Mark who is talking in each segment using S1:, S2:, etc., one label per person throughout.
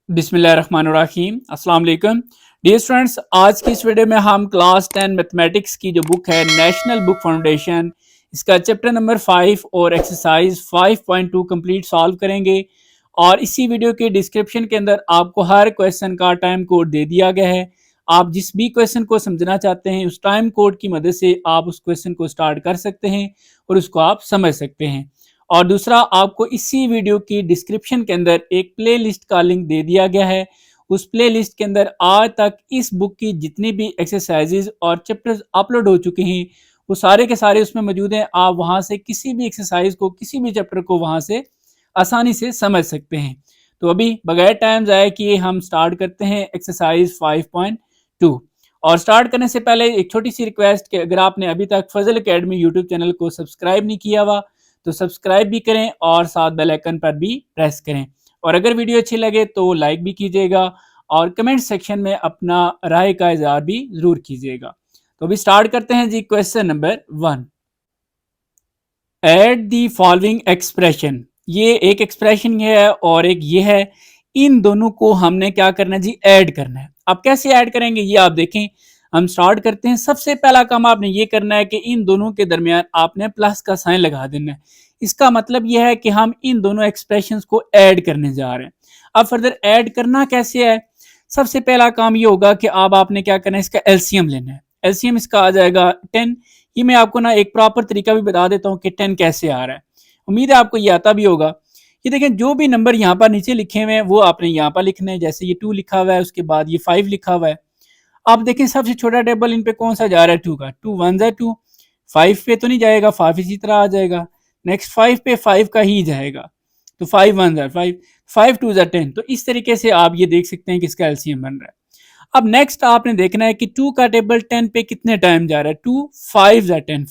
S1: बिस्मिल्लाहिर्रहमानिर्रहीम अस्सलाम वालेकुम डियर स्टूडेंट्स। आज की इस वीडियो में हम क्लास 10 मैथमेटिक्स की जो बुक है नेशनल बुक फाउंडेशन, इसका चैप्टर नंबर 5 और एक्सरसाइज 5.2 कंप्लीट सॉल्व करेंगे। और इसी वीडियो के डिस्क्रिप्शन के अंदर आपको हर क्वेश्चन का टाइम कोड दे दिया गया है। आप जिस भी क्वेश्चन को समझना चाहते हैं उस टाइम कोड की मदद से आप उस क्वेश्चन को स्टार्ट कर सकते हैं और उसको आप समझ सकते हैं। और दूसरा, आपको इसी वीडियो की डिस्क्रिप्शन के अंदर एक प्ले लिस्ट का लिंक दे दिया गया है। उस प्ले लिस्ट के अंदर आज तक इस बुक की जितनी भी एक्सरसाइजेज और चैप्टर्स अपलोड हो चुके हैं वो सारे के सारे उसमें मौजूद हैं। आप वहां से किसी भी एक्सरसाइज को, किसी भी चैप्टर को वहां से आसानी से समझ सकते हैं। तो अभी बगैर टाइम ज़ाया किए हम स्टार्ट करते हैं एक्सरसाइज 5.2। और स्टार्ट करने से पहले एक छोटी सी रिक्वेस्ट कि अगर आपने अभी तक फजल एकेडमी यूट्यूब चैनल को सब्सक्राइब नहीं किया हुआ तो सब्सक्राइब भी करें और साथ बेल आइकन पर भी प्रेस करें। और अगर वीडियो अच्छी लगे तो लाइक भी कीजिएगा और कमेंट सेक्शन में अपना राय का इजहार भी जरूर कीजिएगा। तो अभी स्टार्ट करते हैं जी। Question number 1, add the following expression. ये एक एक्सप्रेशन है और एक ये है। इन दोनों को हमने क्या करना है जी, ऐड करना है। अब कैसे ऐड करेंगे ये आप देखें। हम स्टार्ट करते हैं। सबसे पहला काम आपने ये करना है कि इन दोनों के दरमियान आपने प्लस का साइन लगा देना है। इसका मतलब यह है कि हम इन दोनों एक्सप्रेशंस को ऐड करने जा रहे हैं। अब फर्दर ऐड करना कैसे है। सबसे पहला काम ये होगा कि अब आपने क्या करना है, इसका एलसीएम लेना है। एलसीएम इसका आ जाएगा 10। ये मैं आपको ना एक प्रॉपर तरीका भी बता देता हूँ कि 10 कैसे आ रहा है। उम्मीद है आपको ये आता भी होगा। ये देखें, जो भी नंबर यहाँ पर नीचे लिखे हुए हैं वो आपने यहाँ पर लिखने हैं। जैसे ये 2 लिखा हुआ है, उसके बाद ये 5 लिखा हुआ है। आप देखें सबसे छोटा टेबल इन पे कौन सा जा रहा है, 2 का। 2 1 जा 2, 5 पे तो नहीं जाएगा, 5 इसी तरह आ जाएगा। नेक्स्ट 5 पे 5 का ही जाएगा, तो 5 1 जा 5, 5 2 जा 10। तो इस तरीके से आप ये देख सकते हैं कि इसका एलसीएम बन रहा है। अब नेक्स्ट आपने देखना है कि 2 का टेबल 10 पे कितने टाइम जा रहा है। 2 5 जा 10,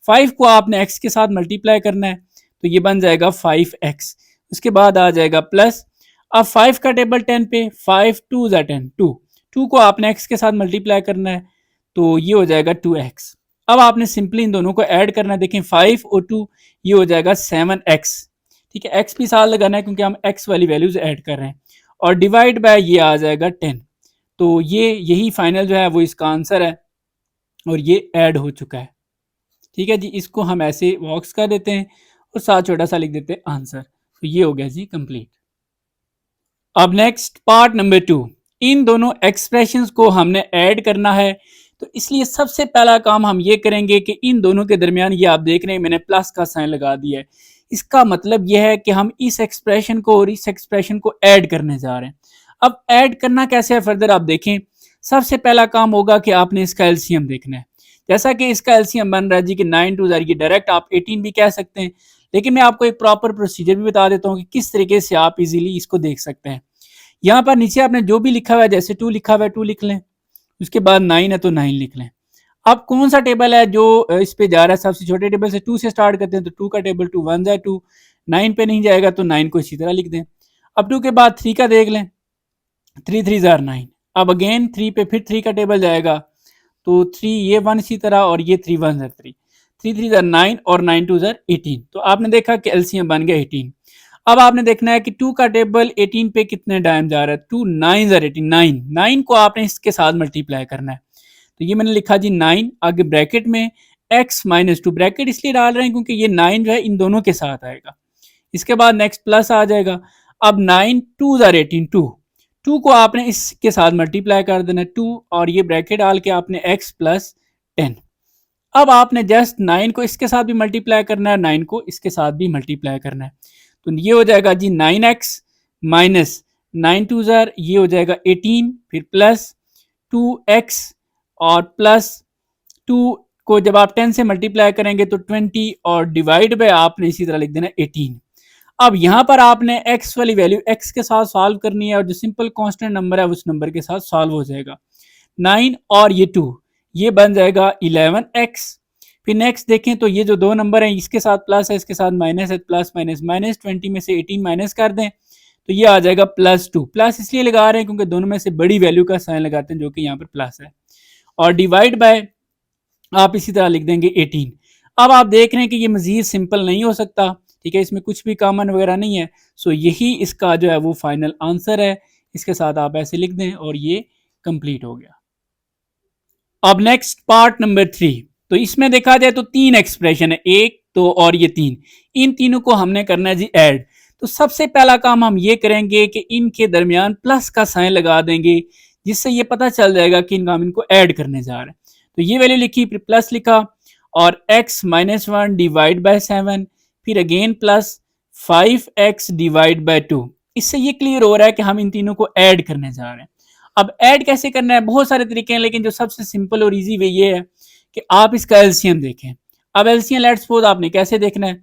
S1: 5 को आपने x के साथ मल्टीप्लाई करना है, तो ये बन जाएगा 5x। उसके बाद आ जाएगा प्लस। अब 5 का टेबल 10 पे 5 2 जा 10, 2 को आपने x के साथ मल्टीप्लाई करना है, तो ये हो जाएगा 2x। अब आपने सिंपली इन दोनों को ऐड करना है। देखें 5 और 2, ये हो जाएगा 7x। ठीक है, x भी साथ लगाना है क्योंकि हम x वाली वैल्यूज ऐड कर रहे हैं। और डिवाइड बाय ये आ जाएगा 10। तो ये यही फाइनल जो है वो इसका आंसर है और ये ऐड हो चुका है। ठीक है जी, इसको हम ऐसे बॉक्स कर देते हैं और साथ छोटा सा लिख देते हैं आंसर। तो ये हो गया जी कंप्लीट। अब नेक्स्ट पार्ट नंबर 2, इन दोनों एक्सप्रेशंस को हमने ऐड करना है। तो इसलिए सबसे पहला काम हम ये करेंगे कि इन दोनों के दरमियान, ये आप देख रहे हैं मैंने प्लस का साइन लगा दिया है। इसका मतलब यह है कि हम इस एक्सप्रेशन को और इस एक्सप्रेशन को ऐड करने जा रहे हैं। अब ऐड करना कैसे है फर्दर आप देखें। सबसे पहला काम होगा कि आपने इसका एलसीएम देखना है। जैसा कि इसका एलसीएम बन रहा है जी कि 9 2 ये डायरेक्ट आप 18 भी कह सकते हैं, लेकिन मैं आपको एक प्रॉपर प्रोसीजर भी बता देता हूँ कि किस तरीके से आप इजीली इसको देख सकते हैं। यहाँ पर नीचे आपने जो भी लिखा हुआ है, जैसे 2 लिखा हुआ है 2 लिख लें, उसके बाद 9 है तो 9 लिख लें। अब कौन सा टेबल है जो इस पे जा रहा है, सबसे छोटे टेबल से 2 से स्टार्ट करते हैं, तो 2 का टेबल 2 1 जा 2, 9 पे नहीं जाएगा तो 9 को इसी तरह लिख दें। अब 2 के बाद 3 का देख लें, 3 3 जार 9। अब अगेन 3 पे फिर 3 का टेबल जाएगा, तो 3 ये 1 इसी तरह और ये 3 1 जार 3, 3 3 जार 9 और 9 2 जार 18। तो आपने देखा कि एलसीएम बन गया 18। अब आपने देखना है कि 2 का टेबल 18 पे कितने टाइम जा रहा है। 2 9 जार 18, 9 को आपने इसके साथ मल्टीप्लाई करना है। तो ये मैंने लिखा जी 9, आगे ब्रैकेट में x माइनस 2, ब्रैकेट इसलिए डाल रहे हैं क्योंकि ये 9 जो है इन दोनों के साथ आएगा। इसके बाद नेक्स्ट प्लस आ जाएगा। अब 9 2 जार 18, 2 को आपने इसके साथ मल्टीप्लाई कर देना 2 और ये ब्रैकेट डाल के आपने x प्लस 10। अब आपने जस्ट 9 को इसके साथ भी मल्टीप्लाई करना है, 9 को इसके साथ भी मल्टीप्लाई करना है। तो ये हो जाएगा जी 9x माइनस 9 2 जार, ये हो जाएगा 18, फिर प्लस 2x और प्लस 2 को जब आप 10 से मल्टीप्लाई करेंगे तो 20 और डिवाइड बाय आपने इसी तरह लिख देना 18। अब यहां पर आपने x वाली वैल्यू x के साथ सॉल्व करनी है और जो सिंपल कांस्टेंट नंबर है उस नंबर के साथ सॉल्व हो जाएगा। 9 और ये 2, ये बन जाएगा 11x। फिर नेक्स्ट देखें तो ये जो दो नंबर हैं इसके साथ प्लस है, इसके साथ माइनस है, प्लस माइनस माइनस 20 में से 18 माइनस कर दें तो ये आ जाएगा +2। प्लस इसलिए लगा रहे हैं क्योंकि दोनों में से बड़ी वैल्यू का साइन लगाते हैं जो कि यहाँ पर प्लस है, और डिवाइड बाय आप इसी तरह लिख देंगे 18। अब आप देख रहे हैं कि ये मजीद सिंपल नहीं हो सकता। ठीक है, इसमें कुछ भी कॉमन वगैरह नहीं है। सो यही इसका जो है वो फाइनल आंसर है। इसके साथ आप ऐसे लिख दें और ये कंप्लीट हो गया। अब नेक्स्ट पार्ट नंबर 3, तो इसमें देखा जाए तो 3 एक्सप्रेशन है, एक तो और ये 3, इन तीनों को हमने करना है जी ऐड। तो सबसे पहला काम हम ये करेंगे कि इनके दरमियान प्लस का साइन लगा देंगे, जिससे ये पता चल जाएगा कि इनका हम इनको ऐड करने जा रहे हैं। तो ये वैल्यू लिखी, फिर प्लस लिखा और x माइनस 1 डिवाइड बाय 7, फिर again plus 5x divide by 2। इससे ये क्लियर हो रहा है कि हम इन तीनों को ऐड करने जा रहे हैं। अब ऐड कैसे करना है, बहुत सारे तरीके हैं, लेकिन जो सबसे सिंपल और इजी वे ये है कि आप इसका एलसीएम देखें। अब एलसीएम लेट्स सपोज आपने कैसे देखना है,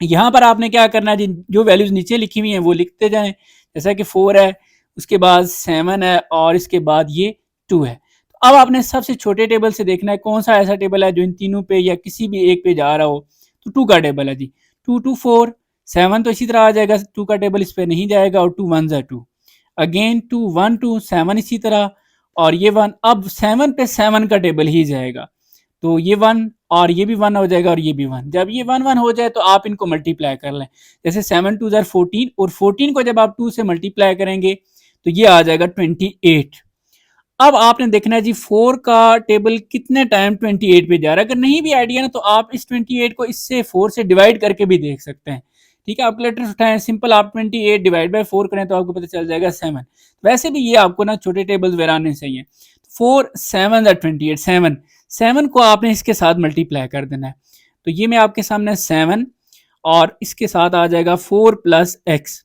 S1: यहां पर आपने क्या करना है, जो वैल्यूज नीचे लिखी हुई हैं वो लिखते जाएं। जैसा कि 4 है, उसके बाद 7 है और इसके बाद ये 2 है। तो अब आपने सबसे छोटे टेबल से देखना है कौन सा ऐसा टेबल है जो इन तीनों पे या किसी भी एक पे जा रहा हो। तो 2 का टेबल है जी, 2 2 4, 7 तो इसी तरह आ जाएगा, 2 का टेबल इस पे नहीं जाएगा, और 2 1 2, अगेन 2 1 2, 7 इसी तरह, और ये 1, अब 7 पे 7 का टेबल ही जाएगा। तो ये 1 और ये भी 1 हो जाएगा और ये भी 1। जब ये 1 1 हो जाए तो आप इनको मल्टीप्लाई कर लें, जैसे 7 2 14, और 14 को जब आप 2 से मल्टीप्लाई करेंगे तो ये आ जाएगा 28। अब आपने देखना है जी 4 का टेबल कितने टाइम 28 पे जा रहा है। अगर नहीं भी आइडिया ना तो आप इस 28 को इससे 4 से डिवाइड करके भी देख सकते हैं। ठीक है, कैलकुलेटर उठाएं, सिंपल आप 28 डिवाइड बाय 4 करें तो आपको पता चल जाएगा 7। वैसे भी ये आपको ना छोटे टेबल्स वगैरह आने चाहिए। 4 7 28, 7 7 को आपने इसके साथ मल्टीप्लाई कर देना है। तो ये मैं आपके सामने 7 और इसके साथ आ जाएगा 4 प्लस एक्स,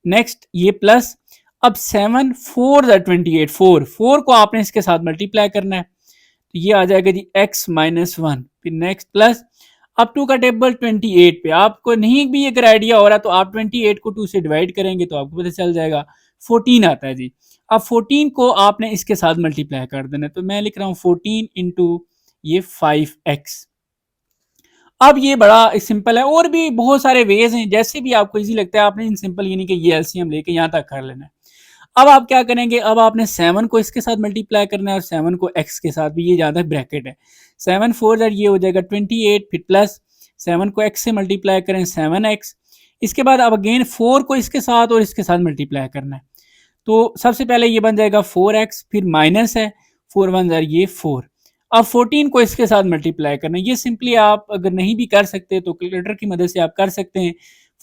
S1: नेक्स्ट ये प्लस, अब 7 4 28, 4 4 को आपने इसके साथ मल्टीप्लाई करना है। तो ये आ जाएगा जी x माइनस 1, फिर नेक्स्ट प्लस, अब 2 का टेबल 28 पे, आपको नहीं भी अगर आइडिया हो रहा तो आप 28 को 2 से डिवाइड करेंगे तो आपको पता चल जाएगा 14 आता है जी। अब 14 को आपने इसके साथ मल्टीप्लाई कर देना, तो मैं लिख रहा हूँ 14 इंटू ये 5x। अब ये बड़ा सिंपल है, और भी बहुत सारे वेज हैं, जैसे भी आपको इजी लगता है आपने इन सिंपल यानी कि ये एलसीएम लेके यहाँ तक कर लेना है। अब आप क्या करेंगे, अब आपने 7 को इसके साथ मल्टीप्लाई करना है और 7 को x के साथ भी, ये ज़्यादा ब्रैकेट है, 7 4 ये हो जाएगा 28, फिर प्लस 7 को x से मल्टीप्लाई करें 7x, इसके बाद अब अगेन 4 को इसके साथ और इसके साथ मल्टीप्लाई करना है। तो सबसे पहले ये बन जाएगा 4x, फिर माइनस है 4 1 ये 4, अब 14 को इसके साथ मल्टीप्लाई करना है। ये सिंपली आप अगर नहीं भी कर सकते तो कैलकुलेटर की मदद से आप कर सकते हैं।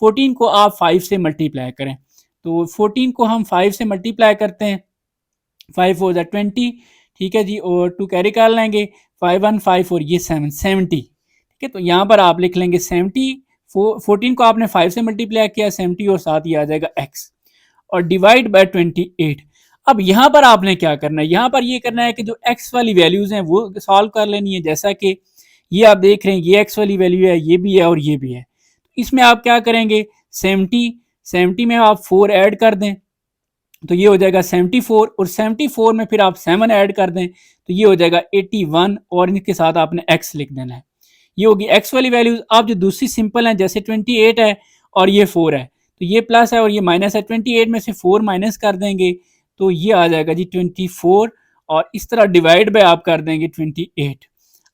S1: 14 को आप 5 से मल्टीप्लाई करें, तो 14 को हम 5 से मल्टीप्लाई करते हैं, 5 4 20, ठीक है जी, और 2 कैरी कर लेंगे, 5 1 5 और ये 7 70, ठीक है। तो यहाँ पर आप लिख लेंगे 70, 14 को आपने 5 से मल्टीप्लाई किया 70 और साथ ही आ जाएगा x, और डिवाइड बाय 28। अब यहाँ पर आपने क्या करना है, यहाँ पर ये करना है कि जो x वाली वैल्यूज हैं वो सॉल्व कर लेनी है। जैसा कि ये आप देख रहे हैं ये x वाली वैल्यू है, ये भी है और ये भी है। इसमें आप क्या करेंगे, 70 में आप 4 ऐड कर दें तो ये हो जाएगा 74, और 74 में फिर आप 7 ऐड कर दें तो ये हो जाएगा 81, और इनके साथ आपने x लिख देना है। ये होगी x वाली वैल्यूज। अब जो दूसरी सिंपल है, जैसे 28 है और ये 4 है, तो ये प्लस है और ये माइनस है, 28 में से 4 माइनस कर देंगे तो ये आ जाएगा जी 24, और इस तरह डिवाइड बाय आप कर देंगे 28।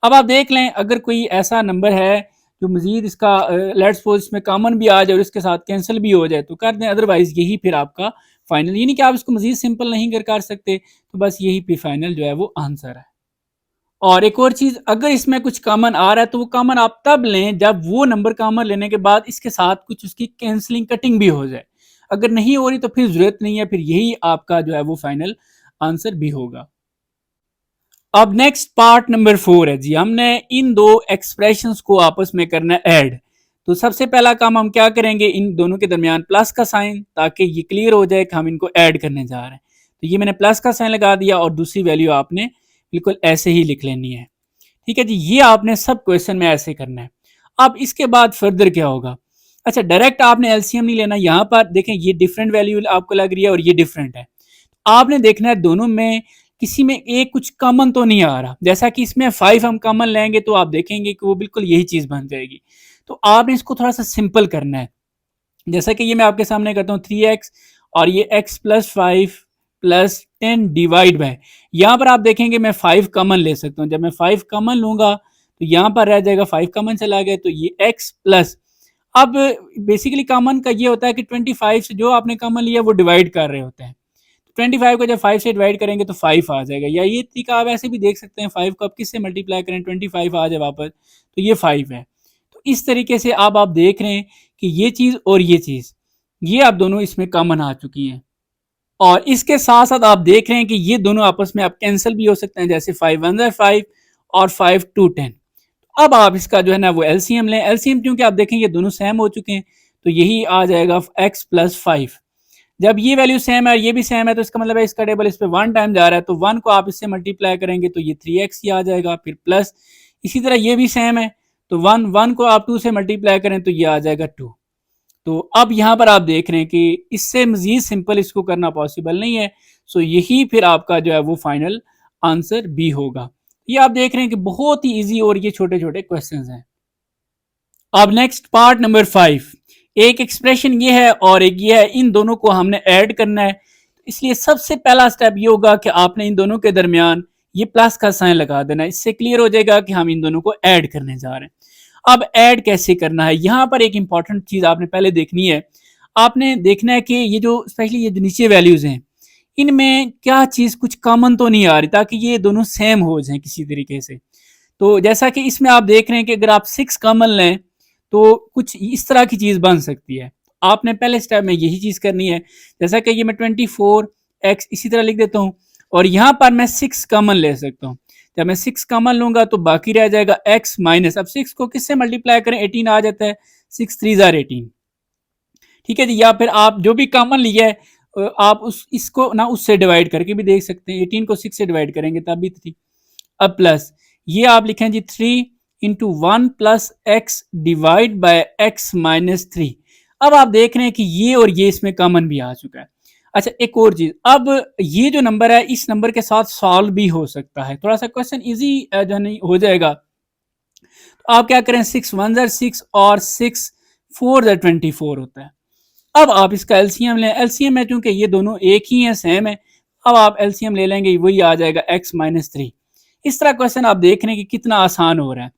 S1: अब आप देख लें अगर कोई ऐसा नंबर है जो मजीद इसका लेट्स सपोज इसमें कॉमन भी आ जाए और इसके साथ कैंसिल भी हो जाए तो कर दें, अदरवाइज यही फिर आपका फाइनल, यानी कि आप इसको मजीद सिंपल नहीं कर सकते, तो बस यही फिर फाइनल जो है वो आंसर है। और एक और चीज, अगर इसमें कुछ कॉमन आ रहा है तो वो कॉमन आप तब लें जब वो नंबर कॉमन लेने के बाद इसके साथ कुछ उसकी कैंसलिंग कटिंग भी हो जाए। अगर नहीं हो रही तो फिर जरूरत नहीं है, फिर यही आपका जो है वो फाइनल आंसर भी होगा। अब नेक्स्ट पार्ट नंबर 4 है जी, हमने इन दो एक्सप्रेशंस को आपस में करना है ऐड। तो सबसे पहला काम हम क्या करेंगे, इन दोनों के दरमियान प्लस का साइन, ताकि ये क्लियर हो जाए कि हम इनको ऐड करने जा रहे हैं। तो ये मैंने प्लस का साइन लगा दिया और दूसरी वैल्यू आपने बिल्कुल ऐसे ही लिख लेनी है। ठीक है जी, ये आपने सब क्वेश्चन में ऐसे करना है। अब इसके बाद फर्दर क्या होगा, अच्छा डायरेक्ट आपने एलसीएम नहीं लेना। यहाँ पर देखें ये डिफरेंट वैल्यू आपको लग रही है और ये डिफरेंट है, आपने देखना है दोनों में किसी में एक कुछ कॉमन तो नहीं आ रहा। जैसा कि इसमें 5 हम कॉमन लेंगे तो आप देखेंगे कि वो बिल्कुल यही चीज बन जाएगी। तो आपने इसको थोड़ा सा सिंपल करना है। जैसा कि ये मैं आपके सामने करता हूँ 3x और ये x plus 5 plus 10 divide by, यहाँ पर आप देखेंगे मैं 5 कॉमन ले सकता हूँ। जब मैं 5 कॉमन लूंगा तो यहाँ पर रह जाएगा 5 कॉमन चला गया तो ये x प्लस, अब बेसिकली कॉमन का ये होता है कि 25 से जो आपने कॉमन लिया वो डिवाइड कर रहे होते हैं। 25 को जब 5 से डिवाइड करेंगे तो 5 आ जाएगा, या ये तरीका आप ऐसे भी देख सकते हैं, 5 को आप किससे मल्टीप्लाई करें 25 आ जाए वापस, तो ये 5 है। तो इस तरीके से अब आप देख रहे हैं कि ये चीज़ और ये चीज़, ये आप दोनों इसमें कॉमन आ चुकी हैं, और इसके साथ साथ आप देख रहे हैं कि ये दोनों आपस में आप कैंसिल भी हो सकते हैं, जैसे 5 1 ज़ा 5 और 5 2 10। अब आप इसका जो है ना वो एलसीएम लें, एलसीएम क्योंकि आप देखें ये दोनों सेम हो चुके हैं, तो यही आ जाएगा x प्लस 5। जब ये वैल्यू सेम है और ये भी सेम है तो इसका मतलब है इसका टेबल इस पे 1 टाइम जा रहा है, तो 1 को आप इससे मल्टीप्लाई करेंगे तो ये 3x ही आ जाएगा, फिर प्लस इसी तरह ये भी सेम है, तो 1 को आप 2 से मल्टीप्लाई करें तो ये आ जाएगा 2। तो अब यहाँ पर आप देख रहे हैं कि इससे मजीद सिंपल इसको करना पॉसिबल नहीं है, सो यही फिर आपका जो है वो फाइनल आंसर बी होगा। ये आप देख रहे हैं कि बहुत ही इजी और ये छोटे छोटे क्वेश्चंस हैं। अब नेक्स्ट पार्ट नंबर 5, एक एक्सप्रेशन ये है और एक ये है, इन दोनों को हमने ऐड करना है, इसलिए सबसे पहला स्टेप ये होगा कि आपने इन दोनों के दरमियान ये प्लस का साइन लगा देना, इससे क्लियर हो जाएगा कि हम इन दोनों को ऐड करने जा रहे हैं। अब ऐड कैसे करना है, यहां पर एक इंपॉर्टेंट चीज आपने पहले देखनी है, आपने देखना है कि ये जो स्पेशली ये जो नीचे वैल्यूज हैं इनमें क्या चीज कुछ कॉमन तो नहीं आ रही, ताकि ये दोनों सेम हो जाए किसी तरीके से। तो जैसा कि इसमें आप देख रहे हैं कि अगर आप 6 कॉमन लें तो कुछ इस तरह की चीज बन सकती है, आपने पहले स्टेप में यही चीज करनी है। जैसा कि ये मैं 24x इसी तरह लिख देता हूँ, और यहां पर मैं 6 कॉमन ले सकता हूँ। जब मैं 6 कॉमन लूंगा तो बाकी रह जाएगा x माइनस, अब 6 को किससे मल्टीप्लाई करें, 18 आ जाता है, 6 3 जार 18, ठीक है जी। या फिर आप जो भी कॉमन लिया है आप इसको ना उससे डिवाइड करके भी देख सकते हैं, 18 को 6 से डिवाइड करेंगे तब भी 3। अब प्लस ये आप लिखें जी 3 into 1 plus x divide bye x minus 3। अब आप देख रहे हैं कि ये और ये इसमें कॉमन भी आ चुका है। अच्छा एक और चीज, अब ये जो नंबर है इस नंबर के साथ सॉल्व भी हो सकता है, थोड़ा सा क्वेश्चन इजी जो है हो जाएगा। तो आप क्या करें, 6 1 ज़ा 6 और 6 4 ज़ा 24 होता है। अब आप इसका एलसीएम लें, एलसीएम है क्योंकि ये दोनों एक ही है, सेम है, अब आप एलसीएम ले लेंगे, वही आ जाएगा x माइनस 3। इस तरह क्वेश्चन आप देख रहे हैं कि कितना आसान हो रहा है।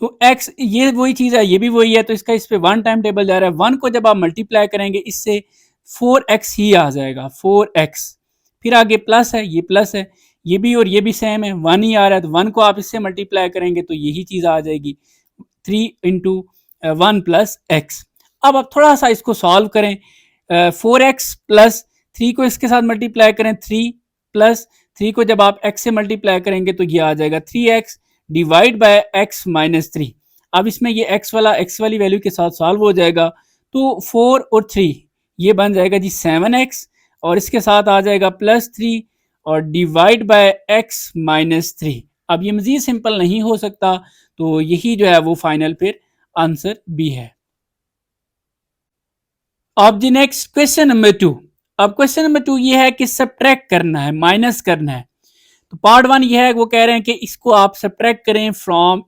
S1: तो x ये वही चीज है, ये भी वही है, तो इसका इस पे 1 टाइम टेबल जा रहा है, 1 को जब आप मल्टीप्लाई करेंगे इससे 4x ही आ जाएगा, 4x। फिर आगे प्लस है, ये प्लस है, ये भी और ये भी सेम है, 1 ही आ रहा है, तो 1 को आप इससे मल्टीप्लाई करेंगे तो यही चीज आ जाएगी, 3 इंटू 1 प्लस एक्स। अब आप थोड़ा सा इसको सॉल्व करें, 4x प्लस 3 को इसके साथ मल्टीप्लाई करें, 3 प्लस 3 को जब आप x से मल्टीप्लाई करेंगे तो ये आ जाएगा 3x divide by x minus 3। अब इसमें ये x वाली वैल्यू के साथ सॉल्व हो जाएगा, तो 4 और 3 ये बन जाएगा जी 7x, और इसके साथ आ जाएगा प्लस 3 और डिवाइड बाय x माइनस 3। अब ये मजीद सिंपल नहीं हो सकता, तो यही जो है वो फाइनल फिर आंसर बी है। अब जी नेक्स्ट क्वेश्चन नंबर 2। अब क्वेश्चन नंबर 2 ये है कि सब्ट्रैक्ट करना है, माइनस करना है। तो पार्ट 1 ये है, वो कह रहे हैं कि इसको आप सब्ट्रैक्ट करें फ्रॉम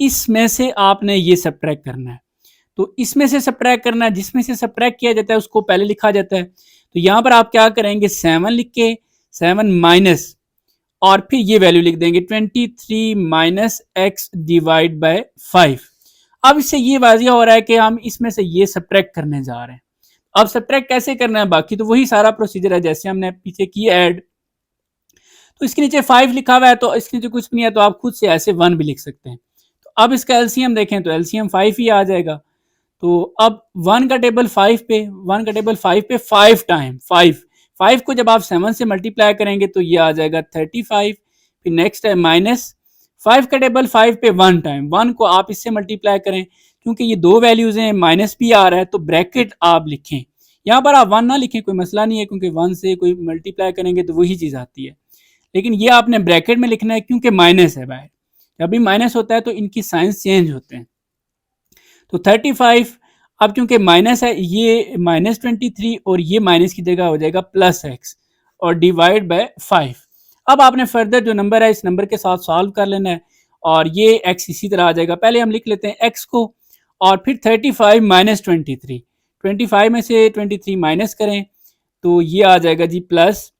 S1: इसमें से आपने ये सब्ट्रैक्ट करना है। तो इसमें से सब्ट्रैक्ट करना है, जिसमें से सब्ट्रैक्ट किया जाता है उसको पहले लिखा जाता है। तो यहां पर आप क्या करेंगे, 7 लिख के 7 माइनस और फिर ये वैल्यू लिख देंगे 23 माइनस एक्स डिवाइड बाय 5। अब इससे ये वाजिया हो रहा है कि हम इसमें से ये सब्ट्रैक्ट करने जा रहे हैं। अब सब्ट्रैक्ट कैसे करना है, बाकी तो वही सारा प्रोसीजर है जैसे हमने पीछे किया ऐड। तो इसके नीचे 5 लिखा हुआ है, तो इसके नीचे कुछ भी नहीं है, तो आप खुद से ऐसे 1 भी लिख सकते हैं। तो अब इसका एलसीएम देखें तो एलसीएम 5 ही आ जाएगा। तो अब 1 का टेबल 5 पे 5 टाइम 5 को जब आप 7 से मल्टीप्लाई करेंगे तो ये आ जाएगा 35। फिर नेक्स्ट है माइनस 5 का टेबल 5 पे 1 टाइम, 1 को आप इससे मल्टीप्लाई करें, क्योंकि ये दो वैल्यूज हैं, माइनस भी आ रहा है तो ब्रैकेट आप लिखें। यहाँ पर आप 1 ना लिखें, कोई मसला नहीं है, क्योंकि 1 से कोई मल्टीप्लाई करेंगे तो वही चीज आती है, लेकिन ये आपने ब्रैकेट में लिखना है क्योंकि माइनस है बाहर। जब भी माइनस होता है तो इनकी साइंस चेंज होते हैं। तो 35 अब क्योंकि माइनस है, ये माइनस 23 और ये माइनस की जगह हो जाएगा प्लस एक्स और डिवाइड बाय 5। अब आपने फर्दर जो नंबर है इस नंबर के साथ सॉल्व कर लेना है, और ये एक्स इसी तरह आ जाएगा। पहले हम लिख लेते हैं एक्स को, और फिर 35 माइनस 23, 25 में से 23 माइनस करें तो ये आ जाएगा जी प्लस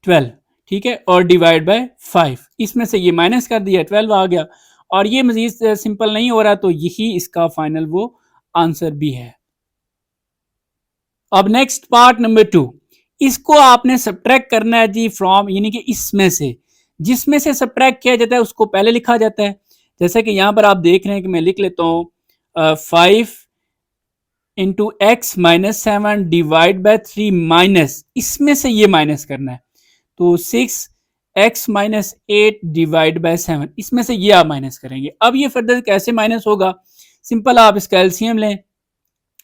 S1: 12, ठीक है, और डिवाइड बाय 5। इसमें से ये माइनस कर दिया, 12 आ गया, और ये मजीद सिंपल नहीं हो रहा, तो यही इसका फाइनल वो आंसर भी है। अब नेक्स्ट पार्ट नंबर 2। इसको आपने सब्ट्रैक्ट करना है जी फ्रॉम, यानी कि इसमें से, जिसमें से सब्ट्रैक्ट किया जाता है उसको पहले लिखा जाता है। जैसे कि यहां पर आप देख रहे हैं कि मैं लिख लेता हूं 5 into x minus 7 divide by 3 minus, इसमें से ये माइनस करना है, तो 6x-8 डिवाइड बाय 7, इसमें से ये आप माइनस करेंगे। अब ये फर्दर कैसे माइनस होगा, सिंपल, आप इसका एलसीएम लें,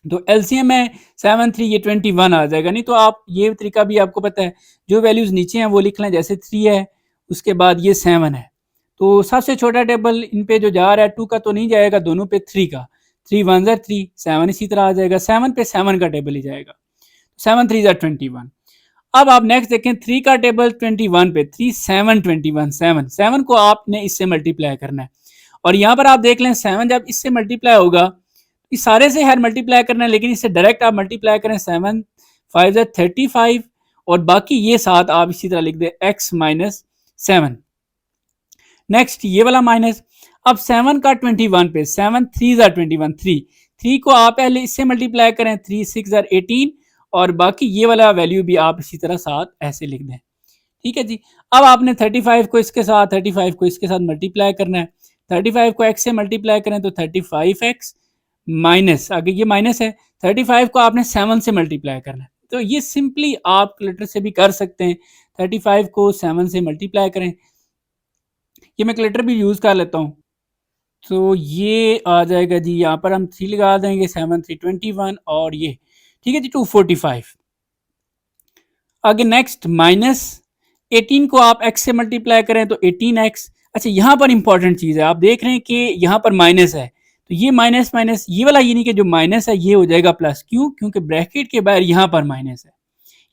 S1: तो एलसीएम में 7 3 ये 21 आ जाएगा। नहीं तो आप ये तरीका भी आपको पता है, जो वैल्यूज नीचे हैं वो लिख लें, जैसे 3 है, उसके बाद ये 7 है, तो सबसे छोटा टेबल इन पे जो जा रहा है 2 का तो नहीं जाएगा, दोनों पे 3 का, 3 1 3 7 इसी तरह आ जाएगा, 7 पे 7 का टेबल ही जाएगा, 7 3 21। अब आप नेक्स्ट देखें 3 का टेबल 21 पे, 3 7 21, 7 7 को आपने इससे मल्टीप्लाई करना है, और यहां पर आप देख लें 7 जब इससे मल्टीप्लाई होगा, इस सारे से हर मल्टीप्लाई करना है, लेकिन इससे डायरेक्ट आप मल्टीप्लाई करें, 7 5 35, और बाकी ये 7 आप इसी तरह लिख दें x माइनस 7। नेक्स्ट ये वाला माइनस, अब 7 का 21 पे, 7 3 21, 3 को आप पहले इससे मल्टीप्लाई करें, 3 6 18, और बाकी ये वाला वैल्यू भी आप इसी तरह 7 ऐसे लिख दें। ठीक है जी। अब आपने 35 को इसके साथ, 35 को इसके साथ मल्टीप्लाई करना है, 35 को x से मल्टीप्लाई करें तो 35x माइनस, आगे ये माइनस है, 35 को आपने 7 से मल्टीप्लाई करना है, तो ये सिंपली आप कैलकुलेटर से भी कर सकते हैं। 35 को 7 से मल्टीप्लाई करें, ये मैं कैलकुलेटर भी यूज कर लेता हूं, तो ये आ जाएगा जी, यहाँ पर हम 3 लगा देंगे, 7 3 21, और ये ठीक है जी 245। आगे नेक्स्ट माइनस 18 को आप x से मल्टीप्लाई करें तो 18x। अच्छा, यहाँ पर इंपॉर्टेंट चीज है, आप देख रहे हैं कि यहाँ पर माइनस है, तो ये माइनस माइनस ये वाला, यानी कि जो माइनस है ये हो जाएगा प्लस, क्यों, क्योंकि ब्रैकेट के बाहर यहाँ पर माइनस है,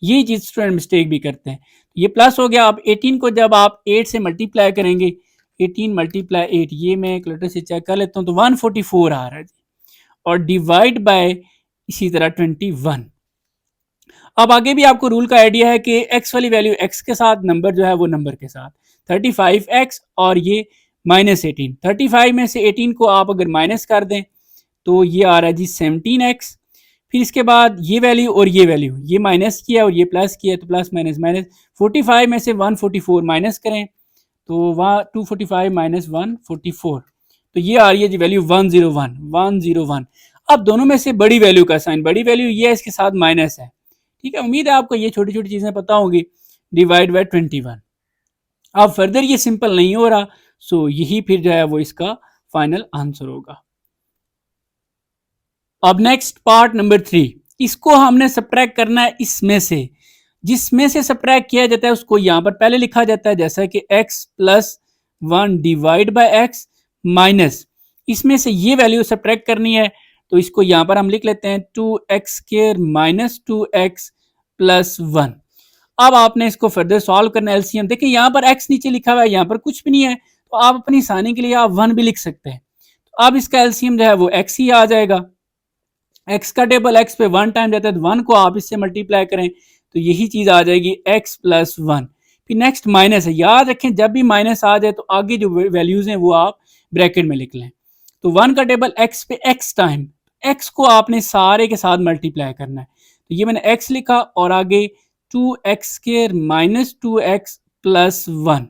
S1: ये चीज स्टूडेंट मिस्टेक भी करते हैं। ये प्लस हो गया। अब 18 को जब आप 8 से मल्टीप्लाई करेंगे, 18 मल्टीप्लाई 8, ये मैं कैलकुलेटर से चेक कर लेता हूँ, तो 144 आ रहा है, और डिवाइड बाय इसी तरह 21। अब आगे भी आपको रूल का आइडिया है कि x वाली वैल्यू x के साथ, नंबर जो है वो नंबर के साथ, 35x और ये माइनस 18, 35 में से 18 को आप अगर माइनस कर दें तो ये आ रहा है जी 17x। फिर इसके बाद ये वैल्यू और ये वैल्यू, ये माइनस किया और ये प्लस किया, तो प्लस माइनस माइनस, 45 में से 144 माइनस करें तो वहाँ 245 माइनस 144, तो ये आ रही है जी वैल्यू 101 101। अब दोनों में से बड़ी वैल्यू का साइन, बड़ी वैल्यू ये है, इसके साथ माइनस है। ठीक है, उम्मीद है आपको ये छोटी छोटी चीजें पता होंगी। Divide by 21। अब फर्दर ये सिंपल नहीं हो रहा, सो यही फिर जो है वो इसका फाइनल आंसर होगा। अब नेक्स्ट पार्ट नंबर 3, इसको हमने सब्ट्रैक्ट करना है इसमें से, जिसमें से सब्ट्रैक्ट किया जाता है उसको यहां पर पहले लिखा जाता है, जैसा कि x plus 1 divide by x minus, इसमें से ये वैल्यू सब्ट्रैक्ट करनी है, तो इसको यहां पर हम लिख लेते हैं 2x square minus 2x plus 1। अब आपने इसको फर्दर सॉल्व करना है, एलसीएम देखिए यहाँ पर x नीचे लिखा हुआ है, यहाँ पर कुछ भी नहीं है, तो आप अपनी आसानी के लिए आप 1 भी लिख सकते हैं। तो अब इसका एलसीएम जो है वो x ही आ जाएगा, x का टेबल x पे 1 टाइम जाता है, तो 1 को आप इससे मल्टीप्लाई करें तो यही चीज आ जाएगी x प्लस 1। फिर नेक्स्ट माइनस है, याद रखें जब भी माइनस आ जाए तो आगे जो वैल्यूज हैं वो आप ब्रैकेट में लिख लें। तो 1 का टेबल x पे x टाइम, x को आपने सारे के साथ मल्टीप्लाई करना है, तो ये मैंने x लिखा और आगे 2x square minus 2x plus 1।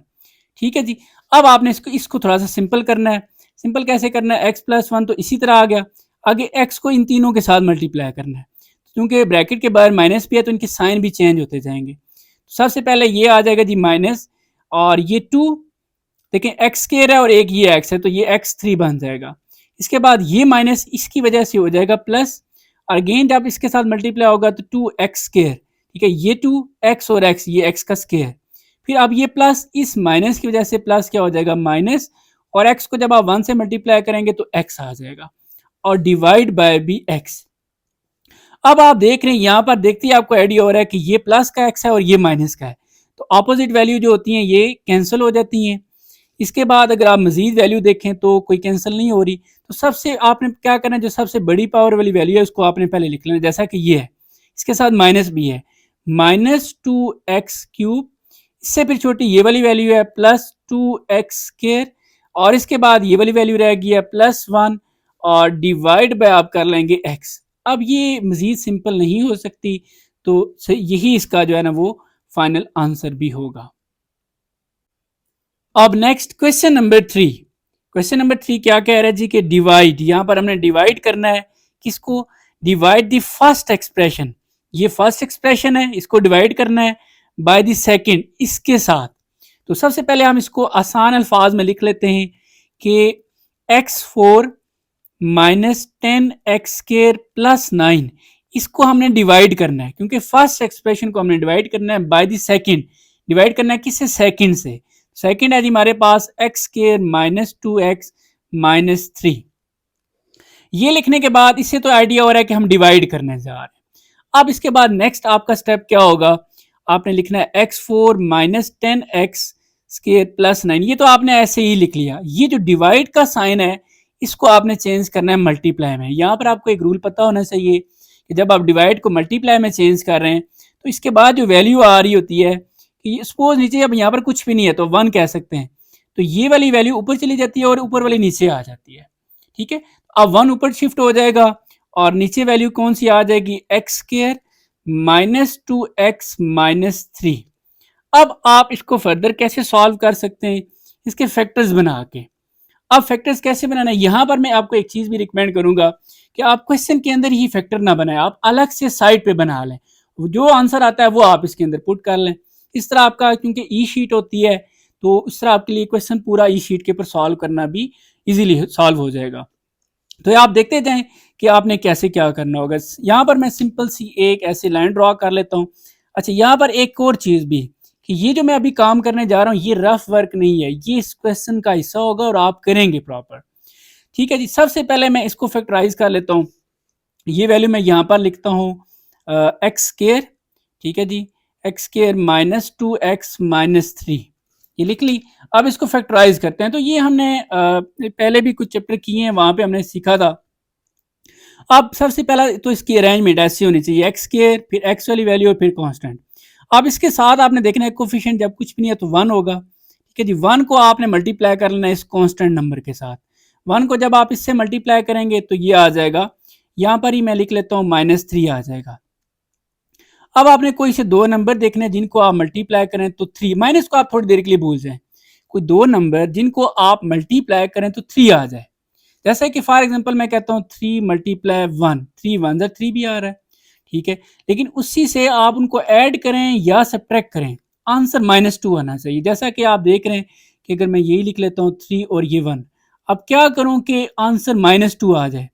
S1: ठीक है जी। अब आपने इसको थोड़ा सा सिंपल करना है, सिंपल कैसे करना है, x प्लस 1 तो इसी तरह आ गया, आगे x को इन तीनों के साथ मल्टीप्लाई करना है, क्योंकि ब्रैकेट के बाहर माइनस भी है तो इनके साइन भी चेंज होते जाएंगे। तो सबसे पहले ये आ जाएगा जी माइनस, और ये 2, देखें x स्क्वायर है और एक ये x है, तो ये x3 बन जाएगा। इसके बाद ये माइनस इसकी वजह से हो जाएगा प्लस, और अगेन जब इसके साथ मल्टीप्लाई होगा तो 2x स्क्वायर, ठीक है, ये 2x और x, ये x का स्क्वायर, फिर अब ये प्लस इस माइनस की वजह से प्लस क्या हो जाएगा माइनस, और x को जब आप 1 से मल्टीप्लाई करेंगे तो x आ जाएगा, और डिवाइड बाय भी x। अब आप देख रहे हैं यहाँ पर, देखते ही आपको आइडिया हो रहा है कि ये प्लस का x है और ये माइनस का है, तो ऑपोजिट वैल्यू जो होती हैं ये कैंसिल हो जाती हैं। इसके बाद अगर आप मजीद वैल्यू देखें तो कोई कैंसिल नहीं हो रही, तो सबसे आपने क्या करना है, जो सबसे बड़ी पावर वाली वैल्यू है उसको आपने पहले लिख लेना, जैसा कि ये है, इसके साथ माइनस भी है, माइनस 2x क्यूब, इससे फिर छोटी ये वाली वैल्यू है प्लस 2x स्क्वायर, और इसके बाद ये वाली वैल्यू रह गई है प्लस 1, और डिवाइड बाय आप कर लेंगे x। अब ये मजीद सिंपल नहीं हो सकती, तो यही इसका जो है ना वो फाइनल आंसर भी होगा। अब next question number 3। Question number 3 क्या कह रहा है जी कि डिवाइड, यहां पर हमने डिवाइड करना है किसको, डिवाइड द फर्स्ट एक्सप्रेशन, ये फर्स्ट एक्सप्रेशन है, इसको डिवाइड करना है बाय द सेकंड, इसके साथ। तो सबसे पहले हम इसको आसान अल्फाज में लिख लेते हैं कि x4 माइनस 10x² प्लस 9, इसको हमने डिवाइड करना है, क्योंकि फर्स्ट एक्सप्रेशन को हमने डिवाइड करना है बाय द सेकंड। डिवाइड करना है किससे, सेकंड से। सेकंड है जी हमारे पास x² माइनस 2x माइनस 3। ये लिखने के बाद इससे तो आइडिया हो रहा है कि हम डिवाइड करने जा रहे हैं। अब इसके बाद नेक्स्ट आपका स्टेप क्या होगा, आपने लिखना है x4 माइनस 10x² प्लस 9। ये तो आपने ऐसे ही लिख लिया। ये जो डिवाइड का साइन है इसको आपने चेंज करना है मल्टीप्लाई में। यहाँ पर आपको एक रूल पता होना चाहिए कि जब आप डिवाइड को मल्टीप्लाई में चेंज कर रहे हैं तो इसके बाद जो वैल्यू आ रही होती है कि सपोज नीचे अब यहाँ पर कुछ भी नहीं है तो 1 कह सकते हैं, तो ये वाली वैल्यू ऊपर चली जाती है और ऊपर वाली नीचे आ जाती है। ठीक है, अब 1 ऊपर शिफ्ट हो जाएगा और नीचे वैल्यू कौन सी आ जाएगी, x² माइनस 2x माइनस 3। अब आप इसको फर्दर कैसे सॉल्व कर सकते हैं, इसके फैक्टर्स बना के। अब फैक्टर्स कैसे बनाना है, यहां पर मैं आपको एक चीज भी रिकमेंड करूंगा कि आप क्वेश्चन के अंदर ही फैक्टर ना बनाएं, आप अलग से साइड पे बना लें, जो आंसर आता है वो आप इसके अंदर पुट कर लें। इस तरह आपका, क्योंकि ई शीट होती है तो उस तरह आपके लिए क्वेश्चन पूरा ई शीट के ऊपर सॉल्व करना भी इजीली सॉल्व हो जाएगा। तो आप देखते जाएं कि आपने कैसे क्या करना होगा। यहाँ पर मैं सिंपल सी एक ऐसे लाइन ड्रॉ कर लेता हूँ। अच्छा, यहाँ पर एक और चीज भी कि ये जो मैं अभी काम करने जा रहा हूँ ये रफ वर्क नहीं है, ये इस क्वेश्चन का हिस्सा होगा और आप करेंगे प्रॉपर। ठीक है जी, सबसे पहले मैं इसको फैक्टराइज कर लेता हूँ। ये वैल्यू मैं यहाँ पर लिखता हूँ x², ठीक है जी, x² माइनस 2x माइनस 3, ये लिख ली। अब इसको फैक्टराइज करते हैं। तो ये हमने पहले भी कुछ चैप्टर किए हैं, वहां पे हमने सीखा था। अब सबसे पहला तो इसकी अरेंजमेंट ऐसी होनी चाहिए, x² फिर x वाली वैल्यू और फिर कांस्टेंट। अब इसके साथ आपने देखना है कोफिशिएंट जब कुछ भी नहीं है तो 1 होगा। ठीक है जी, 1 को आपने मल्टीप्लाई कर लेना है इस कांस्टेंट नंबर के साथ। 1 को जब आप इससे मल्टीप्लाई करेंगे तो ये आ जाएगा, यहां पर ही मैं लिख लेता हूँ -3 आ जाएगा। अब आपने कोई से दो नंबर देखने हैं जिनको आप मल्टीप्लाई करें तो 3, माइनस को आप थोड़ी देर के लिए भूल जाएं। कोई दो नंबर जिनको आप मल्टीप्लाई करें तो 3 आ जाए। जैसे कि फॉर एग्जांपल मैं कहता हूँ 3 मल्टीप्लाई 1, 3 1 3 भी आ रहा है। ठीक है, लेकिन उसी से आप उनको ऐड करें या सब्ट्रैक्ट करें, आंसर -2 आना चाहिए। जैसा कि आप देख रहे हैं कि अगर मैं यही लिख लेता हूँ 3 और ये 1, अब क्या करूं कि आंसर -2 आ जाए।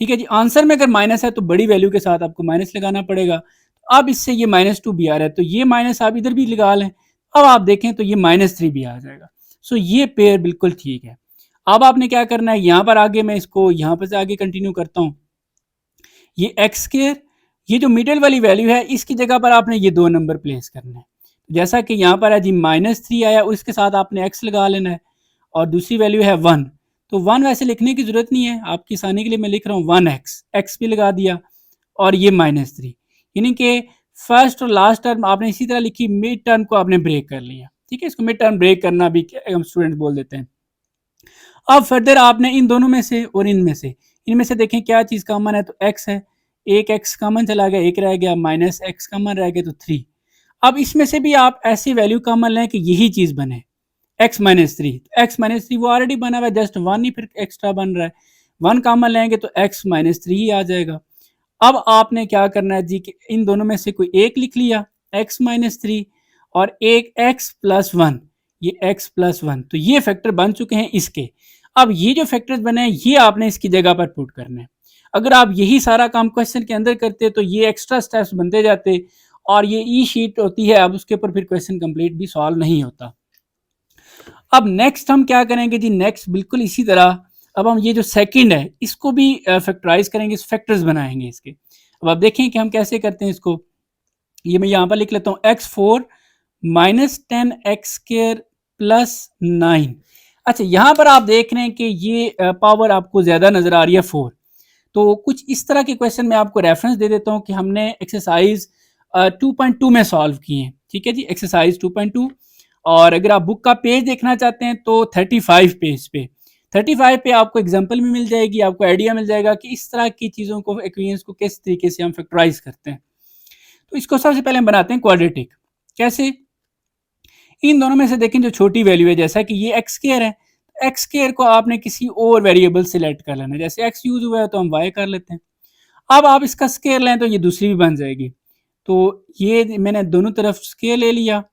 S1: ठीक है जी, आंसर में अगर माइनस है तो बड़ी वैल्यू के साथ आपको माइनस लगाना पड़ेगा। अब इससे ये -2 भी आ रहा है तो ये माइनस आप इधर भी लगा लें। अब आप देखें तो ये -3 भी आ जाएगा। सो ये पेयर बिल्कुल ठीक है। अब आपने क्या करना है, यहां पर आगे मैं इसको यहां पर से आगे कंटिन्यू करता हूं। ये x², ये जो मिडिल वाली वैल्यू है इसकी जगह पर आपने ये दो नंबर प्लेस करना है। जैसा कि यहाँ पर है जी -3 आया, उसके साथ आपने x लगा लेना है और दूसरी वैल्यू है 1। तो 1 वैसे लिखने की जरूरत नहीं है, आपकी आसानी के लिए मैं लिख रहा हूँ 1x, x भी लगा दिया और ये -3, यानी कि फर्स्ट और लास्ट टर्म आपने इसी तरह लिखी, मिड टर्म को आपने ब्रेक कर लिया। ठीक है, इसको मिड टर्म ब्रेक करना भी हम स्टूडेंट बोल देते हैं। अब फर्दर आपने इन दोनों में से और इनमें से देखें क्या चीज कॉमन है, तो x है, एक x कॉमन चला गया, एक रह गया, -x कॉमन रह गया तो 3। अब इसमें से भी आप ऐसी वैल्यू कॉमन लें कि यही चीज बने, x -3। x -3 वो ऑलरेडी बना हुआ है, जस्ट 1 ही फिर एक्स्ट्रा बन रहा है। 1 कॉमन लेंगे तो x -3 ही आ जाएगा। अब आपने क्या करना है जी कि इन दोनों में से कोई एक लिख लिया x -3 और एक x + 1, ये x + 1, तो ये फैक्टर बन चुके हैं इसके। अब ये जो फैक्टर्स बने हैं ये आपने इसकी जगह पर पुट करना है। अगर आप यही सारा काम क्वेश्चन के अंदर करते तो ये एक्स्ट्रा स्टेप्स बनते जाते और ये ई शीट होती है, अब उसके ऊपर फिर क्वेश्चन कंप्लीट भी सॉल्व नहीं होता। अब नेक्स्ट हम क्या करेंगे जी, नेक्स्ट बिल्कुल इसी तरह अब हम ये जो सेकंड है इसको भी फैक्टराइज करेंगे, फैक्टर्स बनाएंगे इसके। अब आप देखें कि हम कैसे करते हैं इसको। ये मैं यहाँ पर लिख लेता हूँ x4 माइनस 10x² प्लस 9। अच्छा, यहाँ पर आप देख रहे हैं कि ये पावर आपको ज्यादा नजर आ रही है 4। तो कुछ इस तरह के क्वेश्चन मैं आपको रेफरेंस दे देता हूँ कि हमने एक्सरसाइज 2.2 में सॉल्व किए हैं। ठीक है जी, एक्सरसाइज 2.2। और अगर आप बुक का पेज देखना चाहते हैं तो 35 पेज पे 35 पे आपको एग्जांपल भी मिल जाएगी, आपको आइडिया मिल जाएगा कि इस तरह की चीज़ों को, एक्वेरियंस को किस तरीके से हम फैक्टराइज करते हैं। तो इसको सबसे पहले हम बनाते हैं क्वाड्रेटिक। कैसे? इन दोनों में से देखें जो छोटी वैल्यू है, जैसा कि ये एक्स स्क्वायर है, एक्स स्क्वायर को आपने किसी और वेरिएबल सिलेक्ट कर लेना है। जैसे एक्स यूज हुआ है तो हम वाई कर लेते हैं। अब आप इसका स्क्वायर लें तो ये दूसरी भी बन जाएगी। तो ये मैंने दोनों तरफ स्क्वायर ले लिया,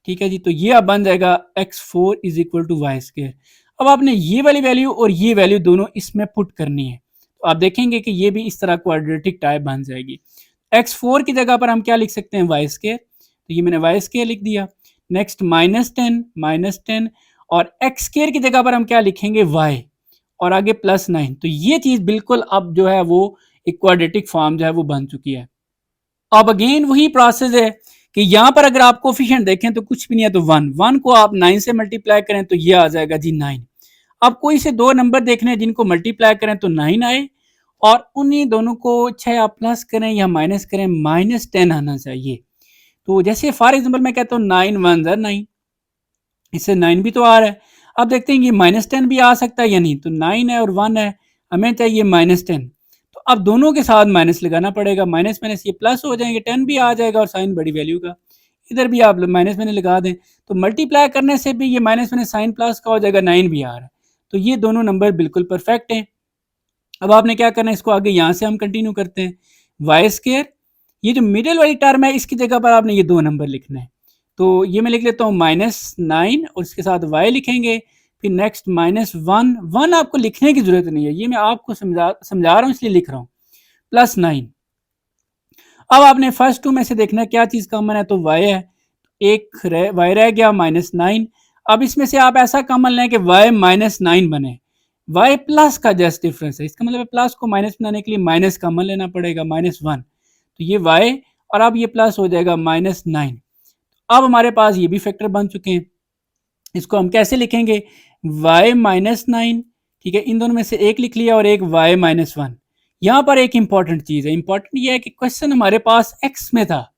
S1: ठीक है जी। तो ये अब बन जाएगा x4 is equal to y square. अब आपने ये वाली वैल्यू और ये वैल्यू दोनों इसमें पुट करनी है, तो आप देखेंगे कि ये भी इस तरह क्वाड्रेटिक टाइप बन जाएगी। x4 की जगह पर हम क्या लिख सकते हैं, वाई स्क्वायर, तो ये मैंने वाई स्क्वायर लिख दिया। नेक्स्ट -10 और एक्स स्क्वायर की जगह पर हम क्या लिखेंगे, y, और आगे +9। तो ये चीज बिल्कुल अब जो है वो एक क्वाड्रेटिक फॉर्म जो है वो बन चुकी है। अब अगेन वही प्रोसेस है कि यहाँ पर अगर आप कोफिशिएंट देखें तो कुछ भी नहीं है, तो 1 को आप 9 से मल्टीप्लाई करें तो ये आ जाएगा जी 9। अब कोई से दो नंबर देखने हैं जिनको मल्टीप्लाई करें तो 9 आए, और उन्हीं दोनों को चाहे आप प्लस करें या माइनस करें, -10 आना चाहिए। तो जैसे फॉर एग्जाम्पल मैं कहता हूँ 9 1 9, इससे 9 भी तो आ रहा है। अब देखते हैं ये -10 भी आ सकता है या नहीं। तो 9 है और 1 है, हमें चाहिए -10। तो अब दोनों के साथ माइनस लगाना पड़ेगा, माइनस माइनस ये प्लस हो जाएंगे, 10 भी आ जाएगा और साइन बड़ी वैल्यू का, इधर भी आप माइनस मैंने लगा दें तो मल्टीप्लाई करने से भी ये माइनस माइनस साइन प्लस का हो जाएगा, 9 भी आ रहा है। तो ये दोनों नंबर बिल्कुल परफेक्ट हैं। अब आपने क्या करना है, इसको आगे यहाँ से हम कंटिन्यू करते हैं। वाई स्क्वायर, ये जो मिडिल वाली टर्म है इसकी जगह पर आपने ये दो नंबर लिखना है। तो ये मैं लिख लेता हूँ -9 और इसके साथ y लिखेंगे, फिर नेक्स्ट -1 आपको लिखने की जरूरत नहीं है, ये मैं आपको समझा रहा हूँ इसलिए लिख रहा हूँ, +9। अब आपने फर्स्ट टू में से देखना है क्या चीज कॉमन है, तो y है, एक y रह गया -9। अब इसमें से आप ऐसा कॉमन लें कि y -9 बने, y प्लस का जस्ट डिफरेंस है, इसका मतलब प्लस को माइनस बनाने के लिए माइनस कॉमन लेना पड़ेगा, -1। तो ये y और अब ये प्लस हो जाएगा -9। अब हमारे पास ये भी फैक्टर बन चुके हैं। इसको हम कैसे लिखेंगे, y -9, ठीक है, इन दोनों में से एक लिख लिया और एक y -1। यहाँ पर एक इंपॉर्टेंट चीज है, इंपॉर्टेंट ये है कि क्वेश्चन हमारे पास x में था,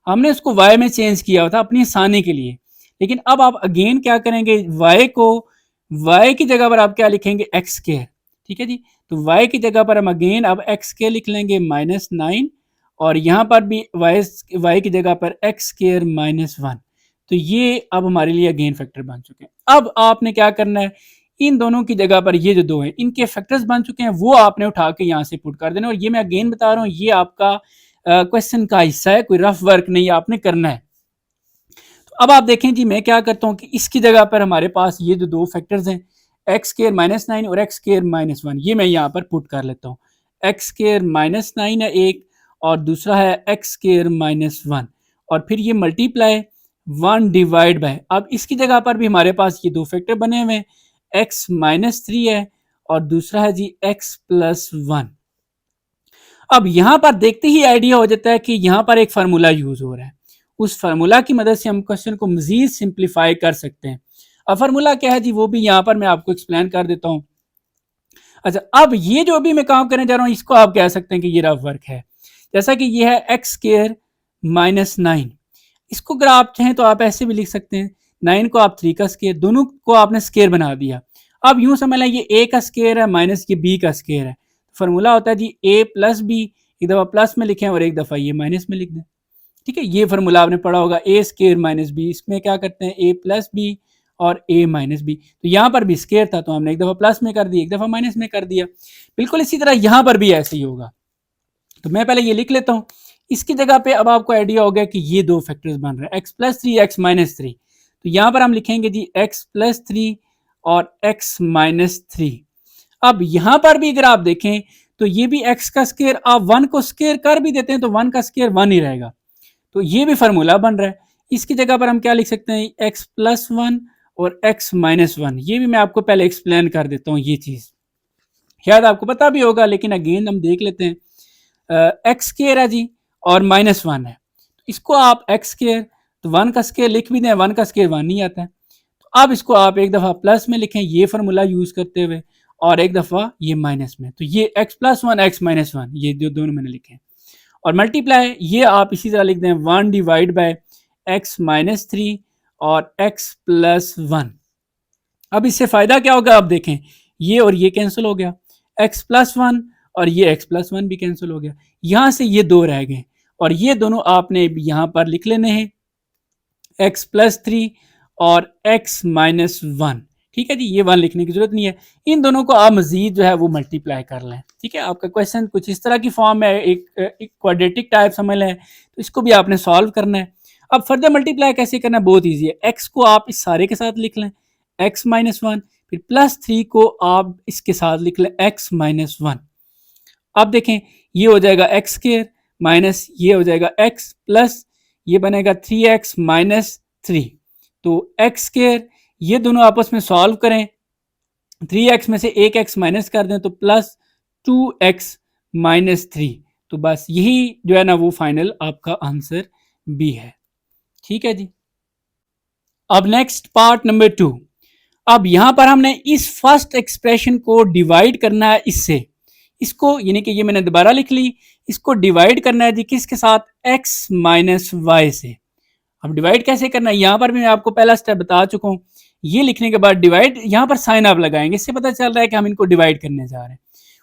S1: हमने उसको y में चेंज किया था अपनी आसानी के लिए। लेकिन अब आप अगेन क्या करेंगे, y को y की जगह पर आप क्या लिखेंगे, एक्स स्क्वायर, ठीक है जी। तो y की जगह पर हम अगेन अब एक्स स्क्वायर लिख लेंगे -9, और यहाँ पर भी y की जगह पर एक्स स्क्वायर -1। तो ये अब हमारे लिए अगेन फैक्टर बन चुके हैं। अब आपने क्या करना है, इन दोनों की जगह पर ये जो दो हैं इनके फैक्टर्स बन चुके हैं, वो आपने उठा के यहाँ से पुट कर देना। और ये मैं अगेन बता रहा हूँ, ये आपका क्वेश्चन का हिस्सा है, कोई रफ वर्क नहीं आपने करना है। तो अब आप देखें जी, मैं क्या करता हूँ कि इसकी जगह पर हमारे पास ये जो दो फैक्टर्स हैं, एक्स स्क्वायर -9 और एक्स स्क्वायर -1, ये मैं यहाँ पर पुट कर लेता हूँ। एक्स स्क्वायर -9 है एक, और दूसरा है एक्स स्क्वायर -1, और फिर ये मल्टीप्लाई 1 डिवाइड बाय, अब इसकी जगह पर भी हमारे पास ये दो फैक्टर बने हुए हैं, एक्स -3 है और दूसरा है जी एक्स +1। अब यहां पर देखते ही आइडिया हो जाता है कि यहां पर एक फार्मूला यूज हो रहा है, उस फार्मूला की मदद से हम क्वेश्चन को मजीद सिंप्लीफाई कर सकते हैं। अब फार्मूला क्या है जी, वो भी यहां पर मैं आपको एक्सप्लेन कर देता हूं। अच्छा, अब ये जो भी मैं काम करने जा रहा हूं इसको आप कह सकते हैं कि ये रफ वर्क है। जैसा कि ये है एक्स स्क्वायर -9, इसको अगर आप चाहें तो आप ऐसे भी लिख सकते हैं, 9 को आप 3 का स्क्वायर, दोनों को आपने स्क्वायर बना दिया। अब यूं समझ लें ये a का स्क्वायर है माइनस ये b का स्क्वायर है। फार्मूला होता है जी a प्लस बी, एक दफा प्लस में लिखें और एक दफा ये माइनस में लिख दें, ठीक है। ये फार्मूला आपने पढ़ा होगा, ए स्क्वायर माइनस बी, इसमें क्या करते हैं a प्लस बी और a माइनस बी। तो यहाँ पर भी स्क्वायर था तो हमने एक दफा प्लस में कर दिया, एक दफा माइनस में कर दिया। बिल्कुल इसी तरह यहाँ पर भी ऐसे ही होगा। तो मैं पहले ये लिख लेता हूँ, इसकी जगह पे अब आपको आइडिया हो गया कि ये दो फैक्टर्स बन रहे हैं, x +3 x -3। तो यहाँ पर हम लिखेंगे जी x +3 और x -3। अब यहाँ पर भी अगर आप देखें तो ये भी x का स्क्वायर, आप 1 को स्क्वायर कर भी देते हैं तो 1 का स्क्वायर 1 ही रहेगा। तो ये भी फार्मूला बन रहा है। इसकी जगह पर हम क्या लिख सकते हैं, x +1 और x -1। ये भी मैं आपको पहले एक्सप्लेन कर देता हूँ, ये चीज शायद आपको पता भी होगा लेकिन अगेन हम देख लेते हैं। एक्स स्क्वायर है जी और -1 है, इसको आप एक्स स्क्वायर, तो 1 का स्क्वायर लिख भी दें, 1 का स्क्वायर 1 नहीं आता है। तो अब इसको आप एक दफ़ा प्लस में लिखें ये फार्मूला यूज़ करते हुए, और एक दफ़ा ये माइनस में। तो ये x +1 x -1 ये जो दोनों मैंने लिखे, और मल्टीप्लाई ये आप इसी तरह लिख दें 1 डिवाइड बाय x -3 और x +1। अब इससे फ़ायदा क्या होगा, आप देखें ये और ये कैंसिल हो गया, x +1 और ये x +1 भी कैंसिल हो गया, यहाँ से ये दो रह गए। और ये दोनों आपने यहाँ पर लिख लेने हैं x प्लस 3 और x माइनस 1। ठीक है जी, ये 1 लिखने की जरूरत नहीं है। इन दोनों को आप मजीद जो है वो मल्टीप्लाई कर लें। ठीक है, आपका क्वेश्चन कुछ इस तरह की फॉर्म है, एक क्वाड्रेटिक टाइप समझ लें, तो इसको भी आपने सॉल्व करना है। अब फर्दर मल्टीप्लाई कैसे करना है, बहुत ईजी है। x को आप इस सारे के साथ लिख लें x माइनस 1, फिर प्लस 3 को आप इसके साथ लिख लें x माइनस 1। अब देखें ये हो जाएगा एक्स स्क्वायर माइनस ये हो जाएगा x प्लस ये बनेगा 3x माइनस 3। तो एक्स स्क्वायर ये दोनों आपस में सॉल्व करें, 3x में से एक x माइनस कर दें तो प्लस 2x माइनस 3। तो बस यही जो है ना वो फाइनल आपका आंसर बी है। ठीक है जी। अब नेक्स्ट पार्ट नंबर 2। अब यहां पर हमने इस फर्स्ट एक्सप्रेशन को डिवाइड करना है इससे, इसको यानी कि ये मैंने दोबारा लिख ली, इसको डिवाइड करना है जी किसके साथ, x माइनस वाई से। अब डिवाइड कैसे करना है, यहां पर भी मैं आपको पहला स्टेप बता चुका हूं। ये लिखने के बाद डिवाइड यहां पर साइन आप लगाएंगे, इससे पता चल रहा है कि हम इनको डिवाइड करने जा रहे हैं।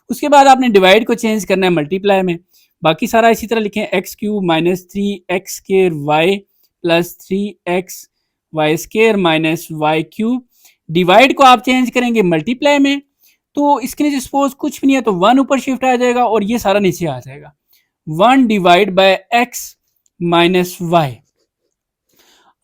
S1: उसके बाद आपने डिवाइड को चेंज करना है मल्टीप्लाई में, बाकी सारा इसी तरह लिखें x cube minus 3x square y plus 3x y square minus y cube. Divide को आप चेंज करेंगे मल्टीप्लाई में, तो इसके नीचे सपोज कुछ भी नहीं है तो 1 ऊपर शिफ्ट आ जाएगा और ये सारा नीचे आ जाएगा, 1 divide by x minus y.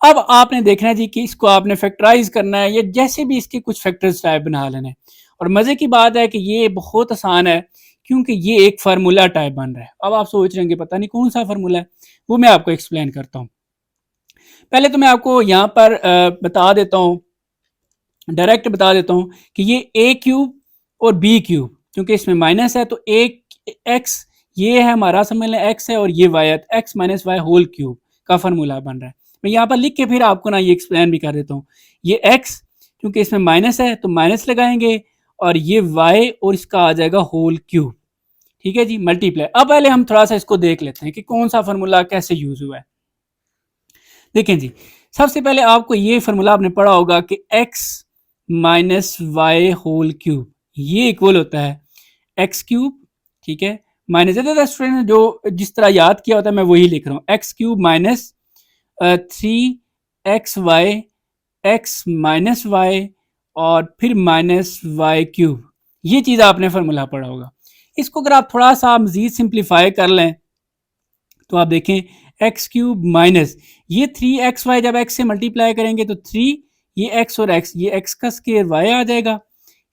S1: अब आपने देखना है जी कि इसको आपने फैक्टराइज करना है या जैसे भी इसके कुछ फैक्टर्स टाइप बना लेने। और मजे की बात है कि ये बहुत आसान है क्योंकि ये एक फार्मूला टाइप बन रहा है। अब आप सोच रहे हैं पता नहीं कौन सा फार्मूला है, वो मैं आपको एक्सप्लेन करता हूँ। पहले तो मैं आपको यहाँ पर बता देता हूँ, डायरेक्ट बता देता हूँ कि ये a क्यूब और b क्यूब, क्योंकि इसमें माइनस है तो x ये है हमारा, समझ लें x है और ये y है, x minus y whole cube का फार्मूला बन रहा है। मैं यहाँ पर लिख के फिर आपको ना ये एक्सप्लेन भी कर देता हूँ। ये x क्योंकि इसमें माइनस है तो माइनस लगाएंगे और ये y और इसका आ जाएगा होल क्यूब। ठीक है जी, मल्टीप्लाई। अब पहले हम थोड़ा सा इसको देख लेते हैं कि कौन सा फार्मूला कैसे यूज हुआ है। देखें जी, सबसे पहले आपको ये फार्मूला आपने पढ़ा होगा कि x minus y whole cube ये इक्वल होता है एक्स क्यूब। ठीक है, माइनस ज्यादा स्टूडेंट जो जिस तरह याद किया होता है मैं वही लिख रहा हूँ, x cube minus 3xy x minus y और फिर माइनस वाई क्यूब। ये चीज आपने फार्मूला पढ़ा होगा। इसको अगर आप थोड़ा सा मजीद सिंप्लीफाई कर लें तो आप देखें एक्स क्यूब माइनस ये 3xy जब x से मल्टीप्लाई करेंगे तो 3 ये x और x ये x का स्क्वायर y आ जाएगा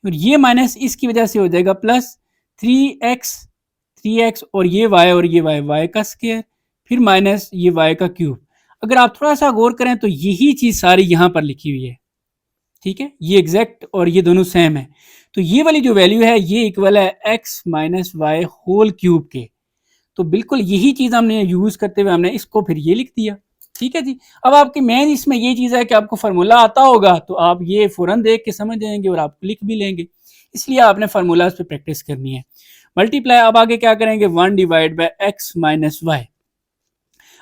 S1: और ये माइनस इसकी वजह से हो जाएगा प्लस 3x और ये y का स्क्वायर फिर माइनस ये y का क्यूब। अगर आप थोड़ा सा गौर करें तो यही चीज सारी यहां पर लिखी हुई है। ठीक है, ये एग्जैक्ट और ये दोनों सेम है, तो ये वाली जो वैल्यू है ये इक्वल है x minus y whole cube के। तो बिल्कुल यही चीज हमने यूज करते हुए हमने इसको फिर ये लिख दिया। ठीक है जी। अब आपकी मेन इसमें ये चीज है कि आपको फार्मूला आता होगा तो आप ये फौरन देख के समझ जाएंगे और आप लिख भी लेंगे, इसलिए आपने फार्मूला पे प्रैक्टिस करनी है। मल्टीप्लाई अब आगे क्या करेंगे, 1 divide by x minus y.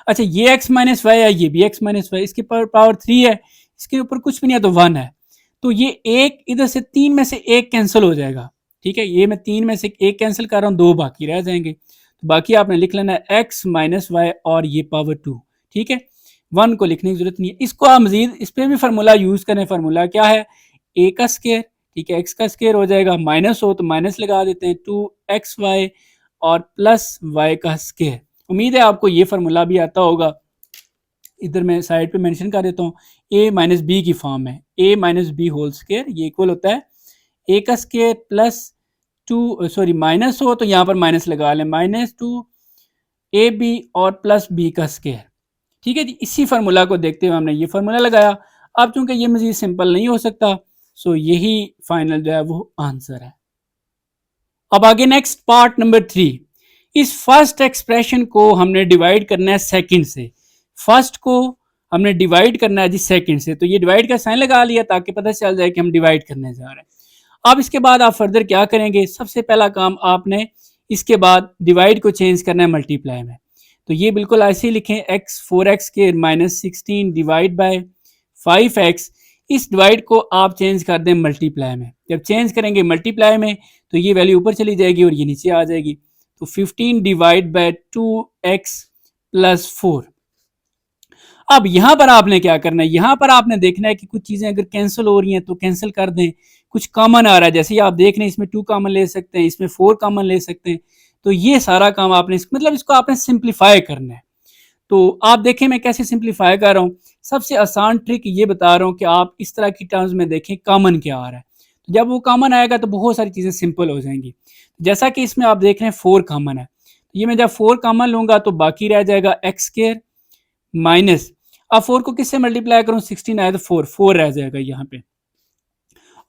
S1: अच्छा ये x माइनस वाई है, ये भी x माइनस वाई, इसके पावर 3 है, इसके ऊपर कुछ भी नहीं है तो 1 है, तो ये एक इधर से 3 में से एक कैंसिल हो जाएगा। ठीक है, ये मैं 3 में से एक कैंसिल कर रहा हूँ, 2 बाकी रह जाएंगे, तो बाकी आपने लिख लेना है x माइनस वाई और ये पावर 2। ठीक है, 1 को लिखने की जरूरत नहीं है। इसको आप मजीद इस पर भी फार्मूला यूज करें। फार्मूला क्या है, a का स्क्वायर, ठीक है, x का स्क्वायर हो जाएगा, माइनस हो तो माइनस लगा देते हैं, 2xy और प्लस y का स्क्वायर। उम्मीद है आपको ये फार्मूला भी आता होगा। इधर मैं साइड पे मेंशन कर देता हूँ, a माइनस बी की फॉर्म है, a minus b whole square, ये इक्वल होता है a का स्क्वायर प्लस 2 सॉरी माइनस हो तो यहाँ पर माइनस लगा लें, माइनस 2ab और प्लस b का स्क्वायर। ठीक है जी, इसी फार्मूला को देखते हुए हमने ये फार्मूला लगाया। अब चूंकि ये मजीद सिंपल नहीं हो सकता सो यही फाइनल जो है वो आंसर है। अब आगे नेक्स्ट पार्ट नंबर 3। इस फर्स्ट एक्सप्रेशन को हमने डिवाइड करना है सेकंड से, फर्स्ट को हमने डिवाइड करना है जी सेकंड से, तो ये डिवाइड का साइन लगा लिया ताकि पता चल जाए कि हम डिवाइड करने जा रहे हैं। अब इसके बाद आप फर्दर क्या करेंगे, सबसे पहला काम आपने इसके बाद डिवाइड को चेंज करना है मल्टीप्लाई में, तो ये बिल्कुल ऐसे ही लिखें, x 4x के माइनस 16 डिवाइड बाय 5x। इस डिवाइड को आप चेंज कर दें मल्टीप्लाई में, जब चेंज करेंगे मल्टीप्लाई में तो ये वैल्यू ऊपर चली जाएगी और ये नीचे आ जाएगी, तो 15 डिवाइड बाय 2x +4। अब यहां पर आपने क्या करना है, यहां पर आपने देखना है कि कुछ चीजें अगर कैंसिल हो रही हैं तो कैंसिल कर दें, कुछ कॉमन आ रहा है जैसे आप देख रहे हैं इसमें 2 कॉमन ले सकते हैं, इसमें 4 कॉमन ले सकते हैं। तो ये सारा काम आपने मतलब इसको आपने सिंप्लीफाई करना है। तो आप देखें मैं कैसे सिंप्लीफाई कर रहा हूँ। सबसे आसान ट्रिक ये बता रहा हूँ कि आप इस तरह की टर्म्स में देखें कॉमन क्या आ रहा है। तो जब वो कॉमन आएगा तो बहुत सारी चीजें सिंपल हो जाएंगी। जैसा कि इसमें आप देख रहे हैं 4 कॉमन है, तो ये मैं जब 4 कॉमन लूंगा तो बाकी रह जाएगा एक्स स्क्वायर माइनस, अब 4 को किससे मल्टीप्लाई करूं, 16 आया तो 4 रह जाएगा यहाँ पे,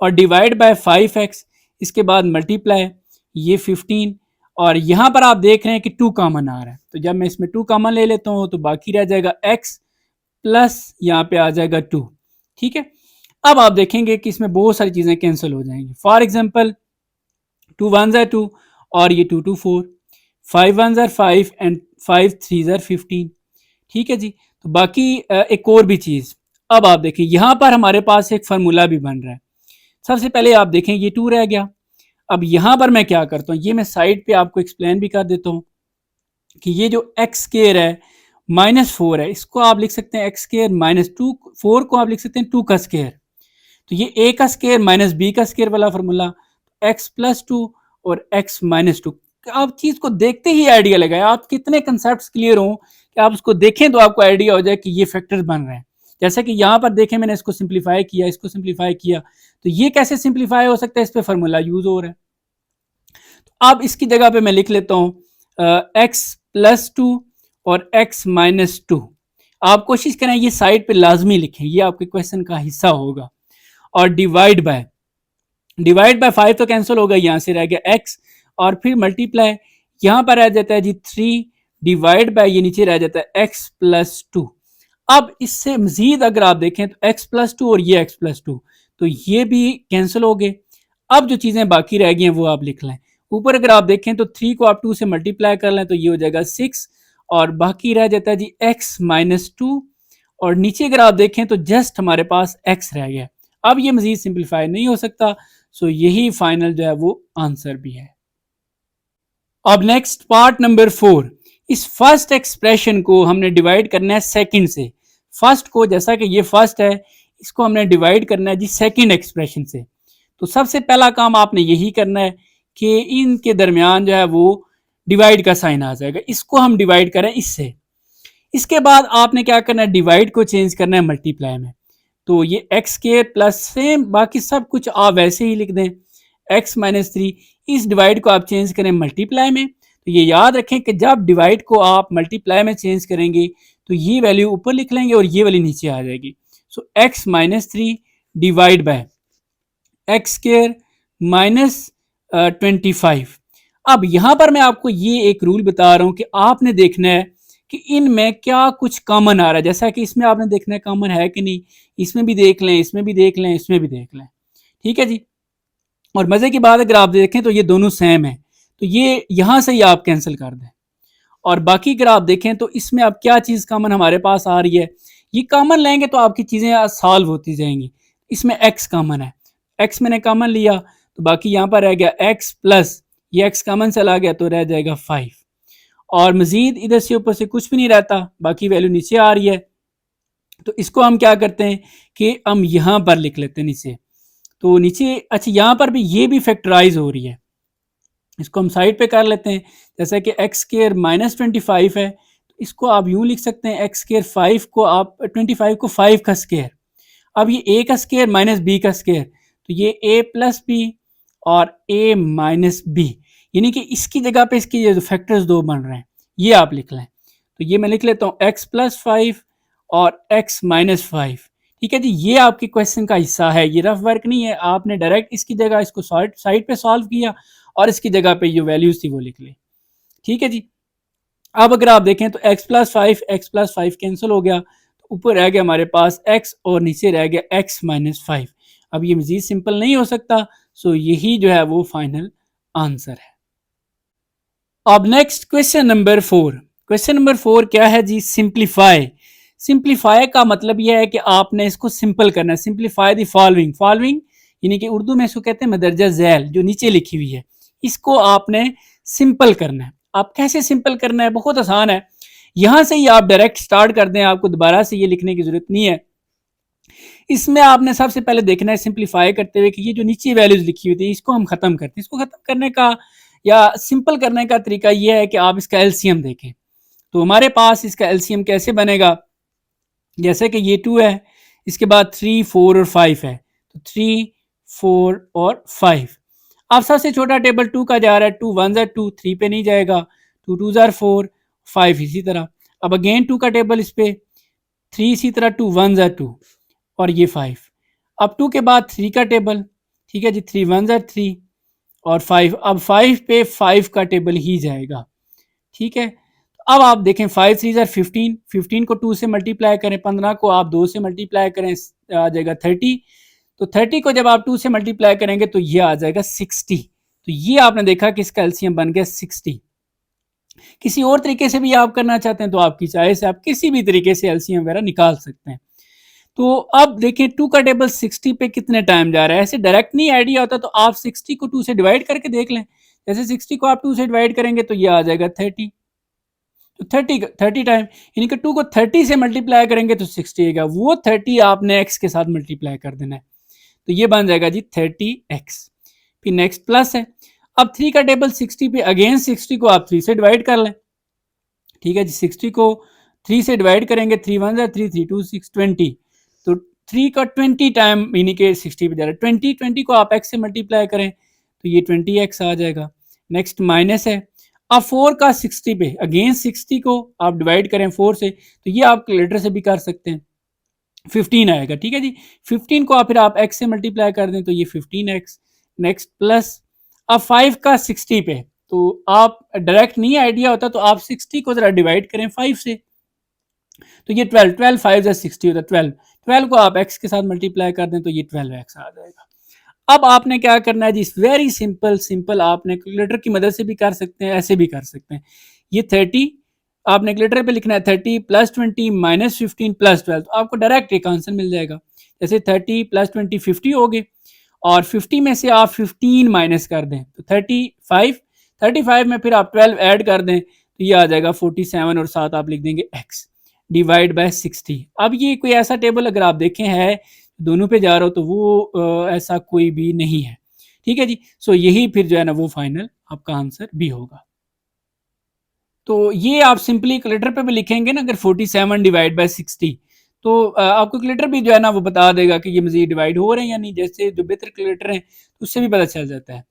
S1: और डिवाइड बाय 5x, इसके बाद मल्टीप्लाई ये 15, और यहां पर आप देख रहे हैं कि 2 कॉमन आ रहा है, तो जब मैं इसमें 2 कॉमन ले लेता हूं तो बाकी रह जाएगा x प्लस यहाँ पे आ जाएगा 2। ठीक है, अब आप देखेंगे कि इसमें बहुत सारी चीजें कैंसिल हो जाएंगी। फॉर एग्जाम्पल 2 1 are 2 और ये 2 2 4, 5 1 are 5 एंड 5 3 are 15। ठीक है जी, तो बाकी एक और भी चीज, अब आप देखें यहां पर हमारे पास एक फार्मूला भी बन रहा है। सबसे पहले आप देखें ये 2 रह गया, अब यहां पर मैं क्या करता हूं, ये मैं साइड पे आपको एक्सप्लेन भी कर देता हूं कि ये जो एक्स स्क्वायर है -4 है, इसको आप लिख सकते हैं एक्स स्क्वायर -2, 4 को आप लिख सकते हैं 2 का स्क्वायर, तो ये a का स्क्वायर माइनस बी का स्क्वायर वाला फार्मूला, x +2 और x -2। आप चीज को देखते ही आइडिया लगाए, आप कितने कंसेप्ट क्लियर हो कि आप उसको देखें तो आपको आइडिया हो जाए कि ये फैक्टर्स बन रहे हैं। जैसे कि यहाँ पर देखें मैंने इसको सिंप्लीफाई किया, इसको सिंप्लीफाई किया, तो ये कैसे सिंप्लीफाई हो सकता है, इस पर फार्मूला यूज हो रहा है। तो अब इसकी जगह पे मैं लिख लेता हूँ x +2 और x -2। आप कोशिश करें ये साइड पे लाजमी लिखें, ये आपके क्वेश्चन का हिस्सा होगा। और डिवाइड बाय 5 तो कैंसिल हो गया, यहां से रह गया x, और फिर मल्टीप्लाई यहां पर रह जाता है जी 3, डिवाइड बाय ये नीचे रह जाता है x +2। अब इससे मजीद अगर आप देखें तो x +2 और ये x +2, तो ये भी कैंसिल हो गए। अब जो चीजें बाकी रह गई हैं वो आप लिख लें। ऊपर अगर आप देखें तो 3 को आप 2 से मल्टीप्लाई कर लें तो ये हो जाएगा 6, और बाकी रह जाता है जी x -2, और नीचे अगर आप देखें तो जस्ट हमारे पास x रह गया। अब ये मजीद सिंप्लीफाई नहीं हो सकता, सो यही फाइनल जो है वो आंसर भी है। अब नेक्स्ट पार्ट नंबर 4, इस फर्स्ट एक्सप्रेशन को हमने डिवाइड करना है सेकंड से। फर्स्ट को, जैसा कि ये फर्स्ट है, इसको हमने डिवाइड करना है जी सेकंड एक्सप्रेशन से। तो सबसे पहला काम आपने यही करना है कि इनके दरमियान जो है वो डिवाइड का साइन आ जाएगा, इसको हम डिवाइड करें इससे। इसके बाद आपने क्या करना है, डिवाइड को चेंज करना है मल्टीप्लाई में। तो ये एक्स स्क्वायर प्लस सेम बाकी सब कुछ आप वैसे ही लिख दें, x -3, इस डिवाइड को आप चेंज करें मल्टीप्लाई में। तो ये याद रखें कि जब डिवाइड को आप मल्टीप्लाई में चेंज करेंगे तो ये वैल्यू ऊपर लिख लेंगे और ये वाली नीचे आ जाएगी। सो x -3 divide by x square -25। अब यहां पर मैं आपको ये एक रूल बता रहा हूं कि आपने देखना है कि इनमें क्या कुछ कॉमन आ रहा है। जैसा कि इसमें आपने देखना है कॉमन है कि नहीं, इसमें भी देख लें, इसमें भी देख लें, इसमें भी देख लें। ठीक है जी, और मजे की बात अगर आप देखें तो ये दोनों सेम है, तो ये यहां से ही आप कैंसिल कर दें। और बाकी अगर आप देखें तो इसमें अब क्या चीज कॉमन हमारे पास आ रही है, ये कॉमन लेंगे तो आपकी चीजें सॉल्व होती जाएंगी। इसमें x कॉमन है, x मैंने कॉमन लिया तो बाकी यहां पर रह गया x प्लस ये x कॉमन चला गया तो रह जाएगा 5, और मजीद इधर से ऊपर से कुछ भी नहीं रहता, बाकी वैल्यू नीचे आ रही है। तो इसको हम क्या करते हैं कि हम यहां पर लिख लेते हैं नीचे, तो नीचे अच्छा यहां पर भी ये भी फैक्टराइज हो रही है, इसको हम साइड पे कर लेते हैं। जैसा कि एक्स स्क्वायर -25 है, तो इसको आप यूं लिख सकते हैं एक्स स्क्वायर 5 को आप 25 को 5 का स्क्वायर। अब ये a का स्क्वायर माइनस बी का स्क्वायर, तो ये a प्लस बी और a माइनस बी, यानी कि इसकी जगह पे इसकी जो फैक्टर्स दो बन रहे हैं ये आप लिख लें। तो ये मैं लिख लेता हूँ x +5 और x -5। ठीक है जी, ये आपके क्वेश्चन का हिस्सा है, ये रफ वर्क नहीं है, आपने डायरेक्ट इसकी जगह इसको साइड पे सॉल्व किया और इसकी जगह पे जो वैल्यूज थी वो लिख ली। ठीक है जी, अब अगर आप देखें तो x +5 कैंसिल हो गया, तो ऊपर रह गया हमारे पास x और नीचे रह गया x -5। अब ये मजीद सिंपल नहीं हो सकता, सो यही जो है वो फाइनल आंसर है। अब next question number 4। Question number 4 क्या है जी, सिंप्लीफाई। सिंप्लीफाई का मतलब यह है कि आपने इसको सिंपल करना है। सिंप्लीफाई द फॉलोइंग यानी कि उर्दू में इसको कहते हैं मदरजा झैल, जो नीचे लिखी हुई है, इसको आपने सिंपल करना है। आप कैसे सिंपल करना है, बहुत आसान है। यहां से ही आप डायरेक्ट स्टार्ट कर दें, आपको दोबारा से ये लिखने की जरूरत नहीं है। इसमें आपने सबसे पहले देखना है सिंप्लीफाई करते हुए कि ये जो नीचे वैल्यूज लिखी हुई थी इसको हम खत्म करते हैं। इसको खत्म करने का या सिंपल करने का तरीका यह है कि आप इसका एलसीएम देखें। तो हमारे पास इसका एलसीएम कैसे बनेगा, जैसे कि ये 2 है, इसके बाद 3, 4 और 5 है, तो 3, 4 और 5। अब सबसे छोटा टेबल 2 का जा रहा है, 2 1 जार 2, 3 पे नहीं जाएगा, 2 2 जार 4, 5 इसी तरह। अब अगेन 2 का टेबल इस पे, 3 इसी तरह, 2 1 जार 2 और ये 5। अब 2 के बाद 3 का टेबल, ठीक है जी, 3 1 जार 3 और 5। अब 5 पे 5 का टेबल ही जाएगा, ठीक है। अब आप देखें 5 3 जार 15, 15 को 2 से मल्टीप्लाई करें, 15 को आप 2 से मल्टीप्लाई करें, आ जाएगा 30। तो 30 को जब आप 2 से मल्टीप्लाई करेंगे तो ये आ जाएगा 60। तो ये आपने देखा कि इसका एलसीएम बन गया 60। किसी और तरीके से भी आप करना चाहते हैं तो आपकी चॉइस है, आप किसी भी तरीके से एलसीएम वगैरह निकाल सकते हैं। तो अब देखें 2 का टेबल 60 पे कितने टाइम जा रहा है, ऐसे डायरेक्ट नहीं आइडिया होता तो आप 60 को 2 से डिवाइड करके देख लें। जैसे 60 को आप 2 से डिवाइड करेंगे तो ये आ जाएगा 30। तो 30 टाइम, यानी कि 2 को 30 से मल्टीप्लाई करेंगे तो 60 आएगा, वो 30 आपने x के साथ मल्टीप्लाई कर देना है, तो ये बन जाएगा जी 30x। फिर नेक्स्ट प्लस है। अब 3 का टेबल 60 पे, अगेन 60 को आप 3 से डिवाइड कर लें, ठीक है जी। 60 को 3 से डिवाइड करेंगे, 3 1 जार 3, 3 2 6, 20। तो 3 का 20 टाइम यानी कि 60 पे जा रहा है, 20 को आप x से मल्टीप्लाई करें तो ये 20x आ जाएगा। नेक्स्ट माइनस है। अब 4 का 60 पे, अगेन 60 को आप डिवाइड करें 4 से, तो ये आप कैलकुलेटर से भी कर सकते हैं, 15 आएगा, ठीक है जी। 15 को आप फिर आप x से मल्टीप्लाई कर दें तो ये 15x। Next plus. अब 5 का 60 पे, तो आप डायरेक्ट नहीं आइडिया होता तो आप 60 को जरा डिवाइड करें 5 से, तो ये 12, 12 5 जा 60 होता है 12। 12 को आप x के साथ मल्टीप्लाई कर दें तो ये 12x आ जाएगा। अब आपने क्या करना है जी, वेरी सिंपल आपने कैलकुलेटर की मदद से भी कर सकते हैं, ऐसे भी कर सकते हैं। ये 30 आपने कैलकुलेटर पे लिखना है, 30 प्लस 20 माइनस 15 प्लस 12, तो आपको डायरेक्ट एक आंसर मिल जाएगा। जैसे 30 प्लस 20 50 हो गए, और 50 में से आप 15 माइनस कर दें तो 35 में फिर आप 12 ऐड कर दें तो ये आ जाएगा 47, और साथ आप लिख देंगे x डिवाइड बाय 60। अब ये कोई ऐसा टेबल अगर आप देखें है दोनों पे जा रहा हो तो वो ऐसा कोई भी नहीं है, ठीक है जी। सो यही फिर जो है ना वो फाइनल आपका आंसर भी होगा। तो ये आप सिंपली कैलकुलेटर पे भी लिखेंगे ना, अगर 47 डिवाइड बाय 60 तो आपको कैलकुलेटर भी जो है ना वो बता देगा कि ये मजीद डिवाइड हो रहे हैं या नहीं, जैसे जो बेहतर कैलकुलेटर हैं उससे भी पता चल जाता है।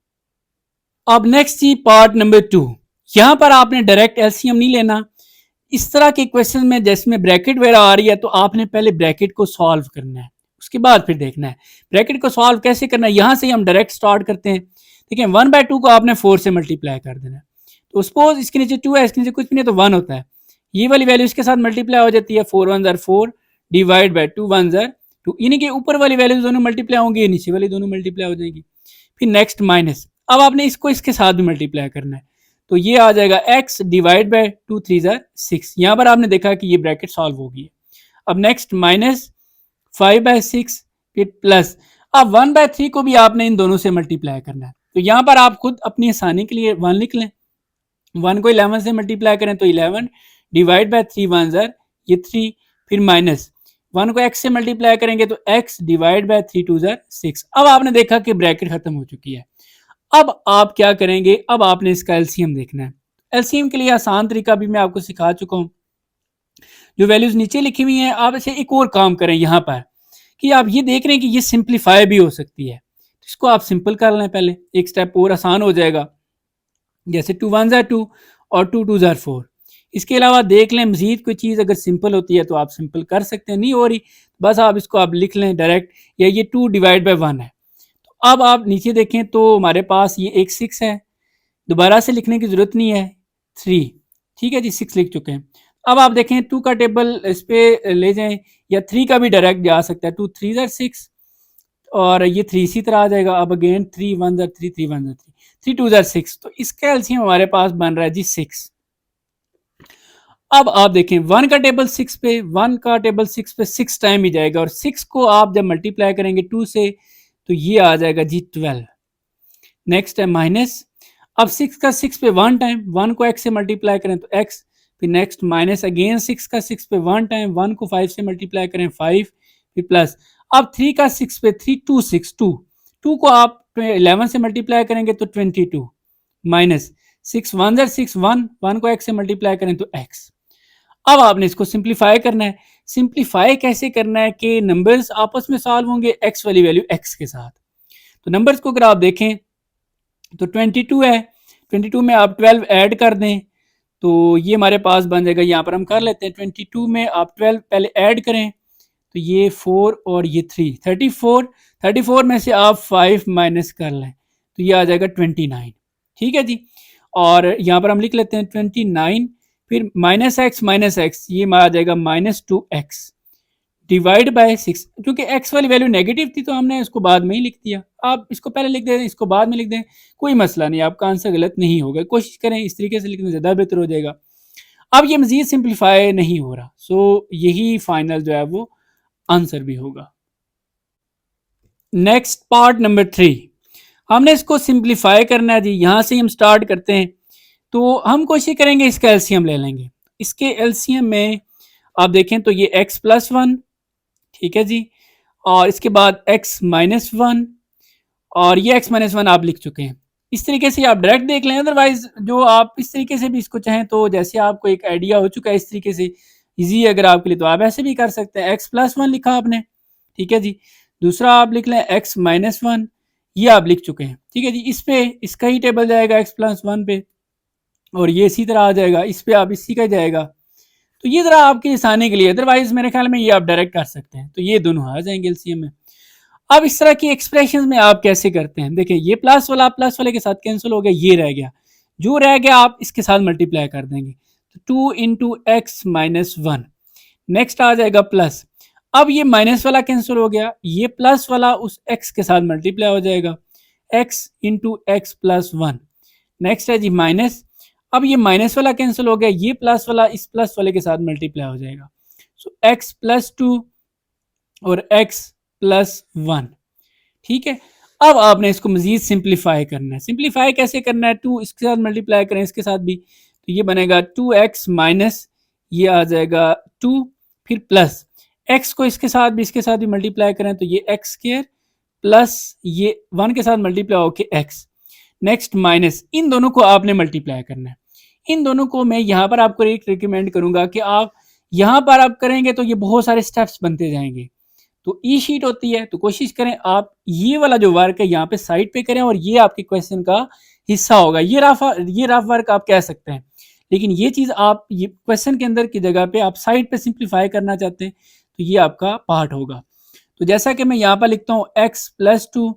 S1: अब नेक्स्ट जी पार्ट नंबर 2, यहाँ पर आपने डायरेक्ट एलसीएम नहीं लेना। इस तरह के क्वेश्चन में जिसमें ब्रैकेट वगैरह आ रही है तो आपने पहले ब्रैकेट को सॉल्व करना है, उसके बाद फिर देखना है ब्रैकेट को सॉल्व कैसे करना है। यहाँ से हम डायरेक्ट स्टार्ट करते हैं, ठीक है। 1/2 को आपने 4 से मल्टीप्लाई कर देना है, तो सपोज इसके नीचे 2 है, इसके नीचे कुछ भी नहीं तो 1 होता है, ये वाली वैल्यू इसके साथ मल्टीप्लाई हो जाती है, 4 1 जार 4 डिवाइड बाय 2 1 जार 2, यानी कि ऊपर वाली वैल्यू दोनों मल्टीप्लाई होंगी, नीचे वाली दोनों मल्टीप्लाई हो जाएगी। फिर नेक्स्ट माइनस, अब आपने इसको इसके साथ भी मल्टीप्लाई करना है, तो ये आ जाएगा x डिवाइड बाय 2 3 जार 6। यहाँ पर आपने देखा कि ये ब्रैकेट सॉल्व हो गई है। अब नेक्स्ट माइनस 5/6 फिर प्लस। अब 1/3 को भी आपने इन दोनों से मल्टीप्लाई करना है, तो यहाँ पर आप खुद अपनी आसानी के लिए 1 लिख लें। 1 को 11 से मल्टीप्लाई करें तो 11 डिवाइड बाय 3 1 जार ये 3, फिर माइनस 1 को x से मल्टीप्लाई करेंगे तो x डिवाइड बाय 3 2 जार 6। अब आपने देखा कि ब्रैकेट खत्म हो चुकी है। अब आप क्या करेंगे, अब आपने इसका एलसीएम देखना है। एलसीएम के लिए आसान तरीका भी मैं आपको सिखा चुका हूं, जो वैल्यूज नीचे लिखी हुई हैं आप ऐसे एक और काम करें यहाँ पर कि आप ये देख रहे हैं कि ये सिंप्लीफाई भी हो सकती है, तो इसको आप सिंपल कर लें, पहले एक स्टेप और आसान हो जाएगा। जैसे 2 1 जार 2 और 2 2 जार 4। इसके अलावा देख लें मजीद कोई चीज़ अगर सिंपल होती है तो आप सिंपल कर सकते हैं, नहीं हो रही बस आप इसको आप लिख लें डायरेक्ट, या ये 2 डिवाइड बाय 1 है। तो अब आप नीचे देखें तो हमारे पास ये एक 6 है, दोबारा से लिखने की जरूरत नहीं है, 3, ठीक है जी 6 लिख चुके हैं। अब आप देखें 2 का टेबल इस पे ले जाएं, या 3 का भी डायरेक्ट जा सकता है, 2 3 जार 6 और ये 3 इसी तरह आ जाएगा। अब अगेन 3 1 जार 3 3 1 जार 3 3 2 जार 6, तो इसका एलसीएम हमारे पास बन रहा है जी 6। अब आप देखें 1 का टेबल 6 पे, 1 का टेबल 6 पे 6 टाइम ही जाएगा, और 6 को आप जब मल्टीप्लाई करेंगे 2 से तो ये आ जाएगा जी 12। नेक्स्ट है माइनस। अब 6 का 6 पे 1 टाइम, 1 को x से मल्टीप्लाई करें तो x, फिर नेक्स्ट माइनस अगेन 6 का 6 पे 1 टाइम, 1 को 5 से मल्टीप्लाई करें 5, फिर प्लस। अब 3 का 6 पे 3 2 6 2, 2 को आप 11 से मल्टीप्लाई करेंगे तो 22, माइनस 6 1 ज़र 6 1, 1 को x से मल्टीप्लाई करें तो x। अब आपने इसको सिंप्लीफाई करना है। सिंप्लीफाई कैसे करना है कि नंबर्स आपस में सॉल्व होंगे x वाली वैल्यू x के साथ। तो नंबर्स को अगर आप देखें तो 22 है, 22 में आप 12 ऐड कर दें तो ये हमारे पास बन जाएगा। यहाँ पर हम कर लेते हैं, 22 में आप 12 पहले ऐड करें तो ये 4 और ये 3, 34, 34 में से आप 5 माइनस कर लें तो ये आ जाएगा 29। ठीक है जी। और यहाँ पर हम लिख लेते हैं 29, फिर माइनस एक्स ये आ जाएगा -2x डिवाइड बाय 6। क्योंकि x वाली वैल्यू नेगेटिव थी तो हमने इसको बाद में ही लिख दिया। आप इसको पहले लिख दें, इसको बाद में लिख दें, कोई मसला नहीं, आपका आंसर गलत नहीं होगा। कोशिश करें इस तरीके से लिखने, ज़्यादा बेहतर हो जाएगा। अब ये मजीद सिंप्लीफाई नहीं हो रहा, सो यही फाइनल जो है वो आंसर भी होगा। नेक्स्ट पार्ट नंबर 3, हमने इसको सिंप्लीफाई करना है जी। यहाँ से हम स्टार्ट करते हैं तो हम कोशिश करेंगे इसका एलसीएम ले लेंगे। इसके एलसीएम में आप देखें तो ये x प्लस 1, ठीक है जी, और इसके बाद x माइनस 1, और ये x माइनस 1 आप लिख चुके हैं। इस तरीके से आप डायरेक्ट देख लें, अदरवाइज जो आप इस तरीके से भी इसको चाहें तो जैसे आपको एक आइडिया हो चुका है इस तरीके से इजी अगर आपके लिए, तो आप ऐसे भी कर सकते हैं। x प्लस 1 लिखा आपने, ठीक है जी। दूसरा आप लिख लें x माइनस 1, ये आप लिख चुके हैं, ठीक है जी। इस पे इसका ही टेबल जाएगा x प्लस 1 पे, और ये इसी तरह आ जाएगा, इस पे आप इसी का जाएगा। तो ये जरा आपके आसानी के लिए, अदरवाइज मेरे ख्याल में ये आप डायरेक्ट कर सकते हैं। तो ये दोनों आ जाएंगे एलसीएम में। अब इस तरह की एक्सप्रेशन में आप कैसे करते हैं, देखिए ये प्लस वाला प्लस वाले के साथ कैंसिल हो गया, ये रह गया, जो रह गया आप इसके साथ मल्टीप्लाई कर देंगे तो 2 इंटू एक्स माइनस 1, नेक्स्ट आ जाएगा प्लस। अब ये माइनस वाला कैंसिल हो गया, ये प्लस वाला उस x के साथ मल्टीप्लाई हो जाएगा, x into x plus 1, next है जी माइनस। अब ये माइनस वाला कैंसिल हो गया, ये प्लस वाला इस प्लस वाले के साथ मल्टीप्लाई हो जाएगा, सो x प्लस 2 और x प्लस 1, ठीक है। अब आपने इसको मजीद सिंप्लीफाई करना है। सिंप्लीफाई कैसे करना है, 2 इसके साथ मल्टीप्लाई करें इसके साथ भी, तो ये बनेगा 2x माइनस ये आ जाएगा 2, फिर प्लस x को इसके साथ भी मल्टीप्लाई करें तो ये x स्क्वायर प्लस ये 1 के साथ मल्टीप्लाई होके x, नेक्स्ट माइनस इन दोनों को आपने मल्टीप्लाई करना है। इन दोनों को मैं यहाँ पर आपको एक रिकमेंड करूंगा कि आप यहाँ पर आप करेंगे तो ये बहुत सारे स्टेप्स बनते जाएंगे। तो ई शीट होती है, तो कोशिश करें आप ये वाला जो वर्क है यहाँ पे साइड पे करें और ये आपके क्वेश्चन का हिस्सा होगा। ये रफ वर्क आप कह सकते हैं, लेकिन ये चीज़ आप ये क्वेश्चन के अंदर की जगह पे आप साइड पे सिंप्लीफाई करना चाहते हैं तो ये आपका पार्ट होगा। तो जैसा कि मैं यहाँ पर लिखता हूँ x प्लस 2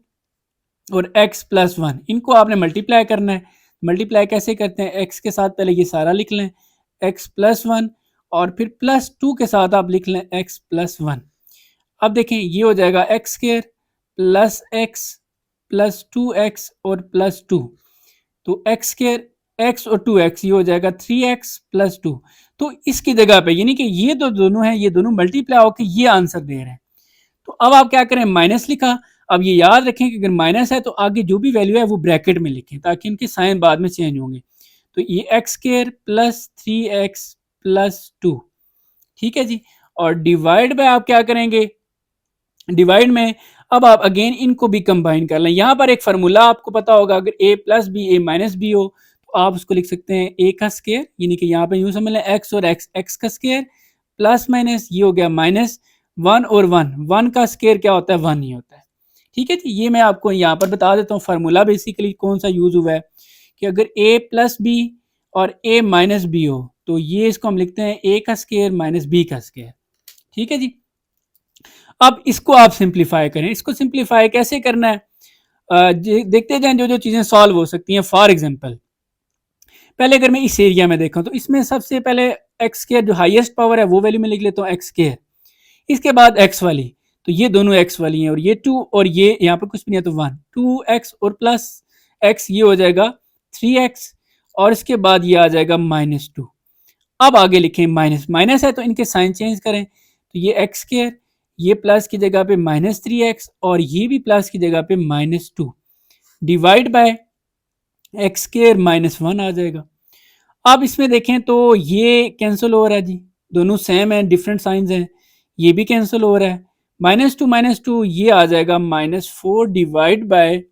S1: और x प्लस 1, इनको आपने मल्टीप्लाई करना है। मल्टीप्लाई कैसे करते हैं, x के साथ पहले ये सारा लिख लें x प्लस 1, और फिर प्लस 2 के साथ आप लिख लें x प्लस 1। अब देखें ये हो जाएगा x square plus x plus 2x और प्लस 2, तो एक्स स्क्वायर x और 2x ये हो जाएगा 3x प्लस 2। तो इसकी जगह पे यानी कि ये तो दोनों हैं, ये दोनों मल्टीप्लाई होकर ये आंसर दे रहे हैं। तो अब आप क्या करें, माइनस लिखा। अब ये याद रखें कि अगर माइनस है तो आगे जो भी वैल्यू है वो ब्रैकेट में लिखें ताकि इनके साइन बाद में चेंज होंगे। तो ये x square plus 3x plus 2, ठीक है जी। और डिवाइड बाय आप क्या करेंगे, डिवाइड में अब आप अगेन इनको भी कंबाइन कर लें। यहाँ पर एक फार्मूला आपको पता होगा, अगर a plus b a minus b हो तो आप उसको लिख सकते हैं a का स्क्वायर, यानी कि यहाँ पे यूं समझ लें x और x का स्क्वायर प्लस माइनस ये हो गया माइनस 1 और 1 का स्क्वायर क्या होता है, 1 ही होता है, ठीक है जी। ये मैं आपको यहाँ पर बता देता हूँ फार्मूला बेसिकली कौन सा यूज हुआ है कि अगर a प्लस बी और a माइनस बी हो तो ये इसको हम लिखते हैं a का स्क्वायर माइनस b का स्क्वायर, ठीक है जी। अब इसको आप सिंप्लीफाई करें। इसको सिंप्लीफाई कैसे करना है, देखते जाएं जो जो चीज़ें सॉल्व हो सकती हैं। फॉर एग्जांपल पहले अगर मैं इस एरिया में देखूं तो इसमें सबसे पहले एक्स स्क्वायर जो हाईएस्ट पावर है वो वैल्यू में लिख लेता हूँ एक्स स्क्वायर, इसके बाद एक्स वाली, तो ये दोनों एक्स वाली हैं और ये 2 और ये यहाँ पर कुछ भी नहीं है तो 1, 2x और प्लस x ये हो जाएगा 3x और इसके बाद ये आ जाएगा -2। अब आगे लिखें माइनस, माइनस है तो इनके साइन चेंज करें, तो ये एक्स स्क्वायर ये प्लस की जगह पे -3x और ये भी प्लस की जगह पे -2 डिवाइड बाय एक्स स्क्वायर -1 आ जाएगा। अब इसमें देखें तो ये कैंसिल हो रहा है जी, दोनों सेम है, डिफरेंट साइंस हैं, ये भी कैंसिल हो रहा है। -2 ये आ जाएगा -4 डिवाइड बाय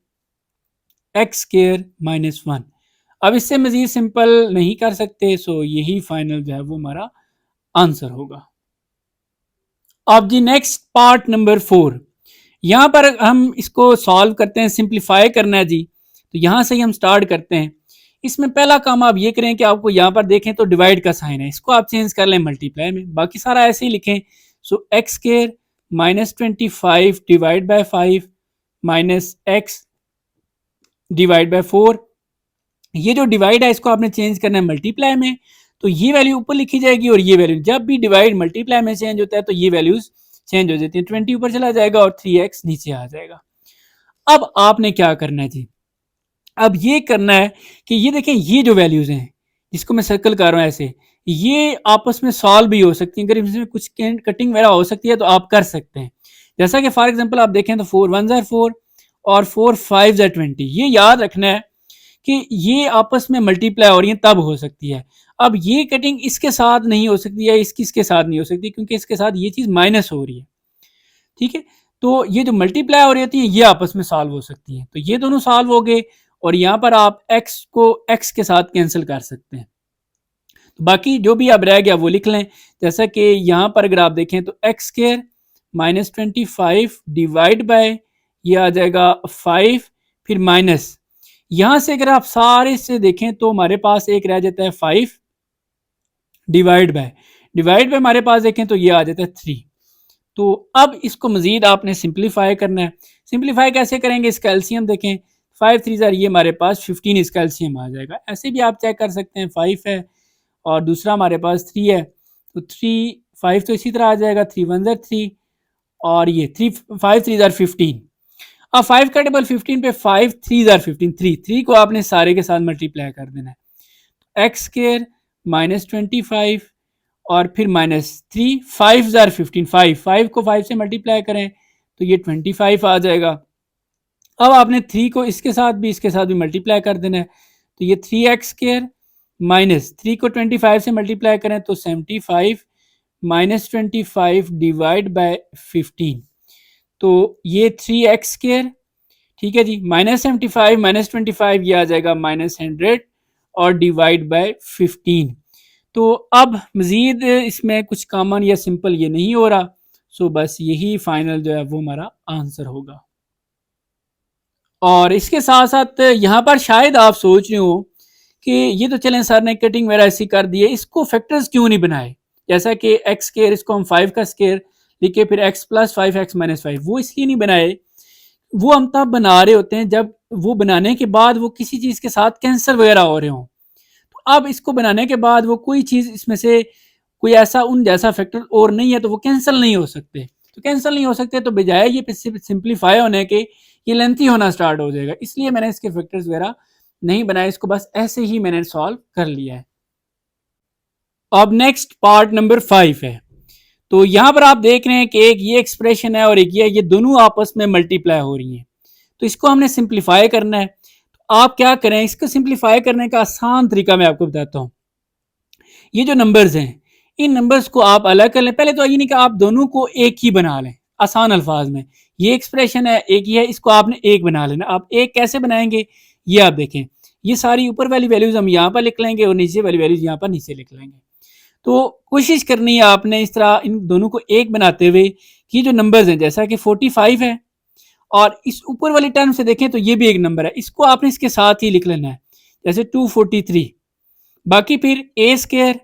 S1: एक्स स्क्वायर -1। अब इससे मजीद सिंपल नहीं कर सकते, सो यही फाइनल जो है वो हमारा आंसर होगा। अब जी नेक्स्ट पार्ट नंबर 4, यहां पर हम इसको सॉल्व करते हैं, सिंप्लीफाई करना है जी। तो यहां से ही हम स्टार्ट करते हैं। इसमें पहला काम आप ये करें कि आपको यहां पर देखें तो डिवाइड का साइन है, इसको आप चेंज कर लें मल्टीप्लाई में, बाकी सारा ऐसे ही लिखें। So x square -25 divide by 5 minus x divide by 4। ये जो डिवाइड है इसको आपने चेंज करना है मल्टीप्लाई में, तो ये वैल्यू ऊपर लिखी जाएगी और ये वैल्यू, जब भी डिवाइड मल्टीप्लाई में चेंज होता है तो ये वैल्यूज चेंज हो जाती है, 20 ऊपर चला जाएगा और 3x नीचे आ जाएगा। अब आपने क्या करना है जी, अब ये करना है कि ये देखें, ये जो वैल्यूज हैं जिसको मैं सर्कल कर रहा हूं ऐसे, ये आपस में सॉल्व भी हो सकती है, अगर इसमें कुछ कटिंग वगैरह हो सकती है तो आप कर सकते हैं। जैसा कि फॉर एग्जांपल आप देखें तो 4 1 4 और 4 5 20, ये याद रखना है कि ये आपस में मल्टीप्लाई हो रही है तब हो सकती है। अब ये कटिंग इसके साथ नहीं हो सकती है, इसके साथ नहीं हो सकती, क्योंकि इसके साथ ये चीज माइनस हो रही है, ठीक है। तो ये जो मल्टीप्लाई हो रही होती है ये आपस में सॉल्व हो सकती है, तो ये दोनों सॉल्व हो गए और यहाँ पर आप x को x के साथ कैंसिल कर सकते हैं। तो बाकी जो भी अब रह गया वो लिख लें, जैसा कि यहाँ पर अगर आप देखें तो एक्स स्क्वायर -25 डिवाइड बाय ये आ जाएगा 5, फिर माइनस, यहां से अगर आप सारे से देखें तो हमारे पास एक रह जाता है 5 डिवाइड बाय हमारे पास देखें तो ये आ जाता है 3। तो अब इसको मजीद आपने सिंप्लीफाई करना है। सिंप्लीफाई कैसे करेंगे, इसका एलसीएम देखें, 5 3 ये हमारे पास 15 इसका एलसीएम आ जाएगा। ऐसे भी आप चेक कर सकते हैं, 5 है और दूसरा हमारे पास 3 है, तो 3 5 तो इसी तरह आ जाएगा, 3 1 3 और ये 3 5 3 15। अब 5 का टेबल 15 पे 5 3 15, 3 को आपने सारे के साथ मल्टीप्लाई कर देना है, एक्स स्क्वायर -25 और फिर -3 5 15, 5 को 5 से मल्टीप्लाई करें तो ये 25 आ जाएगा। अब आपने 3 को इसके साथ भी मल्टीप्लाई कर देना है, तो ये 3x स्क्वायर -3 को 25 से मल्टीप्लाई करें तो 75 -25 डिवाइड बाय 15, तो ये 3x स्क्वायर, ठीक है जी, -75 -25 ये आ जाएगा -100 और डिवाइड बाय 15। तो अब मजीद इसमें कुछ कॉमन या सिंपल ये नहीं हो रहा, सो बस यही फाइनल जो है वो हमारा आंसर होगा। और इसके साथ साथ यहाँ पर शायद आप सोच रहे हो कि ये तो चलें सर ने कटिंग वगैरह ऐसी कर दी है, इसको फैक्टर्स क्यों नहीं बनाए, जैसा कि एक्स स्क्वायर इसको हम 5 का स्क्वायर लिखे फिर x + 5 x - 5, वो इसलिए नहीं बनाए, वो हम तब बना रहे होते हैं जब वो बनाने के बाद वो किसी चीज़ के साथ कैंसर वगैरह हो रहे हों। तो अब इसको बनाने के बाद वो कोई चीज़ इसमें से कोई ऐसा उन जैसा फैक्टर और नहीं है तो वो कैंसिल नहीं हो सकते, तो कैंसिल नहीं हो सकते तो बजाय ये सिंप्लीफाई होने के ये लेंथी होना स्टार्ट हो जाएगा, इसलिए मैंने इसके फैक्टर्स वगैरह नहीं बनाए, इसको बस ऐसे ही मैंने सॉल्व कर लिया है। अब नेक्स्ट पार्ट नंबर 5 है। तो यहां पर आप देख रहे हैं कि एक ये एक्सप्रेशन है और एक ये दोनों आपस में मल्टीप्लाई हो रही हैं, तो इसको हमने सिंप्लीफाई करना है। तो आप क्या करें, इसको सिंप्लीफाई करने का आसान तरीका मैं आपको बताता हूं। ये जो नंबर्स हैं इन नंबर्स को आप अलग कर लें, पहले तो ये नहीं कि आप दोनों को एक ही बना लें, आसान अल्फाज में ये एक्सप्रेशन है एक ही है, इसको आपने एक बना लेना। आप एक कैसे बनाएंगे ये आप देखें, ये सारी ऊपर वाली वैल्यूज हम यहाँ पर लिख लेंगे और नीचे वाली वैल्यूज यहाँ पर नीचे लिख लेंगे। तो कोशिश करनी है आपने इस तरह इन दोनों को एक बनाते हुए कि जो नंबर्स हैं जैसा कि 45 है और इस ऊपर वाली टर्म से देखें तो ये भी एक नंबर है, इसको आपने इसके साथ ही लिख लेना है, जैसे 243। बाकी फिर ए स्क्वायर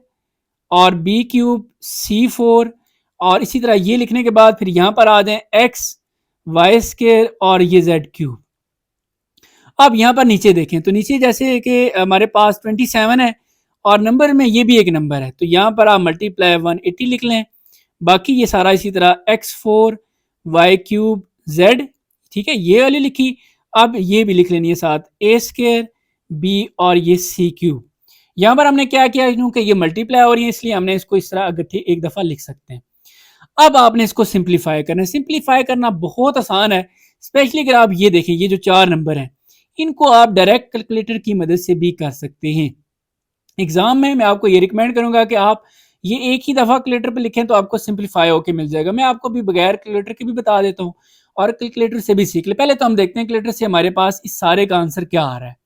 S1: और बी क्यूब C4 और इसी तरह ये लिखने के बाद फिर यहां पर आ जाए एक्स वाई स्क्वायर और ये जेड क्यूब। अब यहां पर नीचे देखें तो नीचे जैसे कि हमारे पास 27 है और नंबर में ये भी एक नंबर है, तो यहां पर आप मल्टीप्लाई 180 लिख लें। बाकी ये सारा इसी तरह x4 वाई क्यूब जेड, ठीक है, ये वाली लिखी। अब ये भी लिख लेनी है साथ ए स्क्वायर बी और ये सी क्यूब। यहां पर हमने क्या किया, क्योंकि ये मल्टीप्लाई हो रही है इसलिए हमने इसको इस तरह अगट्ठी एक दफा लिख सकते हैं। अब आपने इसको सिंप्लीफाई करना है, सिंप्लीफाई करना बहुत आसान है, स्पेशली अगर आप ये देखें ये जो 4 नंबर हैं इनको आप डायरेक्ट कैलकुलेटर की मदद से भी कर सकते हैं। एग्जाम में मैं आपको ये रिकमेंड करूंगा कि आप ये एक ही दफा कैलकुलेटर पे लिखें तो आपको सिंपलीफाई होके मिल जाएगा। मैं आपको भी बगैर कैलकुलेटर के भी बता देता हूँ और कैलकुलेटर से भी सीख ले। पहले तो हम देखते हैं कैलकुलेटर से हमारे पास इस सारे का आंसर क्या आ रहा है।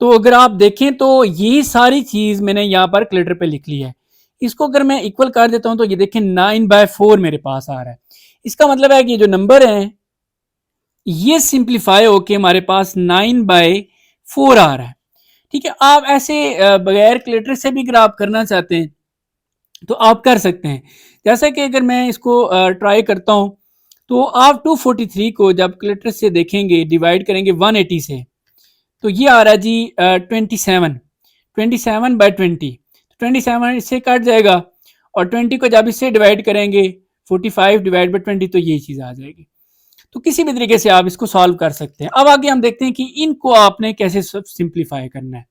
S1: तो अगर आप देखें तो ये सारी चीज मैंने यहाँ पर कैलकुलेटर पे लिख ली है। इसको अगर मैं इक्वल कर देता हूं तो ये देखें 9/4 मेरे पास आ रहा है। इसका मतलब है कि जो नंबर है ये सिंप्लीफाई होके हमारे पास 9/4 आ रहा है। ठीक है, आप ऐसे बगैर कैलकुलेटर से भी अगर आप करना चाहते हैं तो आप कर सकते हैं। जैसा कि अगर मैं इसको ट्राई करता हूं तो आप 243 को जब कैलकुलेटर से देखेंगे डिवाइड करेंगे 180 से तो ये आ रहा है जी 27/20। 27 इससे कट जाएगा और 20 को जब इससे डिवाइड करेंगे 45/20 तो ये चीज आ जाएगी। तो किसी भी तरीके से आप इसको सॉल्व कर सकते हैं। अब आगे हम देखते हैं कि इनको आपने कैसे सिंप्लीफाई करना है।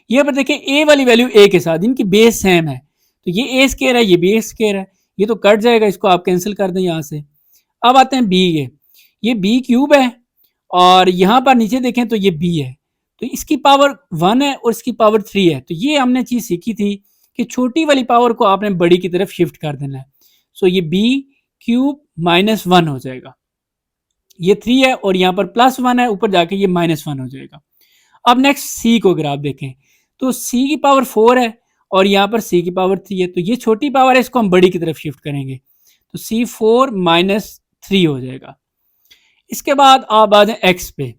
S1: ये पर देखिए ए वाली वैल्यू ए के साथ इनकी बेस सेम है तो ये ए स्केयर है, ये बी ए स्केयर है, ये तो कट जाएगा, इसको आप कैंसिल कर दें यहां से। अब आते हैं बी के, ये बी क्यूब है और यहां पर नीचे देखें तो ये बी है, तो इसकी पावर 1 है और इसकी पावर 3 है। तो ये हमने चीज सीखी थी कि छोटी वाली पावर को आपने बड़ी की तरफ शिफ्ट कर देना है। सो ये बी क्यूब -1 हो जाएगा, ये 3 है और यहाँ पर +1 है, ऊपर जाके ये -1 हो जाएगा। अब नेक्स्ट सी को अगर आप देखें तो सी की पावर 4 है और यहाँ पर सी की पावर 3 है, तो ये छोटी पावर है, इसको हम बड़ी की तरफ शिफ्ट करेंगे तो C4 -3 हो जाएगा। इसके बाद आप आ जाए एक्स पे।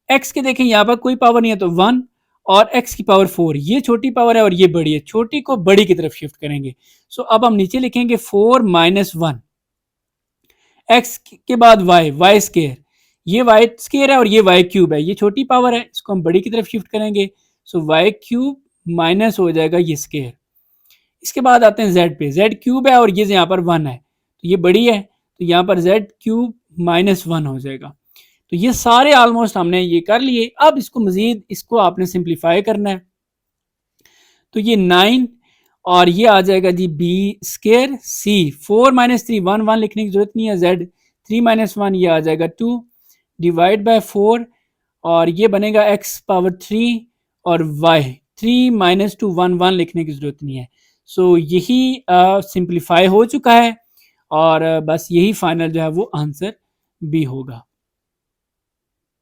S1: एक्स के देखें यहाँ पर कोई पावर नहीं है तो 1 और एक्स की पावर 4, ये छोटी पावर है और ये बड़ी है, छोटी को बड़ी की तरफ शिफ्ट करेंगे। सो अब हम नीचे लिखेंगे 4 -1 एक्स के बाद वाई स्केयर, ये वाई स्केयर है और ये वाई क्यूब है, ये छोटी पावर है, इसको हम बड़ी की तरफ शिफ्ट करेंगे। सो वाई क्यूब माइनस हो जाएगा ये स्केयर। इसके बाद आते हैं जेड पे, जेड क्यूब है और ये यहाँ पर 1 है तो ये बड़ी है, तो यहाँ पर जेड क्यूब -1 हो जाएगा। तो ये सारे ऑलमोस्ट हमने ये कर लिए। अब इसको मजीद इसको आपने सिंप्लीफाई करना है तो ये 9 और ये आ जाएगा जी बी स्केयर सी 4 -3 1 1 लिखने की जरूरत नहीं है, जेड 3 -1 ये आ जाएगा 2 डिवाइड बाय 4 और ये बनेगा x पावर 3 और y 3 - 2 1 1 लिखने की जरूरत नहीं है। सो यही सिंप्लीफाई हो चुका है और बस यही फाइनल जो है वो आंसर भी होगा।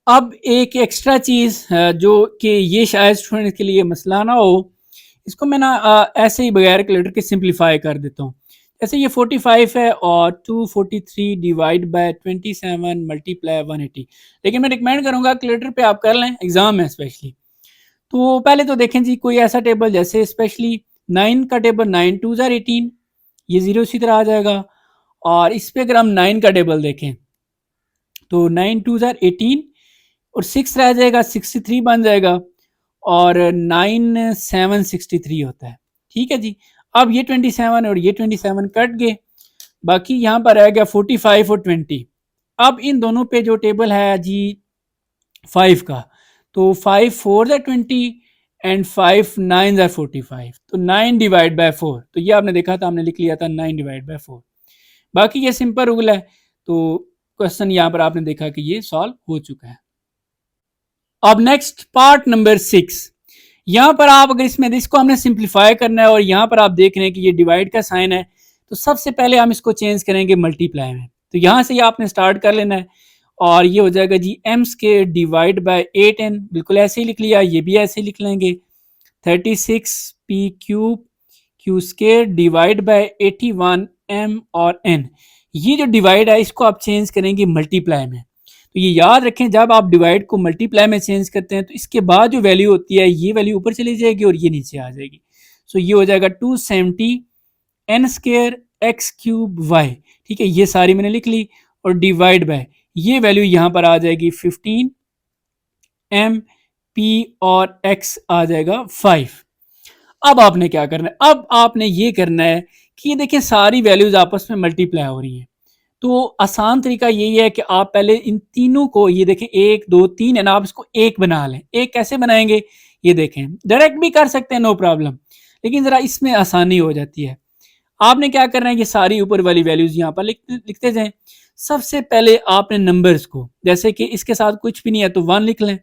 S1: अब एक एक्स्ट्रा चीज जो कि ये शायद स्टूडेंट के लिए मसला ना हो, इसको मैं ना ऐसे ही बगैर कैलकुलेटर के सिंप्लीफाई कर देता हूँ। जैसे ये 45 है और 243 डिवाइड बाय 27 मल्टीप्लाई 180, लेकिन मैं रिकमेंड करूंगा कैलकुलेटर पे आप कर लें, एग्जाम में स्पेशली। तो पहले तो देखें जी कोई ऐसा टेबल जैसे स्पेशली 9 का टेबल 9 2 18, ये 0 इसी तरह आ जाएगा। और इस पे अगर हम 9 का टेबल देखें तो 9 2 18 और 6 रह जाएगा 63 बन जाएगा और 9 7 63 होता है। ठीक है जी, अब ये 27 और ये 27 कट गए, बाकी यहाँ पर रह गया 45 और 20। अब इन दोनों पे जो टेबल है जी 5 का, तो 5 4 20 एंड 5 9 45, तो 9 डिवाइड बाय 4, तो ये आपने देखा था, हमने लिख लिया था 9 डिवाइड बाय 4। बाकी ये सिंपल रूल है, तो क्वेश्चन यहाँ पर आपने देखा कि ये सॉल्व हो चुका है। अब नेक्स्ट पार्ट नंबर 6, यहाँ पर आप अगर इसमें इसको हमने सिंप्लीफाई करना है और यहाँ पर आप देख रहे हैं कि ये डिवाइड का साइन है, तो सबसे पहले हम इसको चेंज करेंगे मल्टीप्लाई में। तो यहाँ से ये आपने स्टार्ट कर लेना है और ये हो जाएगा g m square divide by 8n, बिल्कुल ऐसे ही लिख लिया, ये भी ऐसे ही लिख लेंगे। 36 p cube Q square divide bye 81 m और n, ये जो डिवाइड है इसको आप चेंज करेंगे मल्टीप्लाई में। तो ये याद रखें, जब आप डिवाइड को मल्टीप्लाई में चेंज करते हैं तो इसके बाद जो वैल्यू होती है ये वैल्यू ऊपर चली जाएगी और ये नीचे आ जाएगी। सो ये हो जाएगा 270 n square x cube y। ठीक है, ये सारी मैंने लिख ली और डिवाइड बाय ये वैल्यू यहाँ पर आ जाएगी 15 m p और x आ जाएगा 5। अब आपने क्या करना है, अब आपने ये करना है कि ये देखें सारी वैल्यूज आपस में मल्टीप्लाई हो रही हैं। तो आसान तरीका यही है कि आप पहले इन तीनों को, ये देखें 1 2 3 है ना, आप इसको एक बना लें। एक कैसे बनाएंगे ये देखें, डायरेक्ट भी कर सकते हैं नो प्रॉब्लम, लेकिन जरा इसमें आसानी हो जाती है। आपने क्या करना है, ये सारी ऊपर वाली वैल्यूज यहाँ पर लिखते जाएं। सबसे पहले आपने नंबर्स को, जैसे कि इसके साथ कुछ भी नहीं है तो 1 लिख लें,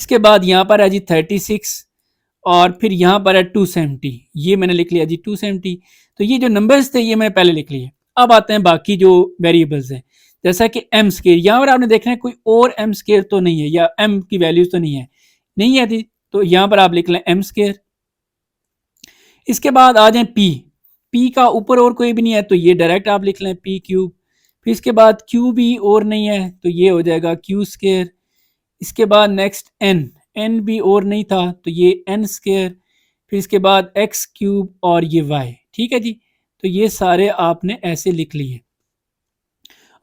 S1: इसके बाद यहाँ पर है जी 36 और फिर यहाँ पर है 270, ये मैंने लिख लिया जी 270। तो ये जो नंबर्स थे ये मैंने पहले लिख लिए। अब आते हैं बाकी जो वेरिएबल्स हैं, जैसा कि एम स्केयर, यहाँ पर आपने देखना है कोई और एम स्केयर तो नहीं है या एम की वैल्यूज तो नहीं है थी, तो यहाँ पर आप लिख लें एम स्केयर। इसके बाद आ जाए पी का ऊपर और कोई भी नहीं है तो ये डायरेक्ट आप लिख लें पी क्यूब। फिर इसके बाद क्यू भी और नहीं है तो ये हो जाएगा क्यू स्केयर। इसके बाद नेक्स्ट एन भी और नहीं था तो ये एन स्केयर। फिर इसके बाद एक्स क्यूब और ये वाई। ठीक है जी, तो ये सारे आपने ऐसे लिख लिए।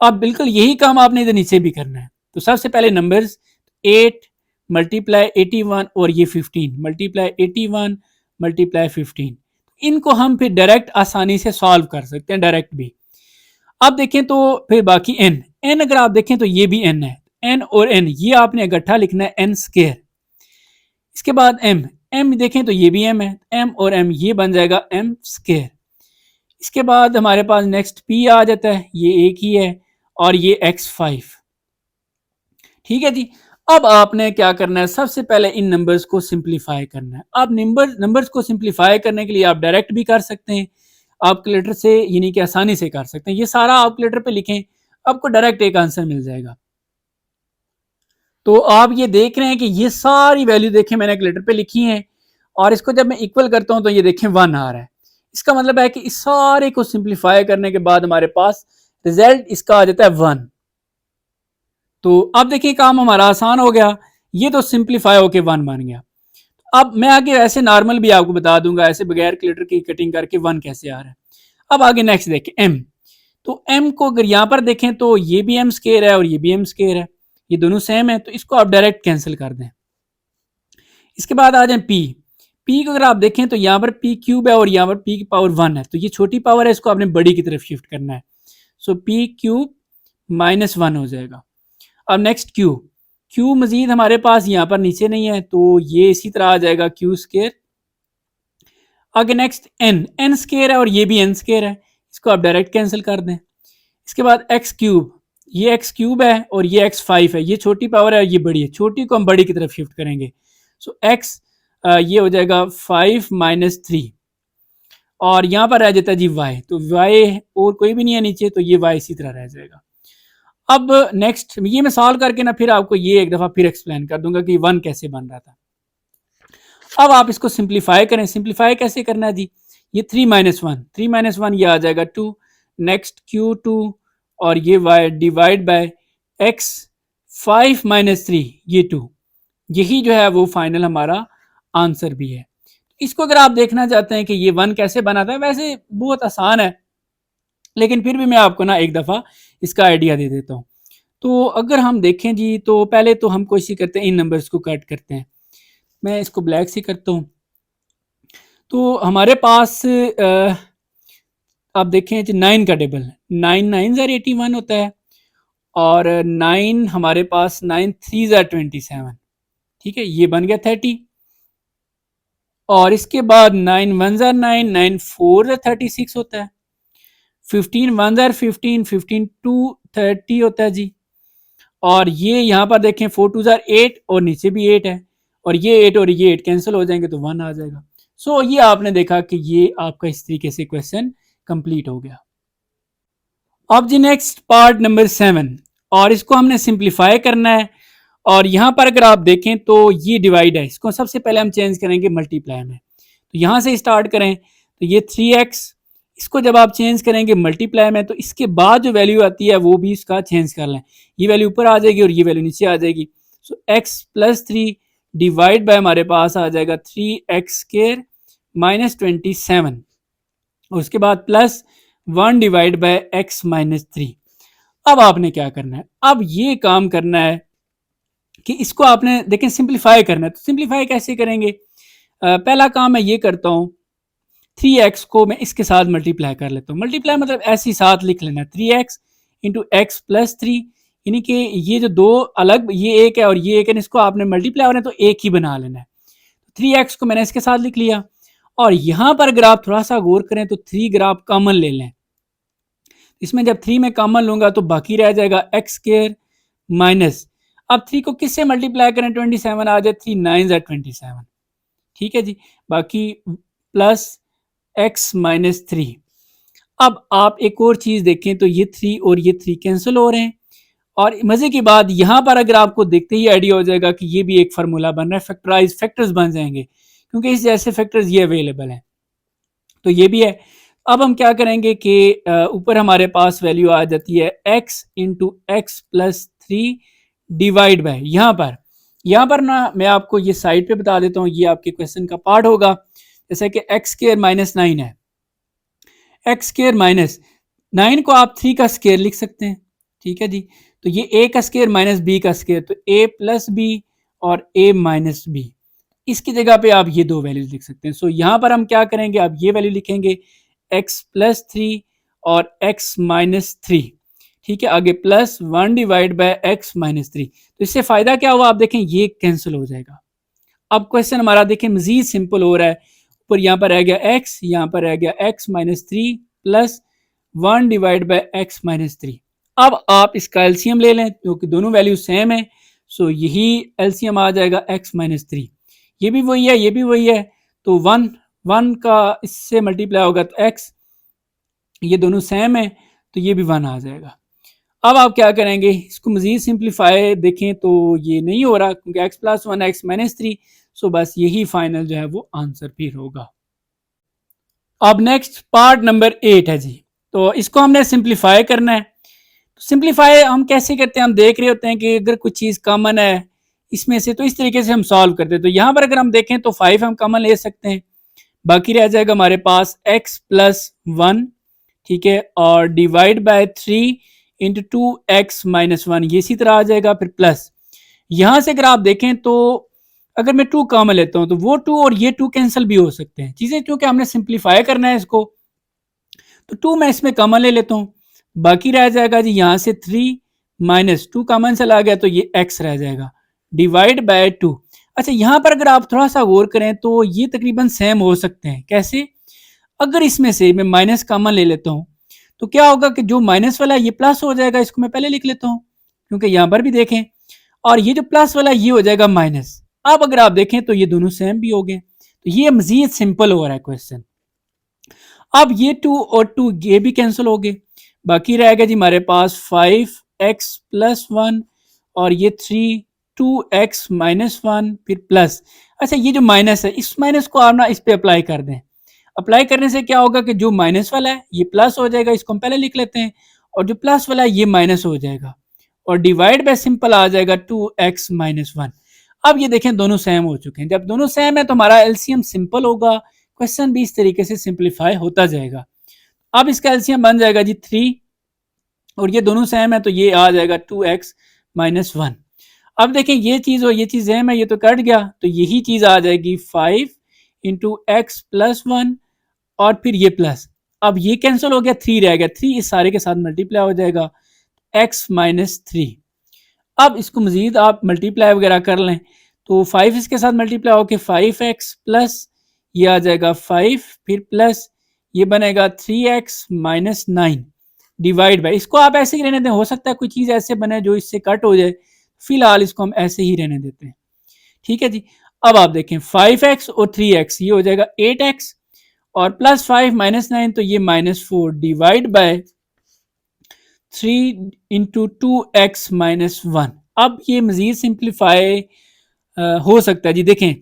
S1: अब बिल्कुल यही काम आपने इधर नीचे भी करना है। तो सबसे पहले नंबर्स 8 मल्टीप्लाई 81 और ये 15 मल्टीप्लाई 81 मल्टीप्लाई 15, इनको हम फिर डायरेक्ट आसानी से सॉल्व कर सकते हैं डायरेक्ट भी। अब देखें तो फिर बाकी एन अगर आप देखें तो ये भी एन है, एन और एन ये आपने इकट्ठा लिखना है एन स्केयर। इसके बाद एम देखें तो ये भी एम है, एम और एम ये बन जाएगा एम स्केयर। इसके बाद हमारे पास नेक्स्ट पी आ जाता है, ये एक ही है और ये x5। ठीक है जी, अब आपने क्या करना है, सबसे पहले इन नंबर्स को सिंप्लीफाई करना है। अब नंबर्स को सिंप्लीफाई करने के लिए आप डायरेक्ट भी कर सकते हैं, आप कैलकुलेटर से यानी कि आसानी से कर सकते हैं। ये सारा आप कैलकुलेटर पे लिखें, आपको डायरेक्ट एक आंसर मिल जाएगा। तो आप ये देख रहे हैं कि ये सारी वैल्यू देखें मैंने कैलकुलेटर पे लिखी है और इसको जब मैं इक्वल करता हूं तो ये देखें 1 आ रहा है। इसका मतलब है कि इस सारे को सिंप्लीफाई करने के बाद हमारे पास रिजल्ट इसका आ जाता है 1। तो अब देखिए काम हमारा आसान हो गया, ये तो सिंप्लीफाई होके 1 बन गया। अब मैं आगे ऐसे नॉर्मल भी आपको बता दूंगा, ऐसे बगैर कैलकुलेटर की कटिंग करके 1 कैसे आ रहा है। अब आगे नेक्स्ट देखें एम। तो एम को अगर यहां पर देखें तो ये भी एम स्केयर है और ये भी एम स्केयर है, ये दोनों सेम है, तो इसको आप डायरेक्ट कैंसिल कर दें। इसके बाद आ जाए पी को अगर आप देखें तो यहाँ पर पी क्यूब है और यहाँ पर पी की पावर 1 है, तो ये छोटी पावर है, इसको आपने बड़ी की तरफ शिफ्ट करना है। सो पी क्यूब -1 हो जाएगा। अब नेक्स्ट क्यू मजीद हमारे पास यहाँ पर नीचे नहीं है तो ये इसी तरह आ जाएगा क्यू स्केयर। आगे नेक्स्ट एन स्केयर है और ये भी एन स्केयर है, इसको आप डायरेक्ट कैंसिल कर दें। इसके बाद एक्स क्यूब, ये एक्स क्यूब है और ये x5 है, ये छोटी पावर है और ये बड़ी है, छोटी को हम बड़ी की तरफ शिफ्ट करेंगे। सो एक्स ये हो जाएगा 5 - 3 और यहाँ पर रह जाता है जी y, तो y और कोई भी नहीं है नीचे तो ये y इसी तरह रह जाएगा। अब नेक्स्ट ये मैं सॉल्व करके ना फिर आपको ये एक दफा फिर एक्सप्लेन कर दूंगा कि 1 कैसे बन रहा था। अब आप इसको सिंप्लीफाई करें, सिंप्लीफाई कैसे करना है जी, ये 3 - 1 ये आ जाएगा 2, नेक्स्ट Q2 और ये y डिवाइड बाय x 5 - 3 ये 2, यही जो है वो फाइनल हमारा आंसर भी है। इसको अगर आप देखना चाहते हैं कि ये 1 कैसे बना था, वैसे बहुत आसान है लेकिन फिर भी मैं आपको ना एक दफ़ा इसका आइडिया दे देता हूँ। तो अगर हम देखें जी तो पहले तो हम कोशिश करते हैं इन नंबर्स को कट करते हैं, मैं इसको ब्लैक से करता हूँ। तो हमारे पास आप देखें जी 9 का टेबल, 9 9 81 होता है और 9 हमारे पास 9 3 27, ठीक है, ये बन गया 30। और इसके बाद 9 1 9 9 4 36 होता है, 15 1 15 15 2 30 होता है जी। और ये यहाँ पर देखें 4 2 8 और नीचे भी 8 है और ये 8 और ये 8 कैंसिल हो जाएंगे तो 1 आ जाएगा। सो ये आपने देखा कि ये आपका इस तरीके से क्वेश्चन कंप्लीट हो गया। अब जी नेक्स्ट पार्ट नंबर 7 और इसको हमने सिंप्लीफाई करना है। और यहाँ पर अगर आप देखें तो ये डिवाइड है, इसको सबसे पहले हम चेंज करेंगे मल्टीप्लाई में। तो यहाँ से स्टार्ट करें तो ये 3x, इसको जब आप चेंज करेंगे मल्टीप्लाई में तो इसके बाद जो वैल्यू आती है वो भी इसका चेंज कर लें, ये वैल्यू ऊपर आ जाएगी और ये वैल्यू नीचे आ जाएगी। सो x + 3 डिवाइड बाय हमारे पास आ जाएगा 3x² - 27 और उसके बाद +1 डिवाइड बाय x - 3। अब आपने क्या करना है, अब ये काम करना है कि इसको आपने देखें सिंप्लीफाई करना है। तो सिंप्लीफाई कैसे करेंगे, पहला काम मैं ये करता हूँ 3x को मैं इसके साथ मल्टीप्लाई कर लेता हूँ। मल्टीप्लाई मतलब ऐसे ही साथ लिख लेना, 3x × x + 3, यानी कि ये जो दो अलग, ये एक है और ये एक है, इसको आपने मल्टीप्लाई होना है तो एक ही बना लेना है। 3x को मैंने इसके साथ लिख लिया और यहाँ पर अगर आप थोड़ा सा गौर करें तो 3 अगर आप कॉमन ले लें, इसमें जब 3 में कॉमन लूंगा तो बाकी रह जाएगा x² - अब 3 को किससे मल्टीप्लाई करें 27 आ जाए, 3 9 are 27, ठीक है जी। बाकी प्लस x माइनस 3। अब आप एक और चीज देखें तो ये 3 और ये 3 कैंसिल हो रहे हैं, और मजे की बात यहां पर अगर आपको देखते ही आइडिया हो जाएगा कि ये भी एक फार्मूला बन रहा है, फैक्टराइज फैक्टर्स बन जाएंगे क्योंकि इस जैसे फैक्टर्स ये अवेलेबल हैं, तो ये भी है। अब हम क्या करेंगे कि ऊपर हमारे पास वैल्यू आ जाती है x into x plus 3 divide by, यहाँ पर ना मैं आपको ये साइड पे बता देता हूँ, ये आपके क्वेश्चन का पार्ट होगा। जैसे कि एक्स स्क्वायर माइनस 9 है, एक्स स्क्वायर माइनस 9 को आप 3 का स्क्वायर लिख सकते हैं, ठीक है जी। तो ये a का स्क्वायर माइनस b का स्क्वायर, तो a प्लस बी और a माइनस बी, इसकी जगह पे आप ये दो वैल्यूज लिख सकते हैं। सो यहां पर हम क्या करेंगे, आप ये वैल्यू लिखेंगे x प्लस 3 और x माइनस 3, ठीक है। आगे plus 1 divide by x minus 3, तो इससे फायदा क्या हुआ, आप देखें ये कैंसिल हो जाएगा। अब क्वेश्चन हमारा देखें मजीद सिंपल हो रहा है, ऊपर यहाँ पर रह गया x, यहाँ पर रह गया x minus 3 plus 1 divide by x minus 3। अब आप इसका एलसीएम ले लें क्योंकि दोनों वैल्यू सेम है, सो यही एलसीएम आ जाएगा x माइनस 3, ये भी वही है, ये भी वही है, तो 1 का इससे मल्टीप्लाई होगा तो x, ये दोनों सेम है तो ये भी 1 आ जाएगा। अब आप क्या करेंगे, इसको मजीद सिंप्लीफाई देखें तो ये नहीं हो रहा क्योंकि x प्लस 1 x माइनस 3, सो बस यही फाइनल जो है वो आंसर फिर होगा। अब नेक्स्ट पार्ट नंबर 8 है जी, तो इसको हमने सिंप्लीफाई करना है। तो सिंप्लीफाई हम कैसे करते हैं, हम देख रहे होते हैं कि अगर कुछ चीज कॉमन है इसमें से तो इस तरीके से हम सॉल्व करते हैं। तो यहां पर अगर हम देखें तो 5 हम कॉमन ले सकते हैं, बाकी रह जाएगा हमारे पास x प्लस 1, ठीक है, और divide by 3 into 2x minus 1, ये इसी तरह आ जाएगा। फिर प्लस यहां से अगर आप देखें तो अगर मैं 2 कॉमन लेता हूं तो वो 2 और ये 2 कैंसिल भी हो सकते हैं चीजें, क्योंकि हमने सिंप्लीफाई करना है इसको, तो 2 मैं इसमें कॉमन ले लेता हूं, बाकी रह जाएगा जी यहां से 3 माइनस 2 कॉमन चला गया तो ये x रह जाएगा डिवाइड बाय 2। अच्छा यहां पर अगर आप थोड़ा सा गौर करें तो ये तकरीबन सेम हो सकते हैं। कैसे, अगर इसमें से मैं माइनस कॉमन ले लेता हूं तो क्या होगा कि जो माइनस वाला है ये प्लस हो जाएगा, इसको मैं पहले लिख लेता हूं क्योंकि यहां पर भी देखें, और ये जो प्लस वाला ये हो जाएगा माइनस। अब अगर आप देखें तो ये दोनों सेम भी हो गए, तो ये मजीद सिंपल हो रहा है क्वेश्चन। अब ये 2 और 2 ये भी कैंसिल हो गए, बाकी रहेगा जी हमारे पास 5x प्लस 1 और ये 3 2x माइनस 1 फिर प्लस। अच्छा ये जो माइनस है इस माइनस को आप ना इस पे अप्लाई कर दें, अप्लाई करने से क्या होगा कि जो माइनस वाला है ये प्लस हो जाएगा, इसको हम पहले लिख लेते हैं, और जो प्लस वाला है ये माइनस हो जाएगा, और डिवाइड बाय सिंपल आ जाएगा 2x माइनस 1। अब ये देखें दोनों सेम हो चुके हैं, जब दोनों सेम है तो हमारा एलसीएम सिंपल होगा, क्वेश्चन भी इस तरीके से सिंप्लीफाई होता जाएगा। अब इसका एलसीएम बन जाएगा जी 3, और ये दोनों सेम है तो ये आ जाएगा 2x माइनस 1। अब देखें ये चीज और ये चीज सेम है, ये तो कट गया, तो यही चीज आ जाएगी 5 इंटू एक्स प्लस 1 और फिर ये प्लस, अब ये कैंसिल हो गया, 3 रह गया, 3 इस सारे के साथ मल्टीप्लाई हो जाएगा x माइनस 3। अब इसको मजीद आप मल्टीप्लाई वगैरह कर लें तो 5 इसके साथ मल्टीप्लाई होकर 5x प्लस ये आ जाएगा 5 फिर प्लस ये बनेगा 3x माइनस 9 डिवाइड बाय, इसको आप ऐसे ही रहने दें, हो सकता है कोई चीज ऐसे बने जो इससे कट हो जाए, फिलहाल इसको हम ऐसे ही रहने देते हैं, ठीक है जी। अब आप देखें 5x और 3x ये हो जाएगा 8x और प्लस 5 माइनस 9 तो ये minus 4 divide by 3 into 2x minus 1। अब ये मजीद सिंप्लीफाई हो सकता है जी। देखें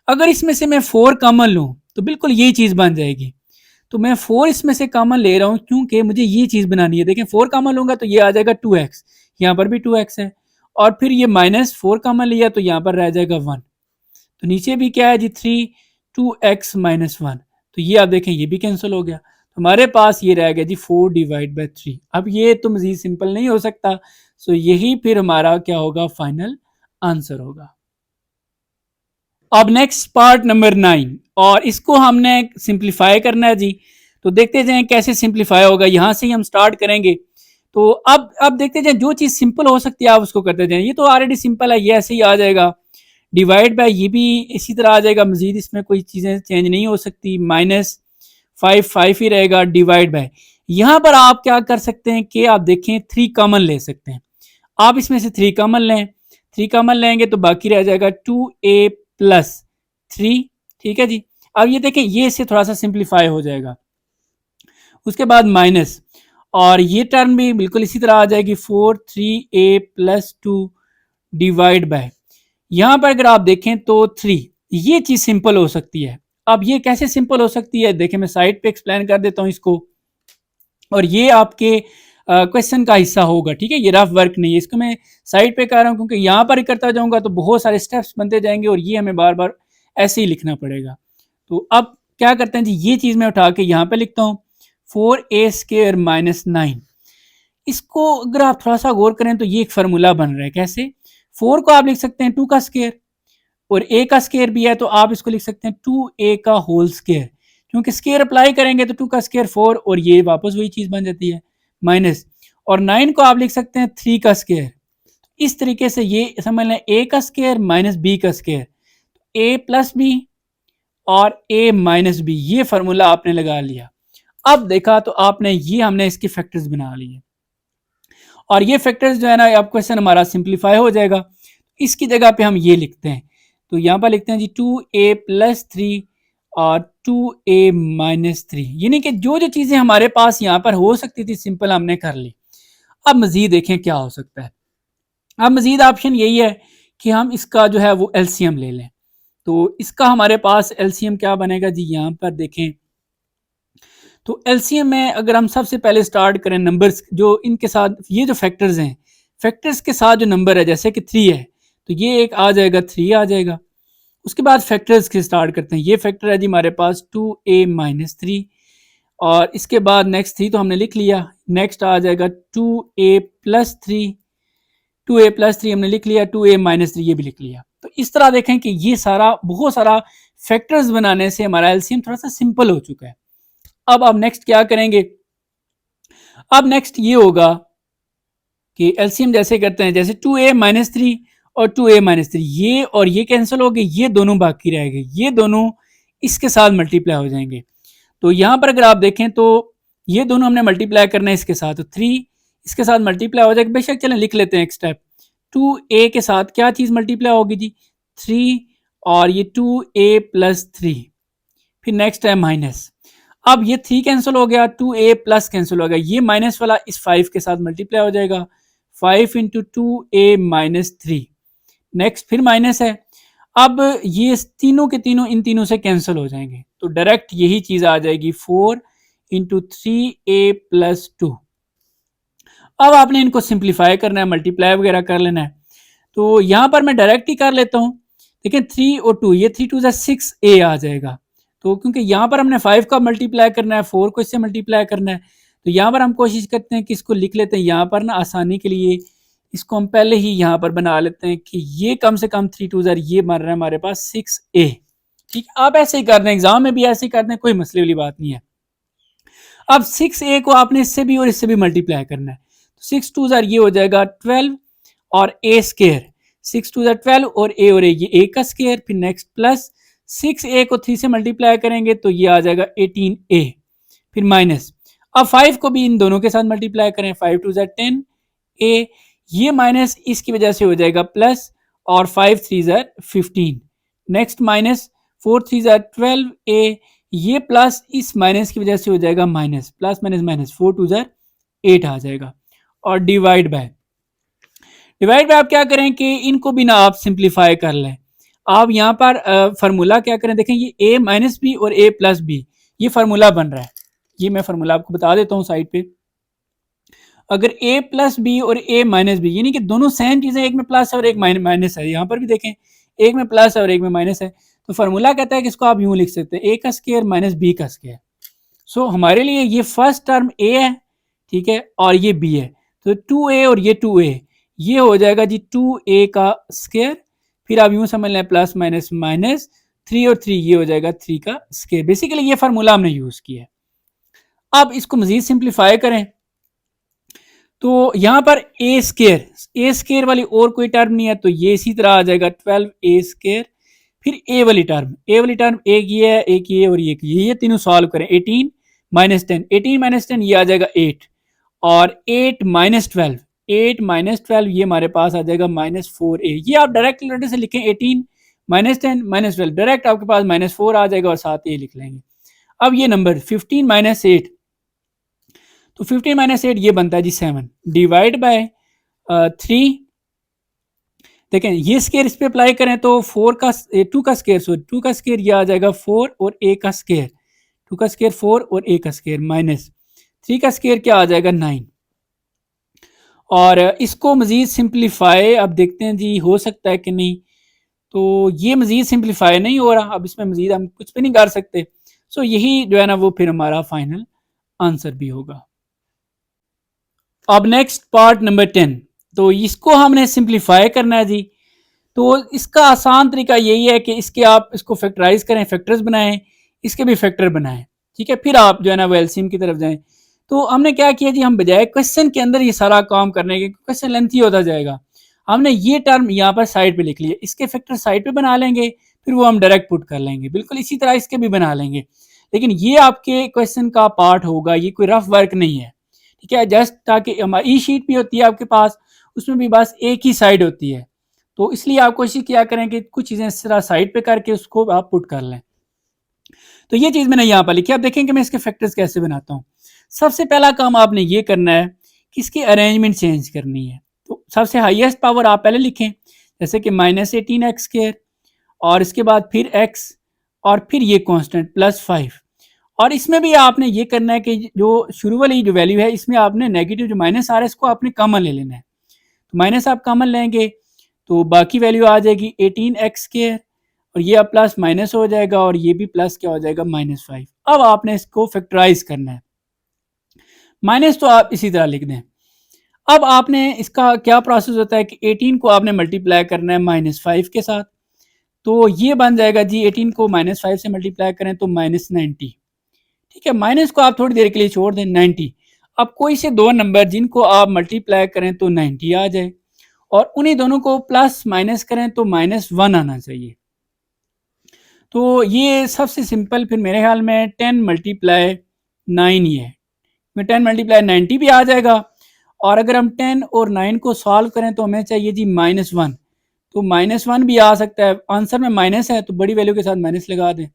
S1: अगर इसमें से मैं 4 कॉमन लूं तो बिल्कुल यही चीज बन जाएगी, तो मैं 4 इसमें से कॉमन ले रहा हूं क्योंकि मुझे ये चीज बनानी है। देखें 4 कॉमन लूंगा तो ये आ जाएगा 2x, यहाँ पर भी 2x है, और फिर ये माइनस 4 कॉमन लिया तो यहाँ पर रह जाएगा 1, तो नीचे भी क्या है जी 3 2x माइनस 1, तो ये आप देखें ये भी कैंसिल हो गया, तो हमारे पास ये रह गया जी 4 डिवाइड बाय 3। अब ये तो मजीद सिंपल नहीं हो सकता, सो यही फिर हमारा क्या होगा फाइनल आंसर होगा। अब नेक्स्ट पार्ट नंबर 9, और इसको हमने सिंप्लीफाई करना है जी, तो देखते जाएं कैसे सिंप्लीफाई होगा, यहां से ही हम स्टार्ट करेंगे। तो अब देखते जाएं जो चीज सिंपल हो सकती है आप उसको करते जाएं, ये तो ऑलरेडी सिंपल है, ये ऐसे ही आ जाएगा, डिवाइड बाय ये भी इसी तरह आ जाएगा, मजीद इसमें कोई चीजें चेंज नहीं हो सकती, माइनस 5 ही रहेगा डिवाइड बाय। यहां पर आप क्या कर सकते हैं कि आप देखें 3 कॉमन ले सकते हैं, आप इसमें से 3 कॉमन लें, 3 कॉमन लेंगे तो बाकी रह जाएगा 2a+3। ठीक है जी। अब ये देखें, ये इससे थोड़ा सा सिंप्लीफाई हो जाएगा। उसके बाद माइनस, और ये टर्म भी बिल्कुल इसी तरह आ जाएगी 4 3a+2 डिवाइड बाय, यहां पर अगर आप देखें तो 3, ये चीज सिंपल हो सकती है। अब ये कैसे सिंपल हो सकती है, देखें मैं साइड पे एक्सप्लेन कर देता हूं इसको, और ये आपके क्वेश्चन का हिस्सा होगा। ठीक है, ये रफ वर्क नहीं है, इसको मैं साइड पे कर रहा हूं क्योंकि यहां पर करता जाऊंगा तो बहुत सारे स्टेप्स बनते जाएंगे और ये हमें बार बार ऐसे ही लिखना पड़ेगा। तो अब क्या करते हैं जी, ये चीज मैं उठा के यहाँ पे लिखता हूँ 4a² - 9। इसको अगर आप थोड़ा सा गौर करें तो ये एक फार्मूला बन रहा है। कैसे? 4 को आप लिख सकते हैं 2 का स्क्वायर, और a का स्क्वायर भी है तो आप इसको लिख सकते हैं 2a का होल स्क्वायर, क्योंकि स्क्वायर अप्लाई करेंगे तो 2 का स्क्वायर 4 और ये वापस वही चीज बन जाती है माइनस, और 9 को आप लिख सकते हैं 3 का स्क्वायर। इस तरीके से ये समझ लें a का स्क्वायर माइनस b का स्क्वायर, a+b और a-b, ये फार्मूला आपने लगा लिया। अब देखा तो आपने ये हमने इसके फैक्टर्स बना लिए, और ये फैक्टर्स जो है ना, अब क्वेश्चन हमारा सिंप्लीफाई हो जाएगा। इसकी जगह पे हम ये लिखते हैं, तो यहाँ पर लिखते हैं जी 2a+3 और 2a-3, यानी कि जो जो चीजें हमारे पास यहाँ पर हो सकती थी सिंपल हमने कर ली। अब मजीद देखें क्या हो सकता है। अब मजीद ऑप्शन यही है कि हम इसका जो है वो एलसीएम ले लें। तो इसका हमारे पास एलसीएम क्या बनेगा जी, यहाँ पर देखें तो एलसीएम में अगर हम सबसे पहले स्टार्ट करें नंबर्स जो इनके साथ, ये जो फैक्टर्स हैं, फैक्टर्स के साथ जो नंबर है जैसे कि 3 है तो ये एक आ जाएगा, 3 आ जाएगा। उसके बाद फैक्टर्स के स्टार्ट करते हैं, ये फैक्टर है जी हमारे पास 2a-3, और इसके बाद नेक्स्ट 3 तो हमने लिख लिया, नेक्स्ट आ जाएगा 2a+3, 2a+3 हमने लिख लिया, 2a-3 ये भी लिख लिया। तो इस तरह देखें कि ये सारा बहुत सारा फैक्टर्स बनाने से हमारा एलसीएम थोड़ा सा सिंपल हो चुका है। अब नेक्स्ट क्या करेंगे, अब नेक्स्ट ये होगा कि एलसीएम जैसे करते हैं, जैसे 2a-3 और 2a-3, ये और ये कैंसिल हो गए, ये दोनों बाकी रह गए, ये दोनों इसके साथ मल्टीप्लाई हो जाएंगे। तो यहां पर अगर आप देखें तो ये दोनों हमने मल्टीप्लाई करना है इसके साथ, तो 3 इसके साथ मल्टीप्लाई हो जाएगा। बेशक चलें लिख लेते हैं एक स्टेप, 2a के साथ क्या चीज मल्टीप्लाई होगी जी, 3, और ये 2a+3, फिर नेक्स्ट है माइनस। अब ये 3 कैंसिल हो गया, 2a+ कैंसिल हो गया, ये माइनस वाला इस 5 के साथ मल्टीप्लाई हो जाएगा, 5 × 2a-3, नेक्स्ट फिर माइनस है। अब ये तीनों के तीनों इन तीनों से कैंसिल हो जाएंगे, तो डायरेक्ट यही चीज आ जाएगी 4 × 3a+2। अब आपने इनको सिंप्लीफाई करना है, मल्टीप्लाई वगैरह कर लेना है, तो यहां पर मैं डायरेक्ट ही कर लेता हूं। देखिए 3 और 2, ये 3 2 6a आ जाएगा, तो क्योंकि यहाँ पर हमने 5 का मल्टीप्लाई करना है, 4 को इससे मल्टीप्लाई करना है, तो यहाँ पर हम कोशिश करते हैं कि इसको लिख लेते हैं यहाँ पर ना आसानी के लिए, इसको हम पहले ही यहाँ पर बना लेते हैं कि ये कम से कम 3 2 ये बन रहा है हमारे पास 6a। ठीक, आप ऐसे ही कर दें, एग्जाम में भी ऐसे ही कर दें, कोई मसले वाली बात नहीं है। अब 6a को आपने इससे भी और इससे भी मल्टीप्लाई करना है, तो 6 2 ये हो जाएगा 12 और a², 6 2 12 और a ये a का स्क्वायर, फिर नेक्स्ट प्लस 6a को 3 से मल्टीप्लाई करेंगे तो ये आ जाएगा 18a, फिर माइनस। अब 5 को भी इन दोनों के साथ मल्टीप्लाई करें, 5 2 10a, ये माइनस इसकी वजह से हो जाएगा प्लस, और 5 3 15, नेक्स्ट माइनस 4 3 12a, ये प्लस इस माइनस की वजह से हो जाएगा माइनस, प्लस माइनस माइनस, 4 2 8 आ जाएगा, और डिवाइड बाय आप क्या करें कि इनको भी ना आप सिंप्लीफाई कर लें। आप यहाँ पर फार्मूला क्या करें, देखें ये a-b और a+b ये फार्मूला बन रहा है, ये मैं फार्मूला आपको बता देता हूँ साइड पे। अगर a+b और a-b यानी कि दोनों सेम चीजें, एक में प्लस है और एक माइनस है, यहाँ पर भी देखें एक में प्लस है और एक में माइनस है, तो फार्मूला कहता है कि इसको आप यूं लिख सकते हैं, a का स्क्वायर माइनस b का स्क्वायर। सो हमारे लिए ये फर्स्ट टर्म a है, ठीक है, और ये b है, तो 2a और ये 2a, ये हो जाएगा जी 2a का स्क्वायर, फिर आप यूं समझ लें प्लस माइनस माइनस 3 और 3, ये हो जाएगा 3 का स्क्वायर। बेसिकली ये फार्मूला हमने यूज किया है। अब इसको मजीद सिंप्लीफाई करें तो यहां पर a स्क्वायर वाली और कोई टर्म नहीं है, तो ये इसी तरह आ जाएगा 12a², फिर a वाली टर्म एक ये है, एक ये और ये तीनों सॉल्व करें, 18 - 10, 18 - 10 ये आ जाएगा 8, और 8 - 12 8 माइनस 12, ये हमारे पास आ जाएगा -4a। ये आप डायरेक्ट कैलकुलेटर से लिखें, 18 माइनस 10 माइनस 12, डायरेक्ट आपके पास -4 आ जाएगा और साथ ए लिख लेंगे। अब ये नंबर 15 माइनस 8, तो 15 माइनस 8 ये बनता है जी 7, डिवाइड बाय 3। देखें ये स्केयर इस पे अप्लाई करें तो 4 का 2 का स्केयर, सो 2 का स्केयर ये आ जाएगा 4 और a का स्केयर, 2 का स्केयर 4 और a का स्केयर माइनस 3 का स्केयर क्या आ जाएगा 9। और इसको मजीद सिंप्लीफाई अब देखते हैं जी हो सकता है कि नहीं। तो ये मजीद सिंप्लीफाई नहीं हो रहा, अब इसमें मजीद हम कुछ भी नहीं कर सकते। सो यही जो है ना वो फिर हमारा फाइनल आंसर भी होगा। अब नेक्स्ट पार्ट नंबर 10, तो इसको हमने सिंप्लीफाई करना है जी। तो इसका आसान तरीका यही है कि इसके आप इसको फैक्टराइज करें, फैक्टर्स बनाएं, इसके भी फैक्टर बनाएं, ठीक है, फिर आप जो है ना वो एलसीएम की तरफ जाएं। तो हमने क्या किया जी, हम बजाय क्वेश्चन के अंदर ये सारा काम करने के, क्वेश्चन लेंथी होता जाएगा, हमने ये टर्म यहाँ पर साइड पे लिख लिया, इसके फैक्टर साइड पे बना लेंगे, फिर वो हम डायरेक्ट पुट कर लेंगे। बिल्कुल इसी तरह इसके भी बना लेंगे, लेकिन ये आपके क्वेश्चन का पार्ट होगा, ये कोई रफ वर्क नहीं है, ठीक है। जस्ट ताकि हमारी ई शीट भी होती है आपके पास, उसमें भी बस एक ही साइड होती है, तो इसलिए आप कोशिश किया करें कि कुछ चीज़ें इस तरह साइड पे करके उसको आप पुट कर लें। तो ये चीज़ मैंने यहाँ पर लिखी, आप देखें कि मैं इसके फैक्टर्स कैसे बनाता हूँ। सबसे पहला काम आपने ये करना है कि इसकी अरेंजमेंट चेंज करनी है। तो सबसे हाईएस्ट पावर आप पहले लिखें, जैसे कि -18x², और इसके बाद फिर x, और फिर ये कांस्टेंट +5। और इसमें भी आपने ये करना है कि जो शुरू वाली जो वैल्यू है इसमें आपने नेगेटिव जो माइनस आ रहा है इसको आपने कॉमन ले लेना है। तो माइनस आप कॉमन लेंगे तो बाकी वैल्यू आ जाएगी 18x², और ये अब प्लस माइनस हो जाएगा, और ये भी प्लस क्या हो जाएगा -5। अब आपने इसको फैक्टराइज करना है, माइनस तो आप इसी तरह लिख दें। अब आपने इसका क्या प्रोसेस होता है कि 18 को आपने मल्टीप्लाई करना है -5 के साथ, तो ये बन जाएगा जी 18 को -5 से मल्टीप्लाई करें तो -90, ठीक है। माइनस को आप थोड़ी देर के लिए छोड़ दें, 90। अब कोई से दो नंबर जिनको आप मल्टीप्लाई करें तो 90 आ जाए, और उन्हीं दोनों को प्लस माइनस करें तो -1 आना चाहिए। तो ये सबसे सिंपल फिर मेरे ख्याल में 10 मल्टीप्लाई 9 ही है, 10 मल्टीप्लाई 90 भी आ जाएगा। और अगर हम 10 और 9 को सॉल्व करें तो हमें चाहिए जी -1, तो -1 भी आ सकता है, आंसर में माइनस है तो बड़ी वैल्यू के साथ माइनस लगा दें,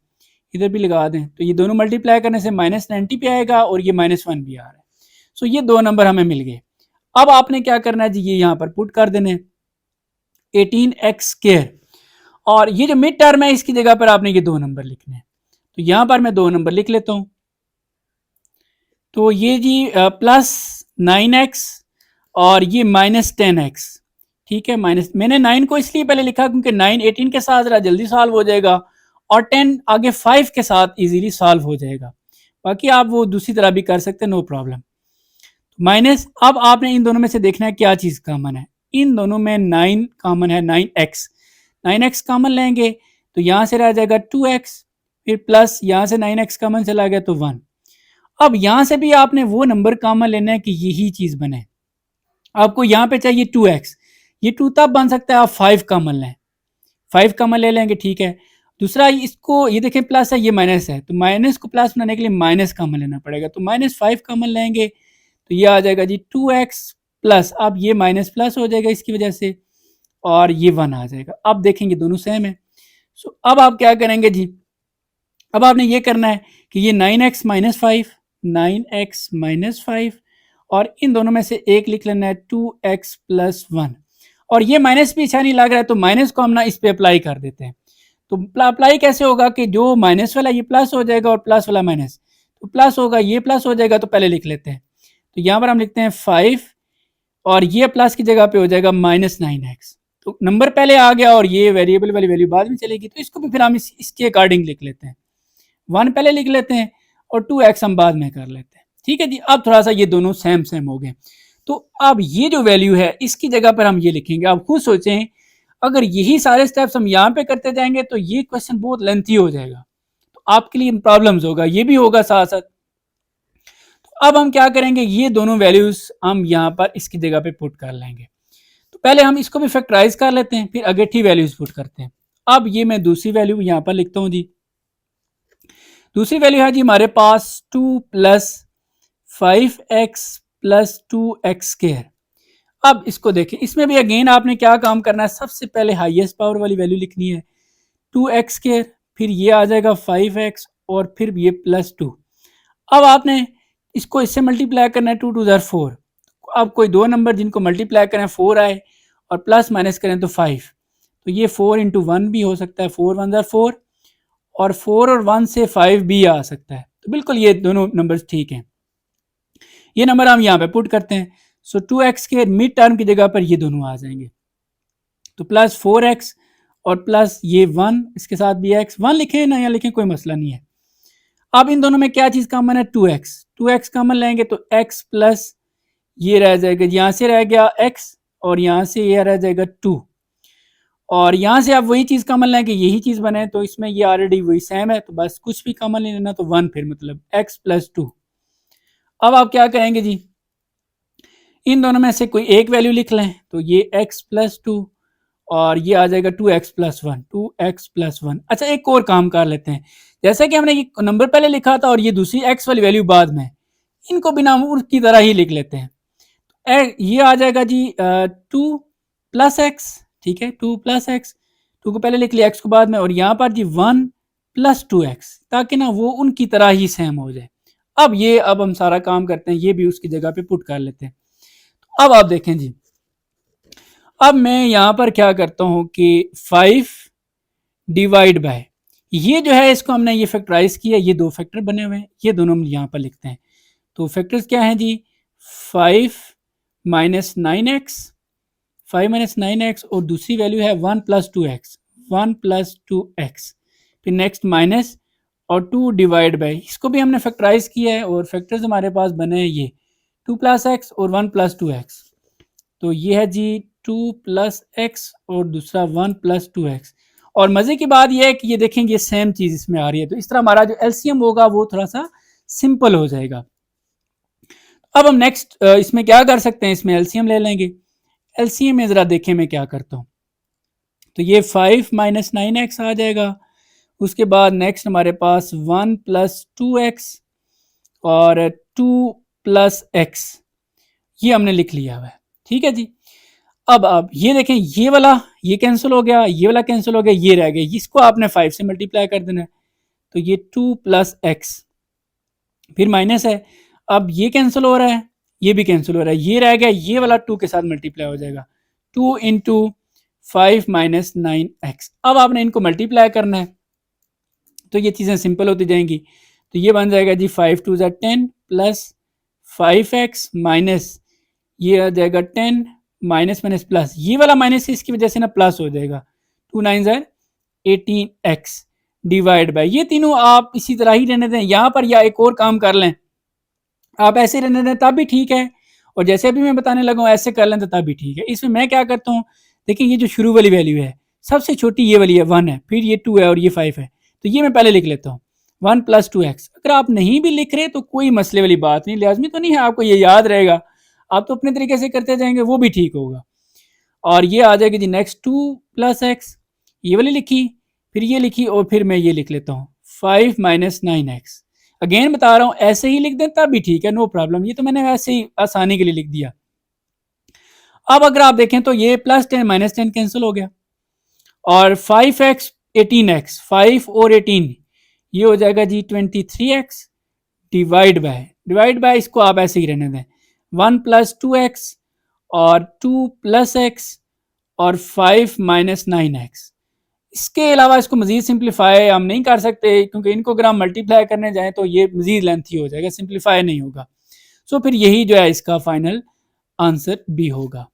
S1: इधर भी लगा दें, तो ये दोनों मल्टीप्लाई करने से -90 पे आएगा, और ये -1 भी आ रहा है। सो ये दो नंबर हमें मिल गए। अब आपने क्या करना है जी, ये यहाँ पर पुट कर देने 18x², और ये जो मिड टर्म है इसकी जगह पर आपने ये दो नंबर लिखने हैं। तो यहाँ पर मैं दो नंबर लिख लेता हूँ, तो ये जी +9x और ये -10x, ठीक है। माइनस मैंने 9 को इसलिए पहले लिखा क्योंकि 9 18 के साथ ज़रा जल्दी सॉल्व हो जाएगा, और 10 आगे 5 के साथ इजीली सॉल्व हो जाएगा। बाकी आप वो दूसरी तरह भी कर सकते हैं, नो प्रॉब्लम। माइनस, अब आपने इन दोनों में से देखना है क्या चीज़ कॉमन है। इन दोनों में 9 कॉमन है, 9x कॉमन लेंगे तो यहाँ से रह जाएगा 2x, फिर प्लस यहाँ से 9x कॉमन चला गया तो 1। अब यहाँ से भी आपने वो नंबर कॉमन लेना है कि यही चीज़ बने। आपको यहाँ पे चाहिए 2x, ये 2 तब बन सकता है आप 5 कॉमन लें, 5 कॉमन ले लेंगे, ठीक है। दूसरा इसको ये देखें प्लस है, ये माइनस है, तो माइनस को प्लस बनाने के लिए माइनस कॉमन लेना पड़ेगा, तो -5 कॉमन लेंगे तो ये आ जाएगा जी 2x प्लस, अब ये माइनस प्लस हो जाएगा इसकी वजह से, और ये 1 आ जाएगा। अब देखेंगे दोनों सेम है। सो अब आप क्या करेंगे जी, अब आपने ये करना है कि ये 9x माइनस 5, 9x माइनस 5, और इन दोनों में से एक लिख लेना है 2x प्लस 1, और ये माइनस भी अच्छा नहीं लग रहा है तो माइनस को हम ना इस पे अप्लाई कर देते हैं। तो अप्लाई कैसे होगा कि जो माइनस वाला ये प्लस हो जाएगा और प्लस वाला माइनस, तो प्लस होगा ये प्लस हो जाएगा, तो पहले लिख लेते हैं। तो यहाँ पर हम लिखते हैं 5, और ये प्लस की जगह पे हो जाएगा -9x, तो नंबर पहले आ गया और ये वेरिएबल वाली वैल्यू बाद में चलेगी, तो इसको भी फिर हम इसके अकॉर्डिंग लिख लेते हैं। 1 पहले लिख लेते हैं और 2x हम बाद में कर लेते हैं, ठीक है जी। अब थोड़ा सा ये दोनों सेम सेम हो गए, तो अब ये जो वैल्यू है इसकी जगह पर हम ये लिखेंगे। आप खुद सोचें, अगर यही सारे स्टेप्स हम यहाँ पे करते जाएंगे तो ये क्वेश्चन बहुत लेंथी हो जाएगा, तो आपके लिए प्रॉब्लम्स होगा, ये भी होगा साथ साथ। तो अब हम क्या करेंगे, ये दोनों वैल्यूज हम यहाँ पर इसकी जगह पे पुट कर लेंगे। तो पहले हम इसको भी फैक्टराइज कर लेते हैं, फिर अगेठी वैल्यूज पुट करते हैं। अब ये मैं दूसरी वैल्यू यहाँ पर लिखता हूँ जी। दूसरी वैल्यू है जी हमारे पास 2 + 5x + 2x²। अब इसको देखें, इसमें भी अगेन आपने क्या काम करना है, सबसे पहले हाईएस्ट पावर वाली वैल्यू लिखनी है 2x², फिर ये आ जाएगा 5x और फिर ये +2। अब आपने इसको इससे मल्टीप्लाई करना है, 2 2 ज़ार 4। अब कोई दो नंबर जिनको मल्टीप्लाई करें 4 आए और प्लस माइनस करें तो 5, तो ये 4 इंटू 1 भी हो सकता है, 4 1 ज़ार 4 और 4 और 1 से 5 भी आ सकता है। तो बिल्कुल ये दोनों नंबर्स ठीक हैं। ये नंबर हम यहाँ पे पुट करते हैं। सो 2x के मिड टर्म की जगह पर ये दोनों आ जाएंगे, तो प्लस 4x और प्लस ये 1, इसके साथ भी x 1 लिखें ना या लिखें कोई मसला नहीं है। अब इन दोनों में क्या चीज कॉमन है, 2x कॉमन लेंगे तो x प्लस ये रह जाएगा, यहां से रह गया x और यहां से ये रह जाएगा 2, और यहां से आप वही चीज कॉमन लेंगे, यही चीज बने, तो इसमें ये ऑलरेडी वही सेम है, तो बस कुछ भी कॉमन नहीं लेना, तो 1 फिर मतलब x प्लस 2। अब आप क्या करेंगे जी, इन दोनों में से कोई एक वैल्यू लिख लें, तो ये x प्लस 2 और ये आ जाएगा 2x प्लस 1, 2x प्लस 1। अच्छा एक और काम कर लेते हैं, जैसे कि हमने ये नंबर पहले लिखा था और ये दूसरी x वाली वैल्यू बाद में, इनको बिना उसकी तरह ही लिख लेते हैं। ये आ जाएगा जी 2 प्लस एक्स, ठीक है, 2 प्लस एक्स, 2 को पहले लिख लिया x को बाद में, और यहाँ पर जी 1 प्लस 2x, ताकि ना वो उनकी तरह ही सेम हो जाए। अब हम सारा काम करते हैं, ये भी उसकी जगह पे पुट कर लेते हैं। तो अब आप देखें जी, अब मैं यहाँ पर क्या करता हूँ कि 5 डिवाइड बाय, ये जो है इसको हमने ये फैक्टराइज किया, ये दो फैक्टर बने हुए हैं, ये दोनों हम यहाँ पर लिखते हैं। तो फैक्टर्स क्या हैं जी, 5 माइनस 9x, 5 माइनस 9x और दूसरी वैल्यू है 1 प्लस 2x, 1 प्लस 2x, फिर नेक्स्ट माइनस और 2 डिवाइड बाय, इसको भी हमने फैक्टराइज किया है और फैक्टर्स हमारे पास बने हैं ये 2 प्लस एक्स और 1 प्लस 2x। तो ये है जी 2 प्लस एक्स और दूसरा 1 प्लस 2x। और मजे की बात यह है कि ये देखेंगे ये सेम चीज इसमें आ रही है, तो इस तरह हमारा जो एलसीएम होगा वो थोड़ा सा सिंपल हो जाएगा। अब हम नेक्स्ट इसमें क्या कर सकते हैं, इसमें एलसीएम ले लेंगे। एलसीएम में जरा देखें मैं क्या करता हूँ, तो ये 5 माइनस 9x आ जाएगा, उसके बाद नेक्स्ट हमारे पास 1 प्लस 2x और 2 प्लस x, ये हमने लिख लिया हुआ है, ठीक है जी। अब ये देखें, ये वाला ये कैंसिल हो गया, ये वाला कैंसिल हो गया, ये रह गया, इसको आपने 5 से मल्टीप्लाई कर देना है, तो ये 2 प्लस एक्स, फिर माइनस है, अब ये कैंसिल हो रहा है, ये भी कैंसिल हो रहा है, ये रह गया, ये वाला 2 के साथ मल्टीप्लाई हो जाएगा, 2 इंटू 5 माइनस 9x। अब आपने इनको मल्टीप्लाई करना है, तो ये चीज़ें सिंपल होती जाएंगी, तो ये बन जाएगा जी 5 2 ज़ा 10 प्लस 5x माइनस ये आ जाएगा 10 माइनस माइनस प्लस, ये वाला माइनस इसकी वजह से ना प्लस हो जाएगा, 2 9 ज़ा 18x डिवाइड बाय, ये तीनों आप इसी तरह ही रहने दें यहाँ पर, या एक और काम कर लें, आप ऐसे रहने दें तब भी ठीक है, और जैसे अभी मैं बताने लगा हूँ ऐसे कर लें तो तब भी ठीक है। इसमें मैं क्या करता हूँ, देखिए ये जो शुरू वाली वैल्यू है सबसे छोटी ये वाली है 1 है, फिर ये 2 है और ये 5 है, तो ये मैं पहले लिख लेता हूँ 1 प्लस 2x। अगर आप नहीं भी लिख रहे तो कोई मसले वाली बात नहीं, लाजमी तो नहीं है आपको ये याद रहेगा, आप तो अपने तरीके से करते जाएंगे, वो भी ठीक होगा। और ये आ जाएगी जी नेक्स्ट 2 प्लस एक्स, ये वाली लिखी, फिर ये लिखी, और फिर मैं ये लिख लेता हूँ 5 माइनस 9x। अगेन बता रहा हूँ ऐसे ही लिख दें तब भी ठीक है, नो प्रॉब्लम, ये तो मैंने वैसे ही आसानी के लिए लिख दिया। अब अगर आप देखें तो ये प्लस 10 माइनस 10 कैंसिल हो गया, और 5x 18x, 5 और 18 ये हो जाएगा जी 23x डिवाइड बाय इसको आप ऐसे ही रहने दें, 1 प्लस 2x और 2 प्लस एक्स और 5 माइनस 9x। इसके अलावा इसको मजीद सिंप्लीफाई हम नहीं कर सकते, क्योंकि इनको अगर हम मल्टीप्लाई करने जाएं तो ये मजीद लेंथी हो जाएगा, सिंप्लीफाई नहीं होगा। सो फिर यही जो है इसका फाइनल आंसर बी होगा,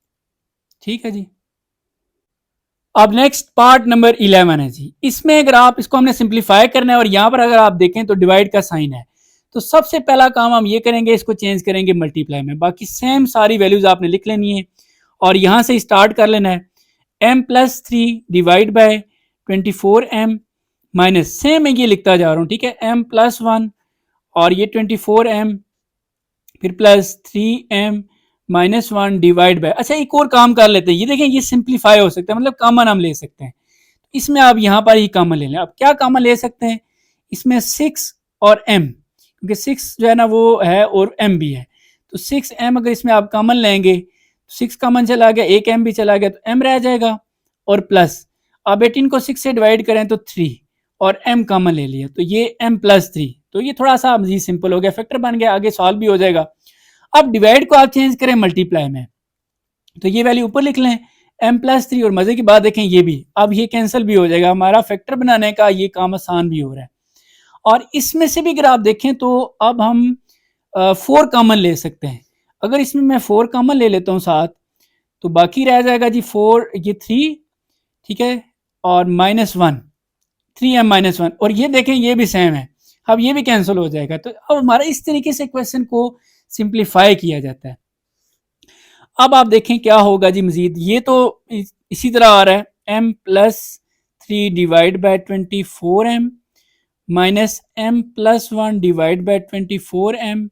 S1: ठीक है जी। अब नेक्स्ट पार्ट नंबर 11 है जी, इसमें अगर आप इसको हमने सिंप्लीफाई करना है और यहाँ पर अगर आप देखें तो डिवाइड का साइन है, तो सबसे पहला काम हम ये करेंगे, इसको चेंज करेंगे मल्टीप्लाई में, बाकी सेम सारी वैल्यूज आपने लिख लेनी है और यहाँ से स्टार्ट कर लेना है। m plus 3 divide by 24m minus, same मैं ये लिखता जा रहा हूँ, ठीक है, m प्लस 1 और ये 24m फिर plus 3m minus 1 divide bye. अच्छा एक और काम कर लेते हैं, ये देखें ये सिंप्लीफाई हो सकता है, मतलब कॉमन हम ले सकते हैं, इसमें आप यहाँ पर ही कॉमन ले लें। आप क्या कॉमन ले सकते हैं, इसमें 6 और m, क्योंकि 6 जो है ना वो है और m भी है, तो 6m अगर इसमें आप कॉमन लेंगे 6 कॉमन चला गया, एक m भी चला गया तो m रह जाएगा और प्लस अब 18 को 6 से डिवाइड करें तो 3 और m कॉमन ले लिया तो ये m+3, तो ये थोड़ा सा मजीद सिंपल हो गया, फैक्टर बन गया, आगे सॉल्व भी हो जाएगा। अब डिवाइड को आप चेंज करें मल्टीप्लाई में तो ये वैल्यू ऊपर लिख लें m+3 और मजे की बात देखें ये भी अब ये कैंसिल भी हो जाएगा, हमारा फैक्टर बनाने का ये काम आसान भी हो रहा है। और इसमें से भी अगर आप देखें तो अब हम 4 कॉमन ले सकते हैं। अगर इसमें मैं 4 कॉमन ले लेता हूँ साथ तो बाकी रह जाएगा जी 4 ये 3, ठीक है, और -1 3m-1 और ये देखें ये भी सेम है, अब ये भी कैंसिल हो जाएगा। तो अब हमारा इस तरीके से क्वेश्चन को सिंप्लीफाई किया जाता है। अब आप देखें क्या होगा जी मजीद, ये तो इसी तरह आ रहा है m+3 divide by 24m minus m+1 divide by 24m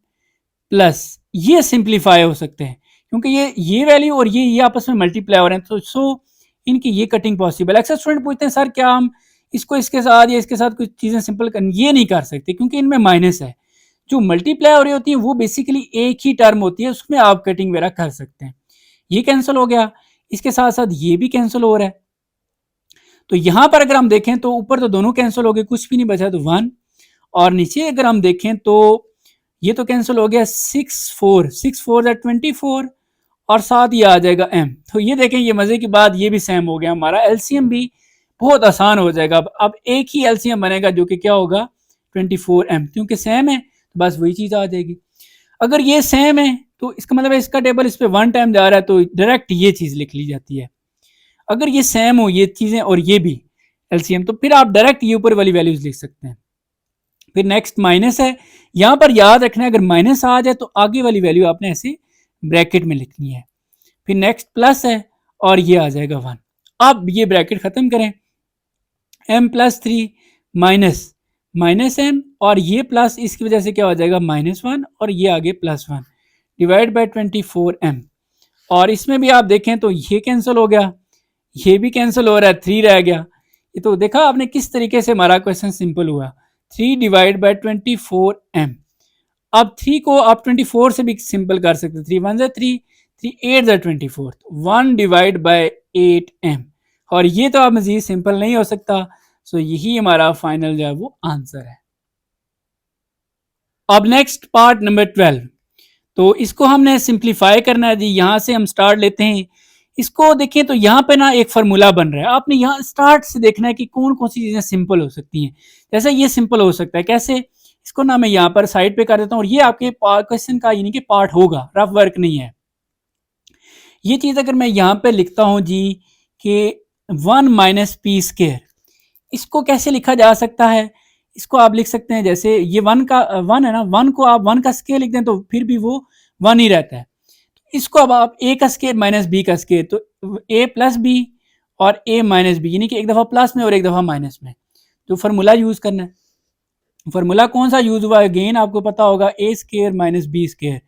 S1: plus, ये सिंप्लीफाई हो सकते हैं क्योंकि ये वैल्यू और ये आपस में मल्टीप्लाई हो रहे हैं तो सो इनकी ये कटिंग पॉसिबल है। अक्सर स्टूडेंट पूछते हैं सर क्या हम इसको इसके साथ या इसके साथ कुछ चीज़ें सिंपल कर, ये नहीं कर सकते क्योंकि इनमें माइनस है। जो मल्टीप्लाई हो रही होती है वो बेसिकली एक ही टर्म होती है, उसमें आप कटिंग वगैरह कर सकते हैं। ये कैंसिल हो गया, इसके साथ साथ ये भी कैंसिल हो रहा है। तो यहां पर अगर हम देखें तो ऊपर तो दोनों कैंसिल हो गए, कुछ भी नहीं बचा तो 1, और नीचे अगर हम देखें तो ये तो कैंसिल हो गया 6 4 24 और साथ ये आ जाएगा m। तो ये देखें ये मजे की बात ये भी सेम हो गया, हमारा एलसीएम भी बहुत आसान हो जाएगा। अब एक ही एलसीएम बनेगा जो कि क्या होगा 24m, क्योंकि सेम है तो बस वही चीज आ जाएगी। अगर ये सेम है तो इसका मतलब है इसका टेबल इस पे 1 टाइम जा रहा है तो डायरेक्ट ये चीज लिख ली जाती है। अगर ये सेम हो ये चीजें और ये भी एलसीएम तो फिर आप डायरेक्ट ये ऊपर वाली वैल्यूज लिख सकते हैं। फिर नेक्स्ट माइनस है, यहां पर याद रखना है अगर माइनस आ जाए तो आगे वाली वैल्यू आपने ऐसे ब्रैकेट में लिखनी है। फिर नेक्स्ट प्लस है और ये आ जाएगा 1। अब ये ब्रैकेट खत्म करें, m+3 माइनस m और ये प्लस इसकी वजह से क्या हो जाएगा -1 और ये आगे +1 डिवाइड बाय 24m। और इसमें भी आप देखें तो ये कैंसिल हो गया, ये भी कैंसिल हो रहा है, 3 रह गया। ये तो देखा आपने किस तरीके से हमारा क्वेश्चन सिंपल हुआ, 3 डिवाइड बाय 24m। अब 3 को आप 24 से भी सिंपल कर सकते, 3 1 3 3 8 24, 1 डिवाइड बाय 8m। और ये तो आप मजीद सिंपल नहीं हो सकता, सो यही हमारा फाइनल जो है वो आंसर है। अब नेक्स्ट पार्ट नंबर 12, तो इसको हमने सिंप्लीफाई करना है जी। यहां से हम स्टार्ट लेते हैं, इसको देखें तो यहाँ पे ना एक फार्मूला बन रहा है, आपने यहाँ स्टार्ट से देखना है कि कौन कौन सी चीजें सिंपल हो सकती हैं। जैसे ये सिंपल हो सकता है, कैसे, इसको ना मैं यहाँ पर साइड पे कर देता हूँ और ये आपके क्वेश्चन का यानी कि पार्ट होगा, रफ वर्क नहीं है। ये चीज अगर मैं यहाँ पे लिखता हूँ जी कि 1 - p², इसको कैसे लिखा जा सकता है, इसको आप लिख सकते हैं जैसे ये 1 है ना, 1 को आप 1 का स्केयर लिख दें तो फिर भी वो 1 ही रहता है। इसको अब आप a का स्केयर माइनस b का स्केयर, तो a+b और a - b, यानी कि एक दफा प्लस में और एक दफा माइनस में, तो फार्मूला यूज करना है। फार्मूला कौन सा यूज हुआ है अगेन आपको पता होगा, a² - b²,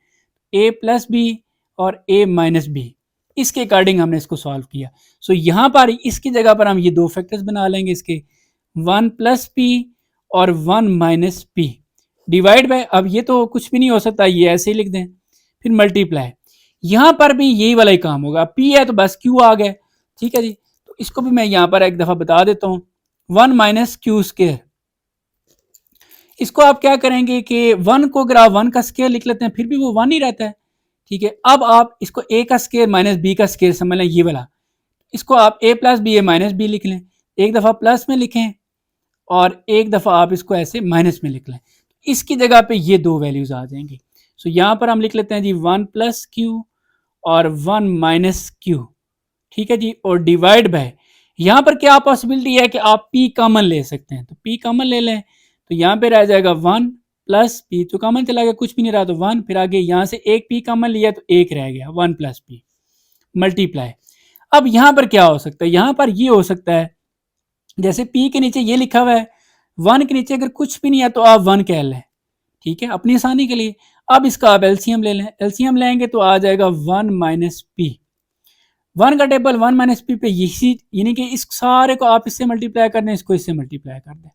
S1: a+b और a - b, इसके अकॉर्डिंग हमने इसको सॉल्व किया। सो यहाँ पर इसकी जगह पर हम ये दो फैक्टर्स बना लेंगे इसके, 1 + p और 1 - p डिवाइड बाय, अब ये तो कुछ भी नहीं हो सकता, ये ऐसे ही लिख दें, फिर मल्टीप्लाई। यहां पर भी यही वाला ही काम होगा, p है तो बस q आ गया, ठीक है जी। तो इसको भी मैं यहां पर एक दफा बता देता हूं, 1 - q²। इसको आप क्या करेंगे कि 1 को अगर आप 1 का स्केयर लिख लेते हैं फिर भी वो 1 ही रहता है, ठीक है। अब आप इसको a का स्केयर माइनस b का स्केयर समझ लें, ये वाला, इसको आप a+b a - b लिख लें, एक दफा प्लस में लिखें और एक दफा आप इसको ऐसे माइनस में लिख लें, इसकी जगह पे ये दो वैल्यूज आ जाएंगी। सो यहां पर हम लिख लेते हैं जी 1 + q और 1 - q, ठीक है जी, और डिवाइड बाय, यहां पर क्या पॉसिबिलिटी है कि आप p कॉमन ले सकते हैं, तो p कॉमन ले लें तो यहां पे रह जाएगा 1 + p, तो कॉमन चला गया, कुछ भी नहीं रहा तो 1, फिर आगे यहां से एक p कॉमन लिया तो एक रह गया 1 + p मल्टीप्लाई। अब यहां पर क्या हो सकता है, यहां पर ये हो सकता है जैसे p के नीचे ये लिखा हुआ है, 1 के नीचे अगर कुछ भी नहीं है तो आप 1 कह लें, ठीक है, अपनी आसानी के लिए। अब इसका आप एलसीएम ले लें, एलसीएम लेंगे तो आ जाएगा 1 - p, 1 का टेबल 1 - p पे यही, यानी कि इस सारे को आप इससे मल्टीप्लाई कर दें, इसको इससे मल्टीप्लाई कर दें,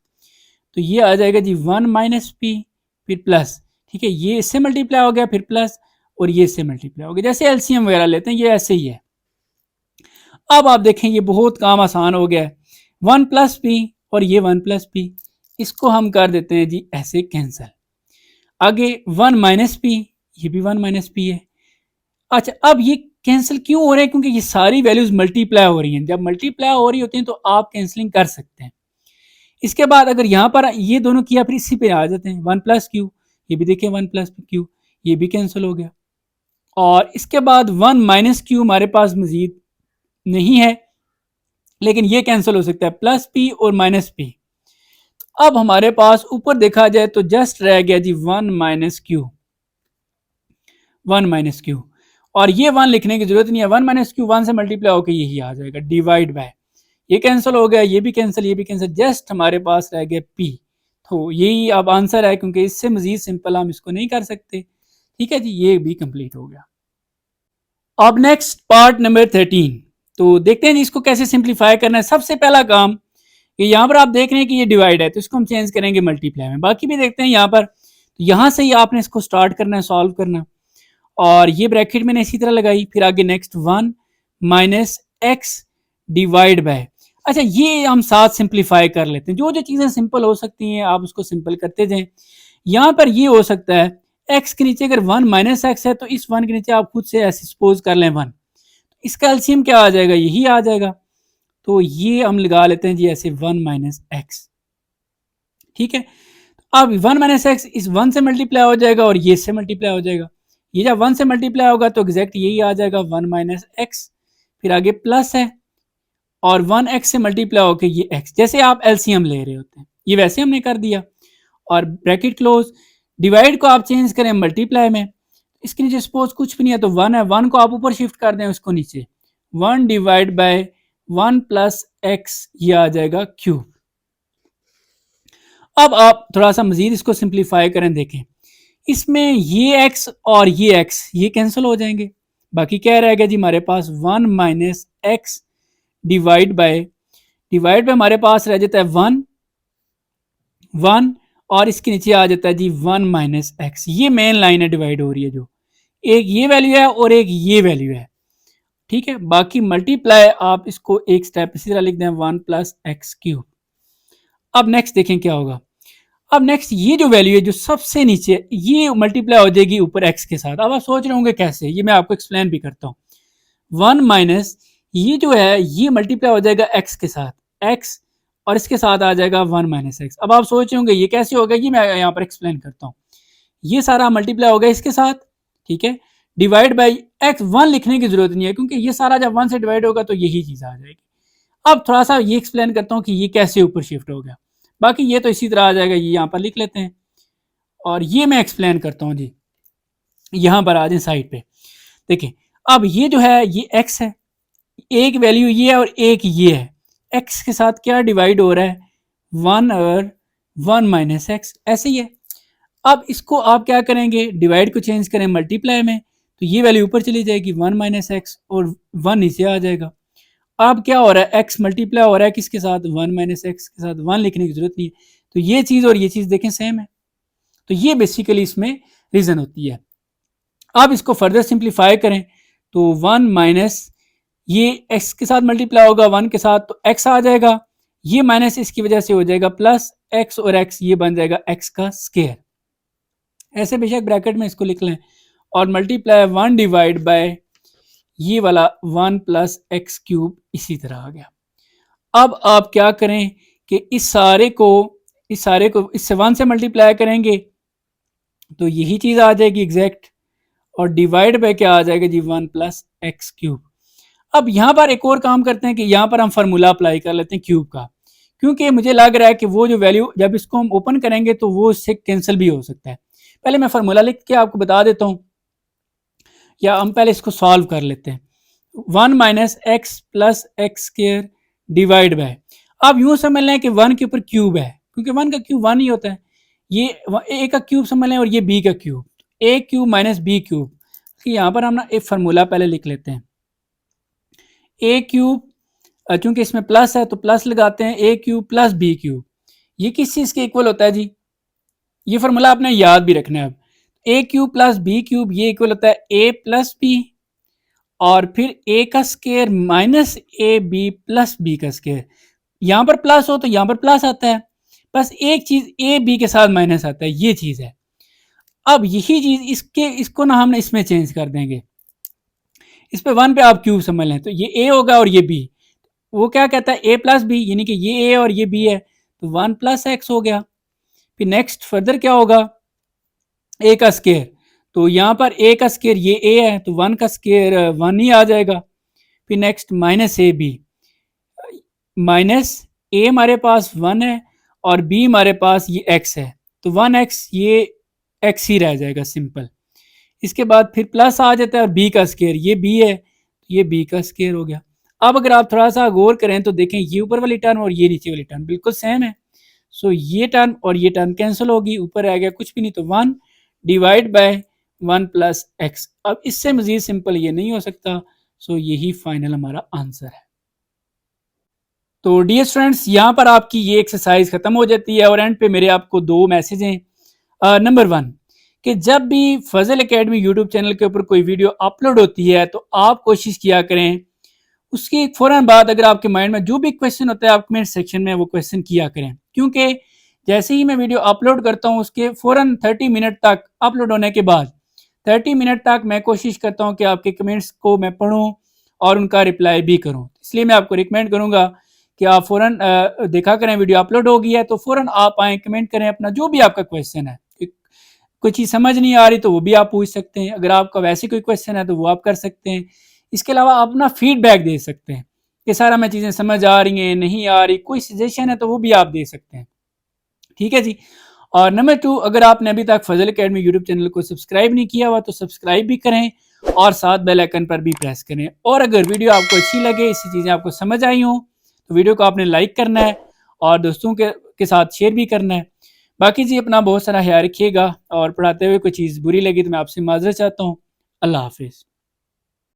S1: तो ये आ जाएगा जी 1 - p फिर प्लस, ठीक है, ये इससे मल्टीप्लाई हो गया फिर प्लस, और ये इससे मल्टीप्लाई हो गया। जैसे एलसीएम वगैरह लेते हैं, ये ऐसे ही है। अब आप देखें ये बहुत काम आसान हो गया है। 1 प्लस पी और ये 1 प्लस पी, इसको हम कर देते हैं जी ऐसे कैंसिल। आगे 1 माइनस पी, ये भी 1 माइनस पी है। अच्छा, अब ये कैंसिल क्यों हो रहे हैं? क्योंकि ये सारी वैल्यूज मल्टीप्लाई हो रही हैं। जब मल्टीप्लाई हो रही होती हैं तो आप कैंसिलिंग कर सकते हैं। इसके बाद अगर यहाँ पर ये दोनों किया, फिर इसी पे आ जाते हैं 1 प्लस क्यू, ये भी देखिए 1 प्लस क्यू, ये भी कैंसिल हो गया। और इसके बाद 1 माइनस क्यू हमारे पास मजीद नहीं है, लेकिन ये कैंसिल हो सकता है, प्लस पी और माइनस पी। अब हमारे पास ऊपर देखा जाए तो जस्ट रह गया जी 1 माइनस क्यू, 1 माइनस क्यू। और ये 1 लिखने की जरूरत नहीं है, 1 माइनस क्यू 1 से मल्टीप्लाई होकर यही आ जाएगा, डिवाइड बाय, ये कैंसिल हो गया, ये भी कैंसिल, ये भी कैंसिल, जस्ट हमारे पास रह गया पी। तो यही अब आंसर है, क्योंकि इससे मजीद सिंपल हम इसको नहीं कर सकते। ठीक है जी, ये भी कंप्लीट हो गया। अब नेक्स्ट पार्ट नंबर 13, तो देखते हैं जी इसको कैसे सिंप्लीफाई करना है। सबसे पहला काम, कि यहाँ पर आप देख रहे हैं कि ये डिवाइड है, तो इसको हम चेंज करेंगे मल्टीप्लाई में। बाकी भी देखते हैं यहाँ पर, तो यहाँ से ही आपने इसको स्टार्ट करना है, सॉल्व करना। और ये ब्रैकेट मैंने इसी तरह लगाई, फिर आगे next 1 minus x divide bye. अच्छा, ये हम साथ सिंप्लीफाई कर लेते हैं। जो जो चीज़ें सिंपल हो सकती हैं आप उसको सिंपल करते जाएं। यहाँ पर ये हो सकता है एक्स के नीचे अगर 1 माइनस एक्स है, तो इस 1 के नीचे आप खुद से ऐसे सपोज कर लें 1, इसका एलसीएम क्या आ जाएगा? यही आ जाएगा। तो ये हम लगा लेते हैं जी ऐसे 1 माइनस एक्स। ठीक है, अब 1 माइनस एक्स इस 1 से मल्टीप्लाई हो जाएगा और ये इससे मल्टीप्लाई हो जाएगा। ये जब 1 से मल्टीप्लाई होगा तो एग्जैक्ट यही आ जाएगा 1 माइनस एक्स, फिर आगे प्लस है और 1 एक्स से मल्टीप्लाई होकर ये एक्स। जैसे आप एलसीएम ले रहे होते हैं, ये वैसे हमने कर दिया और ब्रैकेट क्लोज। डिवाइड को आप चेंज करें मल्टीप्लाई में, इसके नीचे सपोज कुछ भी नहीं है तो 1 है, 1 को आप ऊपर शिफ्ट कर दें, उसको नीचे 1 डिवाइड बाय 1 प्लस एक्स, ये आ जाएगा क्यूब। अब आप थोड़ा सा मजीद इसको सिंप्लीफाई करें, देखें इसमें ये x और ये x ये कैंसिल हो जाएंगे। बाकी क्या रहेगा जी हमारे पास 1 माइनस एक्स डिवाइड बाय हमारे पास रह जाता है 1 1 और इसके नीचे आ जाता है जी 1 माइनस एक्स। ये मेन लाइन है डिवाइड हो रही है, जो एक ये वैल्यू है और एक ये वैल्यू है। ठीक है, बाकी मल्टीप्लाई आप इसको एक स्टेप इसी तरह लिख दें 1 प्लस एक्स क्यूब। अब नेक्स्ट देखें क्या होगा। अब नेक्स्ट ये जो वैल्यू है जो सबसे नीचे, ये मल्टीप्लाई हो जाएगी ऊपर एक्स के साथ। अब आप सोच रहे होंगे कैसे, ये मैं आपको एक्सप्लेन भी करता हूँ। 1 माइनस ये जो है ये मल्टीप्लाई हो जाएगा एक्स के साथ, एक्स और इसके साथ आ जाएगा 1 माइनस एक्स। अब आप सोच रहे होंगे ये कैसे होगा, ये मैं यहाँ पर एक्सप्लेन करता हूँ। ये सारा मल्टीप्लाई हो गया इसके साथ, ठीक है, डिवाइड बाई एक्स। 1 लिखने की जरूरत नहीं है क्योंकि ये सारा जब 1 से डिवाइड होगा तो यही चीज आ जाएगी। अब थोड़ा सा ये एक्सप्लेन करता हूँ कि ये कैसे ऊपर शिफ्ट हो गया। बाकी ये तो इसी तरह आ जाएगा, ये यहाँ पर लिख लेते हैं और ये मैं एक्सप्लेन करता हूँ जी। यहाँ पर आ जाए साइड पे, देखिए अब ये जो है ये x है, एक वैल्यू ये है और एक ये है। x के साथ क्या डिवाइड हो रहा है 1 और 1 माइनस एक्स, ऐसे ही है। अब इसको आप क्या करेंगे, डिवाइड को चेंज करें मल्टीप्लाई में, तो ये वैल्यू ऊपर चली जाएगी 1 माइनस एक्स और 1 नीचे आ जाएगा। अब क्या हो रहा है, x मल्टीप्लाई हो रहा है किसके साथ, 1 माइनस एक्स के साथ। 1 लिखने की जरूरत नहीं है, तो ये चीज और ये चीज देखें सेम है। तो ये बेसिकली इसमें रीजन होती है। अब इसको फर्दर सिंप्लीफाई करें तो 1 माइनस ये x के साथ मल्टीप्लाई होगा 1 के साथ, तो x आ जाएगा, ये माइनस इसकी वजह से हो जाएगा प्लस x और x, ये बन जाएगा x का स्क्वायर। ऐसे बेशक ब्रैकेट में इसको लिख लें और मल्टीप्लाई 1 डिवाइड बाय ये वाला 1 प्लस एक्स क्यूब, इसी तरह आ गया। अब आप क्या करें कि इस सारे को इससे 1 से मल्टीप्लाई करेंगे तो यही चीज आ जाएगी एग्जैक्ट, और डिवाइड बाय क्या आ जाएगा जी 1 प्लस एक्स क्यूब। अब यहाँ पर एक और काम करते हैं कि यहाँ पर हम फार्मूला अप्लाई कर लेते हैं क्यूब का, क्योंकि मुझे लग रहा है कि वो जो वैल्यू जब इसको हम ओपन करेंगे तो वो इससे कैंसिल भी हो सकता है। पहले मैं फार्मूला लिख के आपको बता देता हूँ, या हम पहले इसको सॉल्व कर लेते हैं। 1 minus x plus x square divide by, अब यूं समझ लें कि 1 के ऊपर क्यूब है, क्योंकि 1 का क्यूब 1 ही होता है। ये ए का क्यूब समझ लें और ये बी का क्यूब, ए क्यूब माइनस बी क्यूब। यहाँ पर हम ना एक फार्मूला पहले लिख लेते हैं, ए क्यूब, चूंकि इसमें प्लस है तो प्लस लगाते हैं, ए क्यूब प्लस बी क्यूब। ये किस चीज के इक्वल होता है जी, ये फार्मूला आपने याद भी रखना है। अब a cube plus b cube ये इक्वल होता है ए प्लस बी, और फिर ए का स्केयर माइनस ए बी प्लस बी का स्केयर। यहां पर प्लस हो तो यहां पर प्लस आता है, बस एक चीज ए बी के साथ माइनस आता है, ये चीज है। अब यही चीज इसको ना हम इसमें चेंज कर देंगे, इस पे 1 पे आप क्यूब समझ लें, तो ये ए होगा और ये बी। वो क्या कहता है ए प्लस बी, यानी कि ये ए और ये बी है, तो 1 प्लस एक्स हो गया। फिर नेक्स्ट फर्दर क्या होगा, ए का स्केयर, तो यहाँ पर ए का स्केयर ये ए है, तो 1 का स्केयर 1 ही आ जाएगा। फिर next minus A B, minus A हमारे पास 1 है और बी हमारे पास ये एक्स है, तो 1x ये एक्स ही रह जाएगा सिंपल। इसके बाद फिर प्लस आ जाता है और बी का स्केयर ये बी है, ये बी का स्केयर हो गया। अब अगर आप थोड़ा सा गौर करें तो देखें ये ऊपर वाली टर्म और ये नीचे वाली टर्म बिल्कुल सेम है। सो ये टर्म और ये टर्म कैंसिल होगी, ऊपर आ गया कुछ भी नहीं, तो 1 डिवाइड बाय 1 प्लस एक्स। अब इससे मजीद सिंपल ये नहीं हो सकता। सो यही फाइनल हमारा आंसर है। तो डियर स्टूडेंट्स, यहाँ पर आपकी ये एक्सरसाइज खत्म हो जाती है और एंड पे मेरे आपको 2 मैसेज हैं। नंबर 1 कि जब भी फजल एकेडमी यूट्यूब चैनल के ऊपर कोई वीडियो अपलोड होती है तो आप कोशिश किया करें उसकी फौरन बाद अगर आपके माइंड में जो भी क्वेश्चन होता है आप कमेंट सेक्शन में वो क्वेश्चन किया करें, क्योंकि जैसे ही मैं वीडियो अपलोड करता हूँ उसके फौरन 30 मिनट तक अपलोड होने के बाद 30 मिनट तक मैं कोशिश करता हूँ कि आपके कमेंट्स को मैं पढूं और उनका रिप्लाई भी करूँ। इसलिए मैं आपको रिकमेंड करूँगा कि आप फौरन देखा करें, वीडियो अपलोड हो गई है तो फौरन आप आए, कमेंट करें अपना जो भी आपका क्वेश्चन है। कोई चीज़ समझ नहीं आ रही तो वो भी आप पूछ सकते हैं, अगर आपका वैसे कोई क्वेश्चन है तो वो आप कर सकते हैं। इसके अलावा आप अपना फीडबैक दे सकते हैं कि सारा मैं चीज़ें समझ आ रही हैं नहीं आ रही, कोई सजेशन है तो वो भी आप दे सकते हैं। ठीक है जी। और नंबर 2, अगर आपने अभी तक फजल एकेडमी यूट्यूब चैनल को सब्सक्राइब नहीं किया हुआ तो सब्सक्राइब भी करें और साथ बेल आइकन पर भी प्रेस करें। और अगर वीडियो आपको अच्छी लगे, इससे चीज़ें आपको समझ आई हो तो वीडियो को आपने लाइक करना है और दोस्तों के साथ शेयर भी करना है। बाकी जी अपना बहुत सारा ख्याल रखिएगा और पढ़ाते हुए कोई चीज़ बुरी लगी तो मैं आपसे माजरत चाहता हूँ। अल्लाह हाफिज़।